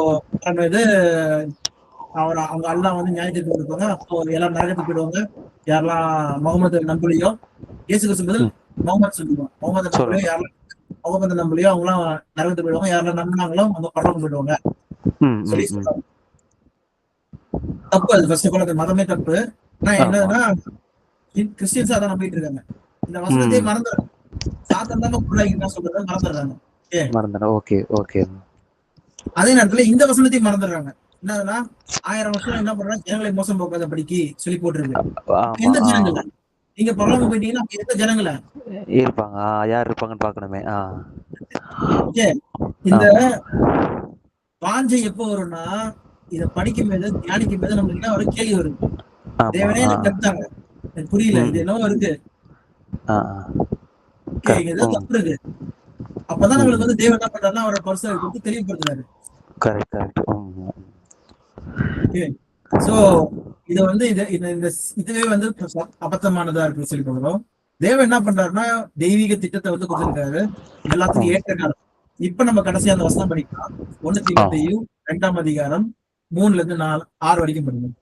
இது அவங்க அல்லா வந்து நியாயத்துக்கு கொடுப்பாங்க. அப்போ எல்லாரும் நரகத்துக்கு போயிடுவாங்க. யாரெல்லாம் முகமது நம்பலையோ இயேசு கிறிஸ்து பதில் முகமது சொல்லுவாங்க. முகமது நம்பலையோ யாரெல்லாம் முகமது நம்பலையோ அவங்களாம் நரகத்துக்கு போயிடுவாங்க. யாரெல்லாம் நம்பினாங்களோ அவங்க பரலோகம் போயிடுவாங்க சொல்லி சொல்றாங்க. தப்பு. அது ஃபர்ஸ்ட் ஆஃப் ஆல் அது மதமே தப்பு. ஆனா என்னதுன்னா கிறிஸ்டியன்ஸா தான் நம்பிட்டு இருக்காங்க. இந்த வசனத்தையே மறந்துடுறாங்க. சாத்தான் தான் குருடாக்கினா சொல்றத மறந்துடுறாங்க. அதே நேரத்துல இந்த வசனத்தையும் மறந்துடுறாங்க. என்னதுன்னா 1000 வருஷம் என்ன பண்றாங்க, ஜனங்களை மோசம் போக்காதபடிக்கு சொல்லி போட்டிருக்கு. எந்த ஜனங்கள் நீங்க பரலோகம் போயிட்டீங்கன்னா எந்த ஜனங்கள இருப்பாங்க, யார் இருப்பாங்கன்னு பாக்கணுமே. இந்த வாஞ்சை எப்போ வரும்னா இத படிக்கும் போது தியானிக்கும் போது நம்மளுக்கு என்ன ஒரு கேள்வி வரும். தேவனே எனக்கு கத்தாங்க, எனக்கு புரியல, இது என்னவோ இருக்கு, ஏதோ தப்பு இருக்கு. அப்பதான் நம்மளுக்கு வந்து தேவன் என்ன பண்றாருன்னா அவரோட பர்சனல் கொடுத்து தெளிவுபடுத்துறாரு. சோ இது வந்து இதுவே வந்து அபத்தமானதா இருக்கு சொல்லி சொல்றோம். தேவன் என்ன பண்றாருன்னா தெய்வீக திட்டத்தை வந்து கொடுத்திருக்காரு, எல்லாத்துக்கும் ஏற்ற காலம். இப்ப நம்ம கடைசியா அந்த வசனம் படிக்கலாம். 1 தீமோத்தேயு 2ஆம் அதிகாரம் 3-6 வரைக்கும் படிக்கணும்.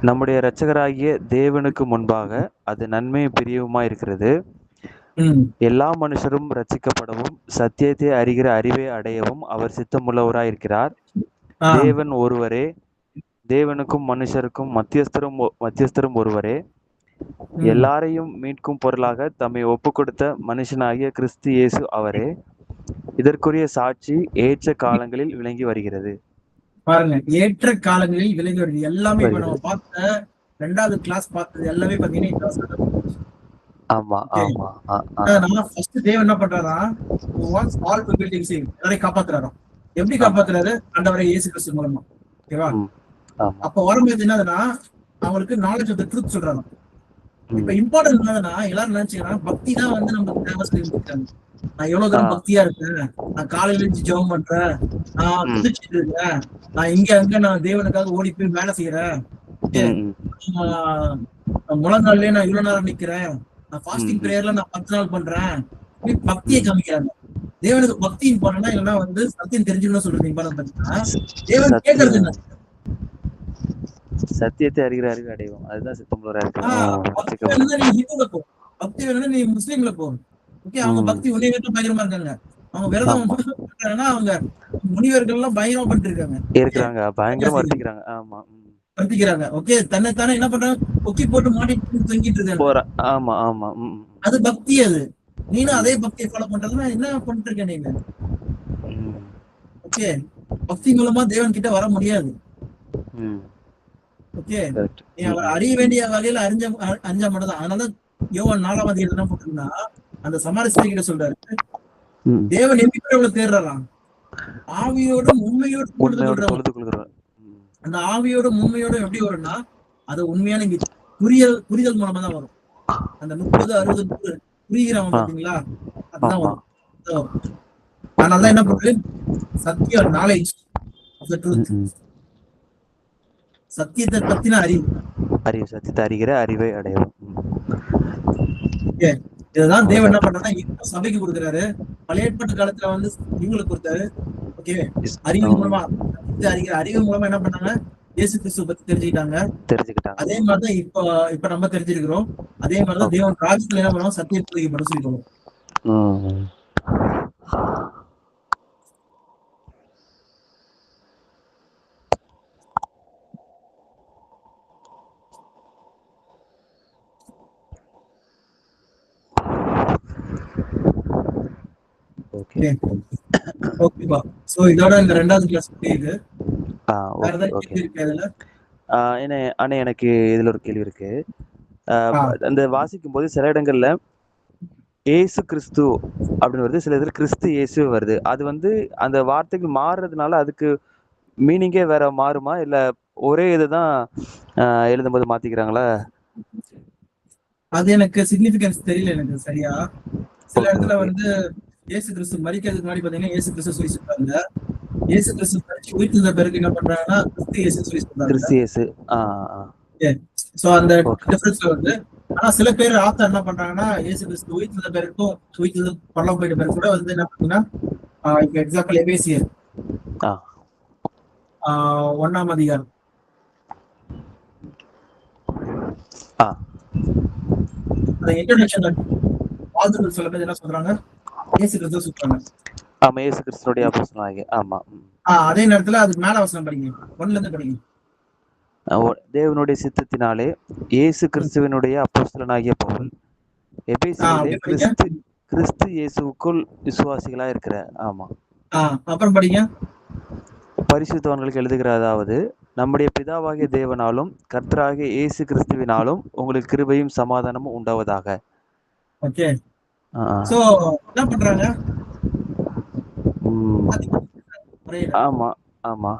நம்முடைய இரட்சகராகிய தேவனுக்கு முன்பாக அது நன்மையும் பிரியவுமா இருக்கிறது. எல்லா மனுஷரும் ரட்சிக்கப்படவும் சத்தியத்தை அறிகிற அறிவை அடையவும் அவர் சித்தமுள்ளவராய் இருக்கிறார். தேவன் ஒருவரே, தேவனுக்கும் மனுஷருக்கும் மத்தியஸ்தரும் ஒருவரே, ம். எல்லாரையும் மீட்கும் பொருளாக தம்மை ஒப்பு கொடுத்த மனுஷனாகிய கிறிஸ்து இயேசு அவரே. இதற்குரிய சாட்சி ஏற்ற காலங்களில் விளங்கி வருகிறது. பாருங்க, ஏற்ற காலங்களில் விலகி வருது. எல்லாமே இப்ப நம்ம வருகிறது. பார்த்த 2வது கிளாஸ் பார்த்தது எல்லாமே பார்த்தீங்கன்னா இந்த வசனத்துல ஆமா, ஓகே. ஆமா. நான் ஃபர்ஸ்ட் தேவன் என்ன பண்றாரா, wants all to building save எல்லாரையும் காப்பாத்துறாராம். எப்படி ஆமா. காப்பாத்துறாரு? ஆண்டவரே இயேசு கிறிஸ்து மூலமா. ஓகேவா? ம். ஆமா. அப்ப வரும்போது என்னதுன்னா, அவங்களுக்கு நாலேஜ் ஆஃப் த ட்ரூத் சொல்றாங்க. இப்ப ம். இம்பார்ட்டன்ட் என்னதுன்னா, எல்லாரும் நினைச்சுக்கிறாங்க பக்தி தான் வந்து நமக்கு தேவை சொல்லி முடிச்சிட்டாங்க. நான் எவ்வளவு ஆ. தூரம் பக்தியா இருக்கேன், நான் காலையில எழுந்து ஜெபம் பண்றேன், நான் ம். துதிச்சிட்டு இருக்கேன், நான் இங்க அங்க நான் தேவனுக்காக ஓடி போய் வேலை செய்யறேன், ஓகே, ம். ம். முழங்கால்லயே நான் இவ்வளவு நேரம் நிக்கிறேன், நான் ஃபாஸ்டிங் ம். பிரேயர்ல நான் 10 நாள் பண்றேன், இப்படி பக்தியை காமிக்கிறாங்க. தேவனுக்கு பக்தி இம்பார்ட்டன்டா இல்லைன்னா வந்து சத்தியம் தெரிஞ்சுக்கணும்னு சொல்றது இம்பார்ட்டன் பார்த்தீங்கன்னா, தேவன் கேட்கறது என்ன? சத்தியத்தை அறிகிற அறிவு அடைவோம். அதுதான் சித்தம்பலரா இருக்கு. பக்தி வேணும்னா நீ ஹிந்துல போ, பக்தி வேணும்னா நீ முஸ்லீம்ல போ. ஓகே, அவங்க பக்தி உன்னை விட பயங்கரமா இருக்காங்க. அவங்க விரதம் பண்றாங்கன்னா அவங்க முனிவர்கள் எல்லாம் பயங்கரமா பண்ணிட்டு இருக்காங்க. இருக்கிறாங்க, பயங்கரமா இருக்காங்க. ஆமா. படுத்திக்கிறாங்க. ஓகே, தன்னைத்தானே என்ன பண்றாங்க, கொக்கி போட்டு மாட்டிட்டு தொங்கிட்டு இருக்காங்க. போற. ஆமா, ஆமா. அது பக்தி. அது நீனும் அதே பக்தியை ஃபாலோ பண்றதுன்னா என்ன பண்ணிட்டு இருக்க நீங்க? ஓகே, பக்தி மூலமா தேவன் கிட்ட வர முடியாது. ஓகே, நீ அவர் அறிய வேண்டிய வகையில அறிஞ்ச மட்டும் தான். அதனால யோவான் 4ஆம் அதிகாரத்துல என்ன போட்டிருந்தா, அந்த சமாரிய ஸ்திரீ கிட்ட சொல்றாரு, தேவன் எப்படி அவளை தேடுறாராம்? ஆவியோடும் உண்மையோடும் தொழுது கொள்றான். அந்த ஆவியோடும் உண்மையோடும் எப்படி வரும்னா, அது உண்மையான புரிதல் மூலமா தான் வரும். அந்த 30, 60, 100 புரிகிறவன் பாத்தீங்களா, அதுதான் வரும். அதனாலதான் என்ன பண்றது, சத்தியம், நாலேஜ் ஆஃப் த ட்ரூத், சத்தியத்தை பத்தின அறிவு, சத்தியத்தை அறிகிற அறிவை அடையும். இதுதான் தேவன் என்ன பண்றாருன்னா இப்ப சபைக்கு கொடுக்குறாரு. பழைய ஏற்பாட்டு காலத்துல வந்து இவங்களுக்கு கொடுத்தாரு. ஓகே, அறிவு மூலமா, அறிகிற அறிவு மூலமா என்ன பண்ணாங்க, இயேசு கிறிஸ்துவ பத்தி தெரிஞ்சுக்கிட்டாங்க. அதே மாதிரிதான் இப்ப நம்ம தெரிஞ்சிருக்கிறோம். அதே மாதிரிதான் தேவன் ராஜ்யத்துல என்ன பண்ணுவோம், சத்தியத்தை மட்டும் சொல்லிக்கணும். ஓகேப்பா. சோ இதோட இந்த 2வது கிளாஸ் முடியுது. வேற ஏதாவது கேள்வி இருக்கா இதுல? அண்ணே, எனக்கு இதுல ஒரு கேள்வி இருக்கு. அந்த வாசிக்கும் போது சில இடங்கள்ல ஏசு கிறிஸ்து அப்படின்னு வருது, சில இதுல கிறிஸ்து இயேசு வருது. அது வந்து அந்த வார்த்தைகள் மாறுறதுனால அதுக்கு மீனிங்கே வேற மாறுமா, இல்ல ஒரே இதுதான் எழுதும்போது மாத்திக்கிறாங்களா? அது எனக்கு சிக்னிபிகன்ஸ் தெரியல எனக்கு சரியா. சில இடத்துல வந்து இயேசு கிறிஸ்து மரிக்கிறதுக்கு முன்னாடி பாத்தீங்கன்னா இயேசு கிறிஸ்து சொல்லி சொல்றாங்க. இயேசு கிறிஸ்து மரிச்சு உயிர்த்தெழுந்த பிறகு என்ன பண்றாங்கன்னா கிறிஸ்து இயேசு சொல்லி சொல்றாங்க. கிறிஸ்து இயேசு. சோ அந்த டிஃபரன்ஸ்ல வந்து, ஆனா சில பேர் ஆத்தர் என்ன பண்றாங்கன்னா இயேசு கிறிஸ்து உயிர்த்தெழுந்த பிறகும் உயிர்த்தெழுந்து பரலோகம் போயிட்ட பிறகு கூட வந்து என்ன பண்ணீங்கன்னா, இப்ப எக்ஸாம்பிள் எபேசியர் 1ஆம் அதிகாரம் அந்த இன்ட்ரோடக்ஷன்ல வாழ்த்துக்கள் சொல்லும்போது என்ன சொல்றாங்க, இயேசு கிறிஸ்து சொல்றாங்க. ஆமா, இயேசு கிறிஸ்துவோட அப்போஸ்தலனாகிய. ஆமா. அதே நேரத்துல அதுக்கு மேல வசனம் படிங்க, 1ல இருந்து படிங்க. தேவனுடைய சித்தத்தினாலே இயேசு கிறிஸ்துவினுடைய அப்போஸ்தலனாகிய பவுல் எபேசியிலே கிறிஸ்து இயேசுவுக்குள் விசுவாசிகளா இருக்கிற. ஆமா. அப்புறம் படிங்க. பரிசுத்தவான்களுக்கு எழுதுகிறதாவது, நம்முடைய பிதாவாகிய தேவனாலும் கர்த்தராகிய இயேசு கிறிஸ்துவினாலும் உங்களுக்கு கிருபையும் சமாதானமும் உண்டாவதாக. ஓகே, சோ என்ன பண்றாங்க? ஆமா, ஆமா.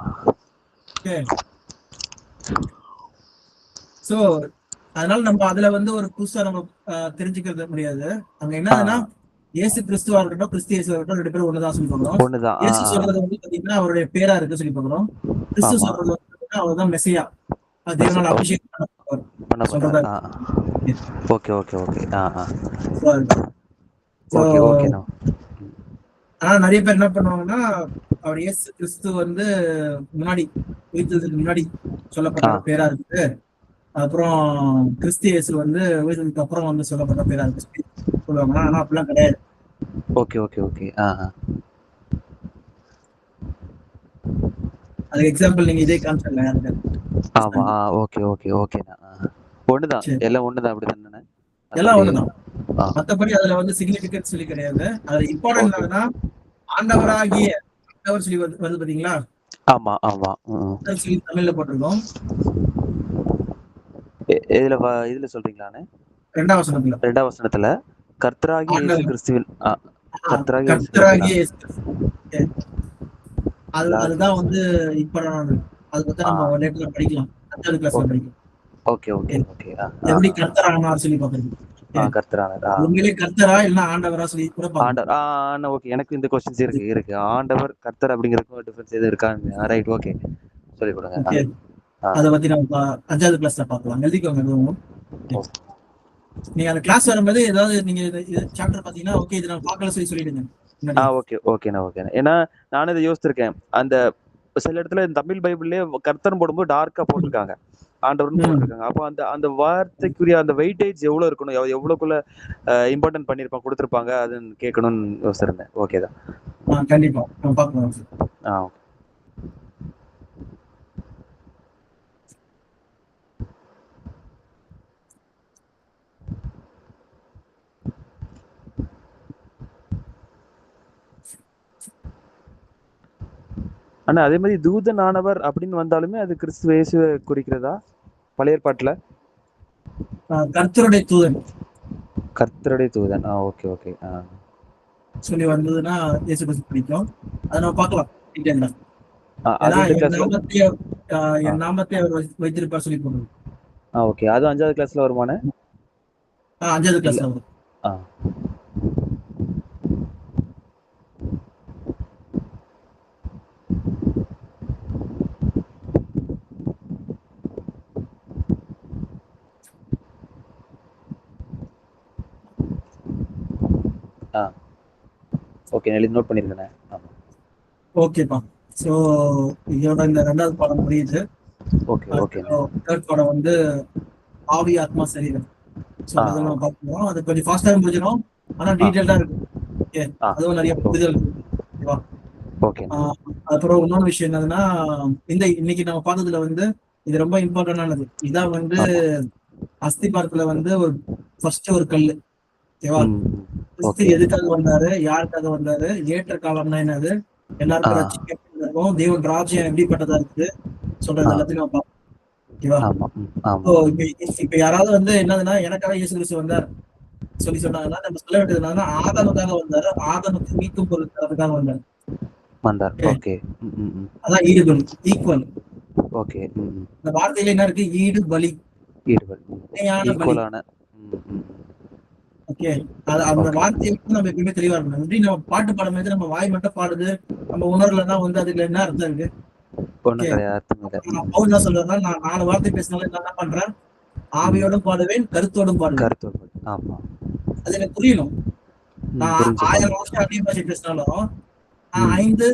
ஓகே, சோ அதனால நம்ம அதுல வந்து ஒரு புதுசா நம்ம தெரிஞ்சுக்கிறது முடியாது. அங்க என்னதுன்னா இயேசு கிறிஸ்துவா இருக்கட்டும், கிறிஸ்து இயேசுவா இருக்கட்டும், 2 பேரும் ஒண்ணுதான் சொல்லி பார்க்கிறோம். இயேசு சொல்றது வந்து பாத்தீங்கன்னா அவருடைய பேரா இருக்கு சொல்லி பார்க்கிறோம். கிறிஸ்து சொல்றது வந்து அவர்தான் மெசியா, தேவனால அபிஷேகம் சொல்றதா. Okay okay okay. ஆனா நிறைய பேர் என்ன பண்ணுவாங்கன்னா, அவர் இயேசு கிறிஸ்து வந்து முன்னாடி உயிர்த்தெழுந்ததுக்கு முன்னாடி சொல்லப்பட்ட பேரா இருக்கு, அப்புறம் கிறிஸ்து இயேசு வந்து உயிர்த்தெழுந்ததுக்கு அப்புறம் வந்து சொல்லப்பட்ட பேரா இருக்கு சொல்லுவாங்க. ஆனா அப்படிலாம் கிடையாது. Okay okay okay. அதுக்கு எக்ஸாம்பிள் நீங்க இதே கான்செப்ட்ல யாருக்கு? ஆமா. ஓகே ஓகே ஓகேண்ணா. ஒண்ணுதான், சரி, எல்லாம் ஒண்ணுதான், அப்படிதானே? எல்லாம் மத்தபடி ஒண்ணுதான். ஆ மத்தபடி அதுல வந்து சிக்னிபிகன்ஸ் சொல்லி கிடையாது. அது இம்பார்ட்டன்ட் ஓகே. என்னதுன்னா, ஆண்டவராகிய ஆண்டவர் சொல்லி வருது பாத்தீங்களா? ஆமா, ஆமா. ஆண்டவர் சொல்லி தமிழ்ல போட்டிருக்கோம். இதுல இதுல சொல்றீங்களாண்ணே? 2ஆம் வசனத்துல. 2ஆம் வசனத்துல கர்த்தராகிய இயேசு ஆண்டவர் கிறிஸ்துவின் கர்த்தராகிய இயேசு கிறிஸ்துவின் கர்த்தராகிய இயேசு கிறிஸ்து. லார்ட் அதுதான் ஜீசஸ். வந்து இம்பார்ட்டன்டானது. அது பத்தி ஆ நம்ம லேட்டர்ல படிக்கலாம். 5வது கிளாஸ்ல ஓகே, படிக்கலாம். Okay, okay, okay. ஓகே. எப்படி கர்த்தர் ஆனார் சொல்லி பாக்குறது. ஓகே. கர்த்தரானது. உண்மையிலே கர்த்தரா இல்ல ஆண்டவரா சொல்லி கூட பாக்கணும். ஆண்டவர். ஓகே. எனக்கு இந்த கொஸ்டின்ஸ் இருக்கு இருக்கு. ஆண்டவர், கர்த்தர் அப்படிங்கிறதுக்கும் டிஃபரன்ஸ் எதுவும் இருக்காங்க? Right, okay. சொல்லிக் கொடுங்க. ஓகே. ஆ அத பத்தி நம்ம 5வது கிளாஸ்ல பாக்கலாம். எழுதிக்கோங்க எதுவும். ஓ நீங்க அந்த கிளாஸ் வரும்போது ஏதாவது நீங்க சாப்டர் பாத்தீங்கன்னா ஓகே இது நான் பார்க்கல சொல்லி சொல்லிடுங்க முன்னாடியே. ஓகே, ஓகேண்ணா, ஓகேண்ணா. ஏன்னா நானும் இதை யோசிச்சிருக்கேன். அந்த சில இடத்துல இந்த தமிழ் பைபிள்லயே கர்த்தர்னு போடும்போது டார்க்கா போட்டிருக்காங்க, ஆண்டவர்னு ம். போட்டிருக்காங்க. அப்போ அந்த அந்த வார்த்தைக்குரிய அந்த வெயிட்டேஜ் எவ்வளவு இருக்கணும், எவ்வளவுக்குள்ள இம்பார்ட்டன்ட் பண்ணிருப்பாங்க, கொடுத்துருப்பாங்க, அதுன்னு கேட்கணும்னு யோசிச்சிருந்தேன். ஓகே தான். கண்டிப்பா நம்ம பார்க்கலாம். ஓகே. ஆனா அதே மாதிரி தூதன் ஆனவர் அப்படின்னு வந்தாலுமே அது கிறிஸ்துவ இயேசுவை குறிக்கிறதா பழைய ஏற்பாட்டுல? கர்த்தருடைய தூதன் கர்த்தருடைய தூதன். Okay, okay. சொல்லி வந்ததுன்னா இயேசு கிறிஸ்து பிடிக்கும். அதை நம்ம பார்க்கலாம் டீடைலா. அது ஏன்னா இந்த கிளாஸ்ல. என் நாமத்தை அவர் வைத்திருப்பார் சொல்லி போடுறது. ஓகே. அது 5வது கிளாஸ்ல வருமானே? 5வது இல்ல. கிளாஸ்ல வரும். ஆ ஓகே. எழுதி நோட் பண்ணிருக்கேன். ஓகேப்பா. சோ இதோட இந்த 2வது பாடம் முடியுது. Okay, okay. 3rd பாடம் வந்து ஆவி ஆத்மா சரீரம். சோ அதெல்லாம் நம்ம பார்ப்போம். அது கொஞ்சம் ஃபாஸ்டா முடிஞ்சிடும். ஆனா டீடைல்டா இருக்கும். ஓகே. அதுவும் நிறைய புரிதல் இருக்கு. ஓகேவா? ஓகே. அப்புறம் இன்னொரு விஷயம் என்னதுன்னா இன்னைக்கு நம்ம பார்த்ததுல வந்து இது ரொம்ப இம்பார்ட்டன்டானது. இதான் வந்து அஸ்திபாரத்துல வந்து ஒரு ஃபர்ஸ்ட் ஒரு கல்லு. ஓகேவா? கிறிஸ்து எதுக்காக வந்தாரு, யாருக்காக வந்தாரு, ஏற்ற காலம்னா என்னது, எல்லாருக்கும் ரட்சிப்பு எப்படி இருக்கும், தேவன் ராஜ்யம் எப்படிப்பட்டதா இருக்குது சொல்றது எல்லாத்தையும் நம்ம பார்ப்போம். ஓகேவா? இப்ப யாராவது வந்து என்னதுன்னா எனக்காக இயேசு கிறிஸ்து வந்தார் சொல்லி சொன்னாங்கன்னா நம்ம சொல்ல வேண்டியது என்னன்னா ஆதாமுக்காக வந்தாரு, ஆதாமுக்கு மீட்கும் பொருள் தரதுக்காக வந்தாரு. ஓகே. அதான் ஈடு பலி, ஈக்குவல். ஓகே. இந்த வார்த்தையில என்ன இருக்கு, ஈடு பலி, இணையான பலி. ஓகே. அந்த வார்த்தையை நம்ம எப்பயுமே தெளிவா இருக்கணும். எப்படி நம்ம பாட்டு பாடும்போது நம்ம வாய் மட்டும் பாடுது, நம்ம உணர்வுலன்னா வந்து அதுல என்ன அர்த்தம் இருக்கு? பவுல் என்ன சொல்றதுன்னா நான் 4 வார்த்தை பேசினாலும் என்ன பண்றேன், ஆவியோடும் பாடுவேன், கருத்தோடும் பாடுவேன். அது எனக்கு புரியணும். நான் 1000 வருஷம் அந்நிய பாஷை பேசினாலும் நான் 5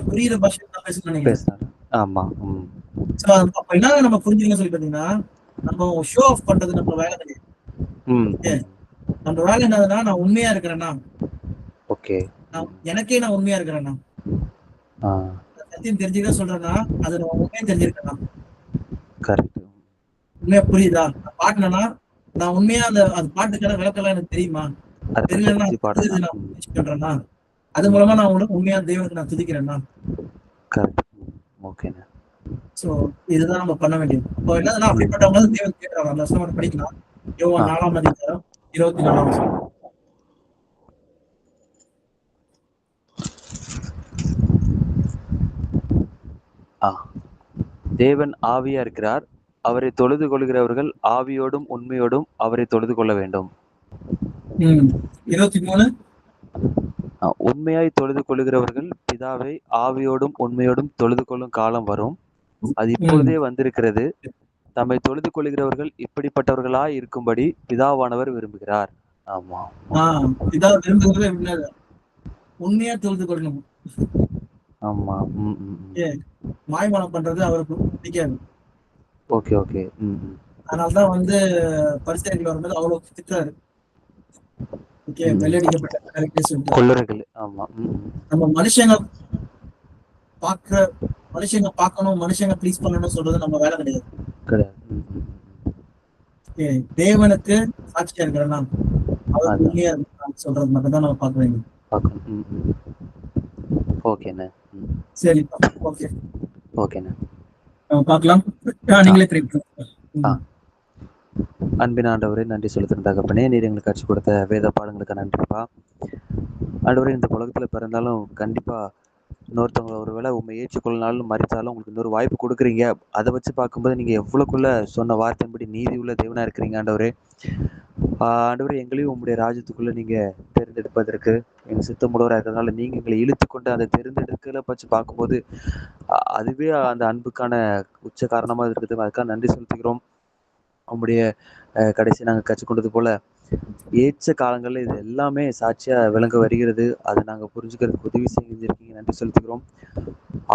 புரியுற பாஷை தான் பேசணும்னு நினைக்கிறேன். அப்ப என்ன நம்ம புரிஞ்சுக்கணும் சொல்லி பாத்தீங்கன்னா, நம்ம ஷோ ஆஃப் பண்றது நம்ம வேலை கிடையாது. நம்ம வேலை என்னதுன்னா நான் உண்மையா இருக்கிறேன்னா, எனக்கே நான் உண்மையா இருக்கிறேன்னா, சத்தியம் தெரிஞ்சுக்க சொல்றேன்னா அது நான் உண்மையா தெரிஞ்சிருக்கேன்னா, உண்மையா புரியுதா, நான் பாடினா நான் உண்மையா அது பாட்டுக்கான விளக்கெல்லாம் எனக்கு தெரியுமா, தெரியலன்னா நான் முயற்சி பண்றேன்னா, அது மூலமா நான் உங்களுக்கு உண்மையா தெய்வத்தை நான் துதிக்கிறேன்னா. சோ இதுதான் நம்ம பண்ண வேண்டியது. அப்போ என்னதுன்னா அப்படிப்பட்டவங்க தேவன் கேட்கறாங்க. அந்த வசனம் படிக்கலாம். யோவான் 4ஆம் அதிகாரம் 24ஆம் வசனம். தேவன் ஆவியா இருக்கிறார், அவரை தொழுது கொள்கிறவர்கள் ஆவியோடும் உண்மையோடும் அவரை தொழுது கொள்ள வேண்டும். 23 உண்மையாய் தொழுது கொள்கிறவர்கள் பிதாவை ஆவியோடும் உண்மையோடும் தொழுது கொள்ளும் காலம் வரும், அது இப்பொழுதே வந்திருக்கிறது. தம்மை தொழுது கொள்கிறவர்கள் இப்படிப்பட்டவர்களாய் இருக்கும்படி பிதாவானவர் விரும்புகிறார். ஆமா. பிதா விரும்புகிறது உண்மையா தொழுது கொள்ளணும். ஆமா. மாய்மானம் பண்றது அவருக்கு பிடிக்காது. Okay, okay. அதனாலதான் வந்து பரிசேயர்கள் வரும்போது அவ்வளவு திட்டுறாரு. ஓகே, வெள்ளடிக்கப்பட்ட நம்ம மனுஷங்க பார்க்கணும், மனுஷங்க ப்ளீஸ் பண்ணணும் சொல்றது நம்ம வேலை கிடையாது. தேவனுக்கு சாட்சியா இருக்கிறனா அவர் அதான். உண்மையா சொல்றது மட்டும் தான் நம்ம பார்க்க வேண்டியது. பார்க்கணும். ஓகேண்ணே. சரிப்பா, ஓகே, ஓகேண்ணே. நம்ம பார்க்கலாம். நீங்களே ட்ரை ஆ. அன்பின் ஆண்டவரே, நன்றி செலுத்துன தகப்பனே, நீர் எங்களுக்கு கற்றுக் கொடுத்த வேத பாடங்களுக்கு நன்றிப்பா. ஆண்டவரே, இந்த உலகத்துல பிறந்தாலும் கண்டிப்பா இன்னொருத்தவங்க ஒருவேளை உண்மை ஏற்றுக்கொள்ளனாலும் மறித்தாலும் உங்களுக்கு இன்னொரு வாய்ப்பு கொடுக்குறீங்க. அதை வச்சு பார்க்கும்போது நீங்க எவ்வளவுக்குள்ள சொன்ன வார்த்தையின்படி நீதி உள்ள தேவனா இருக்கிறீங்க ஆண்டவரே. ஆண்டவரே, எங்களையும் உங்களுடைய ராஜ்யத்துக்குள்ள நீங்க தேர்ந்தெடுப்பதற்கு எங்க சித்தமுள்ளவராக இருக்கிறதுனால நீங்க எங்களை இழுத்து கொண்டு அதை தேர்ந்தெடுக்கல பச்சு பார்க்கும்போது அதுவே அந்த அன்புக்கான உச்ச காரணமா இருக்குது. அதுக்காக நன்றி செலுத்துகிறோம். உங்களுடைய கடைசி நாங்கள் கற்றுக்கொண்டது போல ஏற்ற காலங்களில் இது எல்லாமே சாட்சியா விளங்க வருகிறது. அதை நாங்கள் புரிஞ்சுக்கிறதுக்கு உதவி செஞ்சிருக்கீங்க, நன்றி செலுத்துகிறோம்.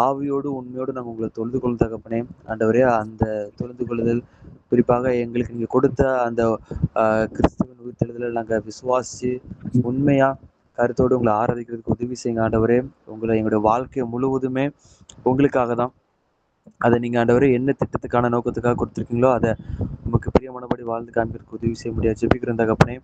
ஆவியோடு உண்மையோடு நாங்கள் உங்களை தொழுது கொள்ளும் தகப்பனே. ஆண்டவரே, அந்த தொழுது கொள்ளுதல் குறிப்பாக எங்களுக்கு நீங்க கொடுத்த அந்த கிறிஸ்துவின் உயிர்த்தெழுதலை நாங்கள் விசுவாசிச்சு உண்மையா கருத்தோடு உங்களை ஆராதிக்கிறதுக்கு உதவி செய்யுங்க ஆண்டவரே. உங்களை எங்களுடைய வாழ்க்கை முழுவதுமே உங்களுக்காக தான். அதை நீங்க ஆண்டவரே என்ன திட்டத்துக்கான நோக்கத்துக்காக கொடுத்துருக்கீங்களோ அதை நமக்கு பிரியமானபடி வாழ்ந்து காண்பிற்கு உதவி செய்ய முடியாது ஜெபிக்கிறோம் தகப்பனே.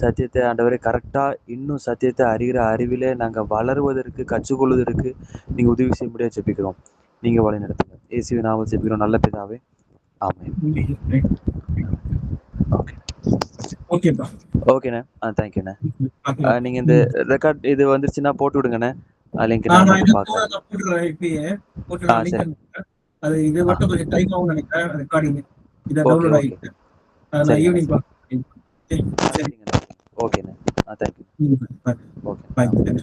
சத்தியத்தை ஆண்டவரே கரெக்டா இன்னும் சத்தியத்தை அறிகிற அறிவிலே நாங்க வளருவதற்கு கற்றுக்கொள்வதற்கு நீங்க உதவி செய்ய முடியாது ஜெபிக்கிறோம். நீங்க வழி நடத்துங்க. இயேசுவின் நாமத்தில் ஜெபிக்கிறோம் நல்ல பிதாவே, ஆமென். ஓகேப்பா, ஓகேண்ணே. தேங்க்யூண்ணே. நீங்க இந்த ரெக்கார்ட் இது வந்துருச்சுன்னா போட்டு விடுங்கண்ணே. லிங்க் நான் பார்க்கலாம். அது இது மட்டும் கொஞ்சம் டைம் ஆகும் நினைக்கிறேன். ரெக்கார்டிங் இதை டவுன்லோட் ஆகிட்டு நான் ஈவினிங் பார்க்குறேன். ஓகேண்ணே. தேங்க்யூ. ஓகே.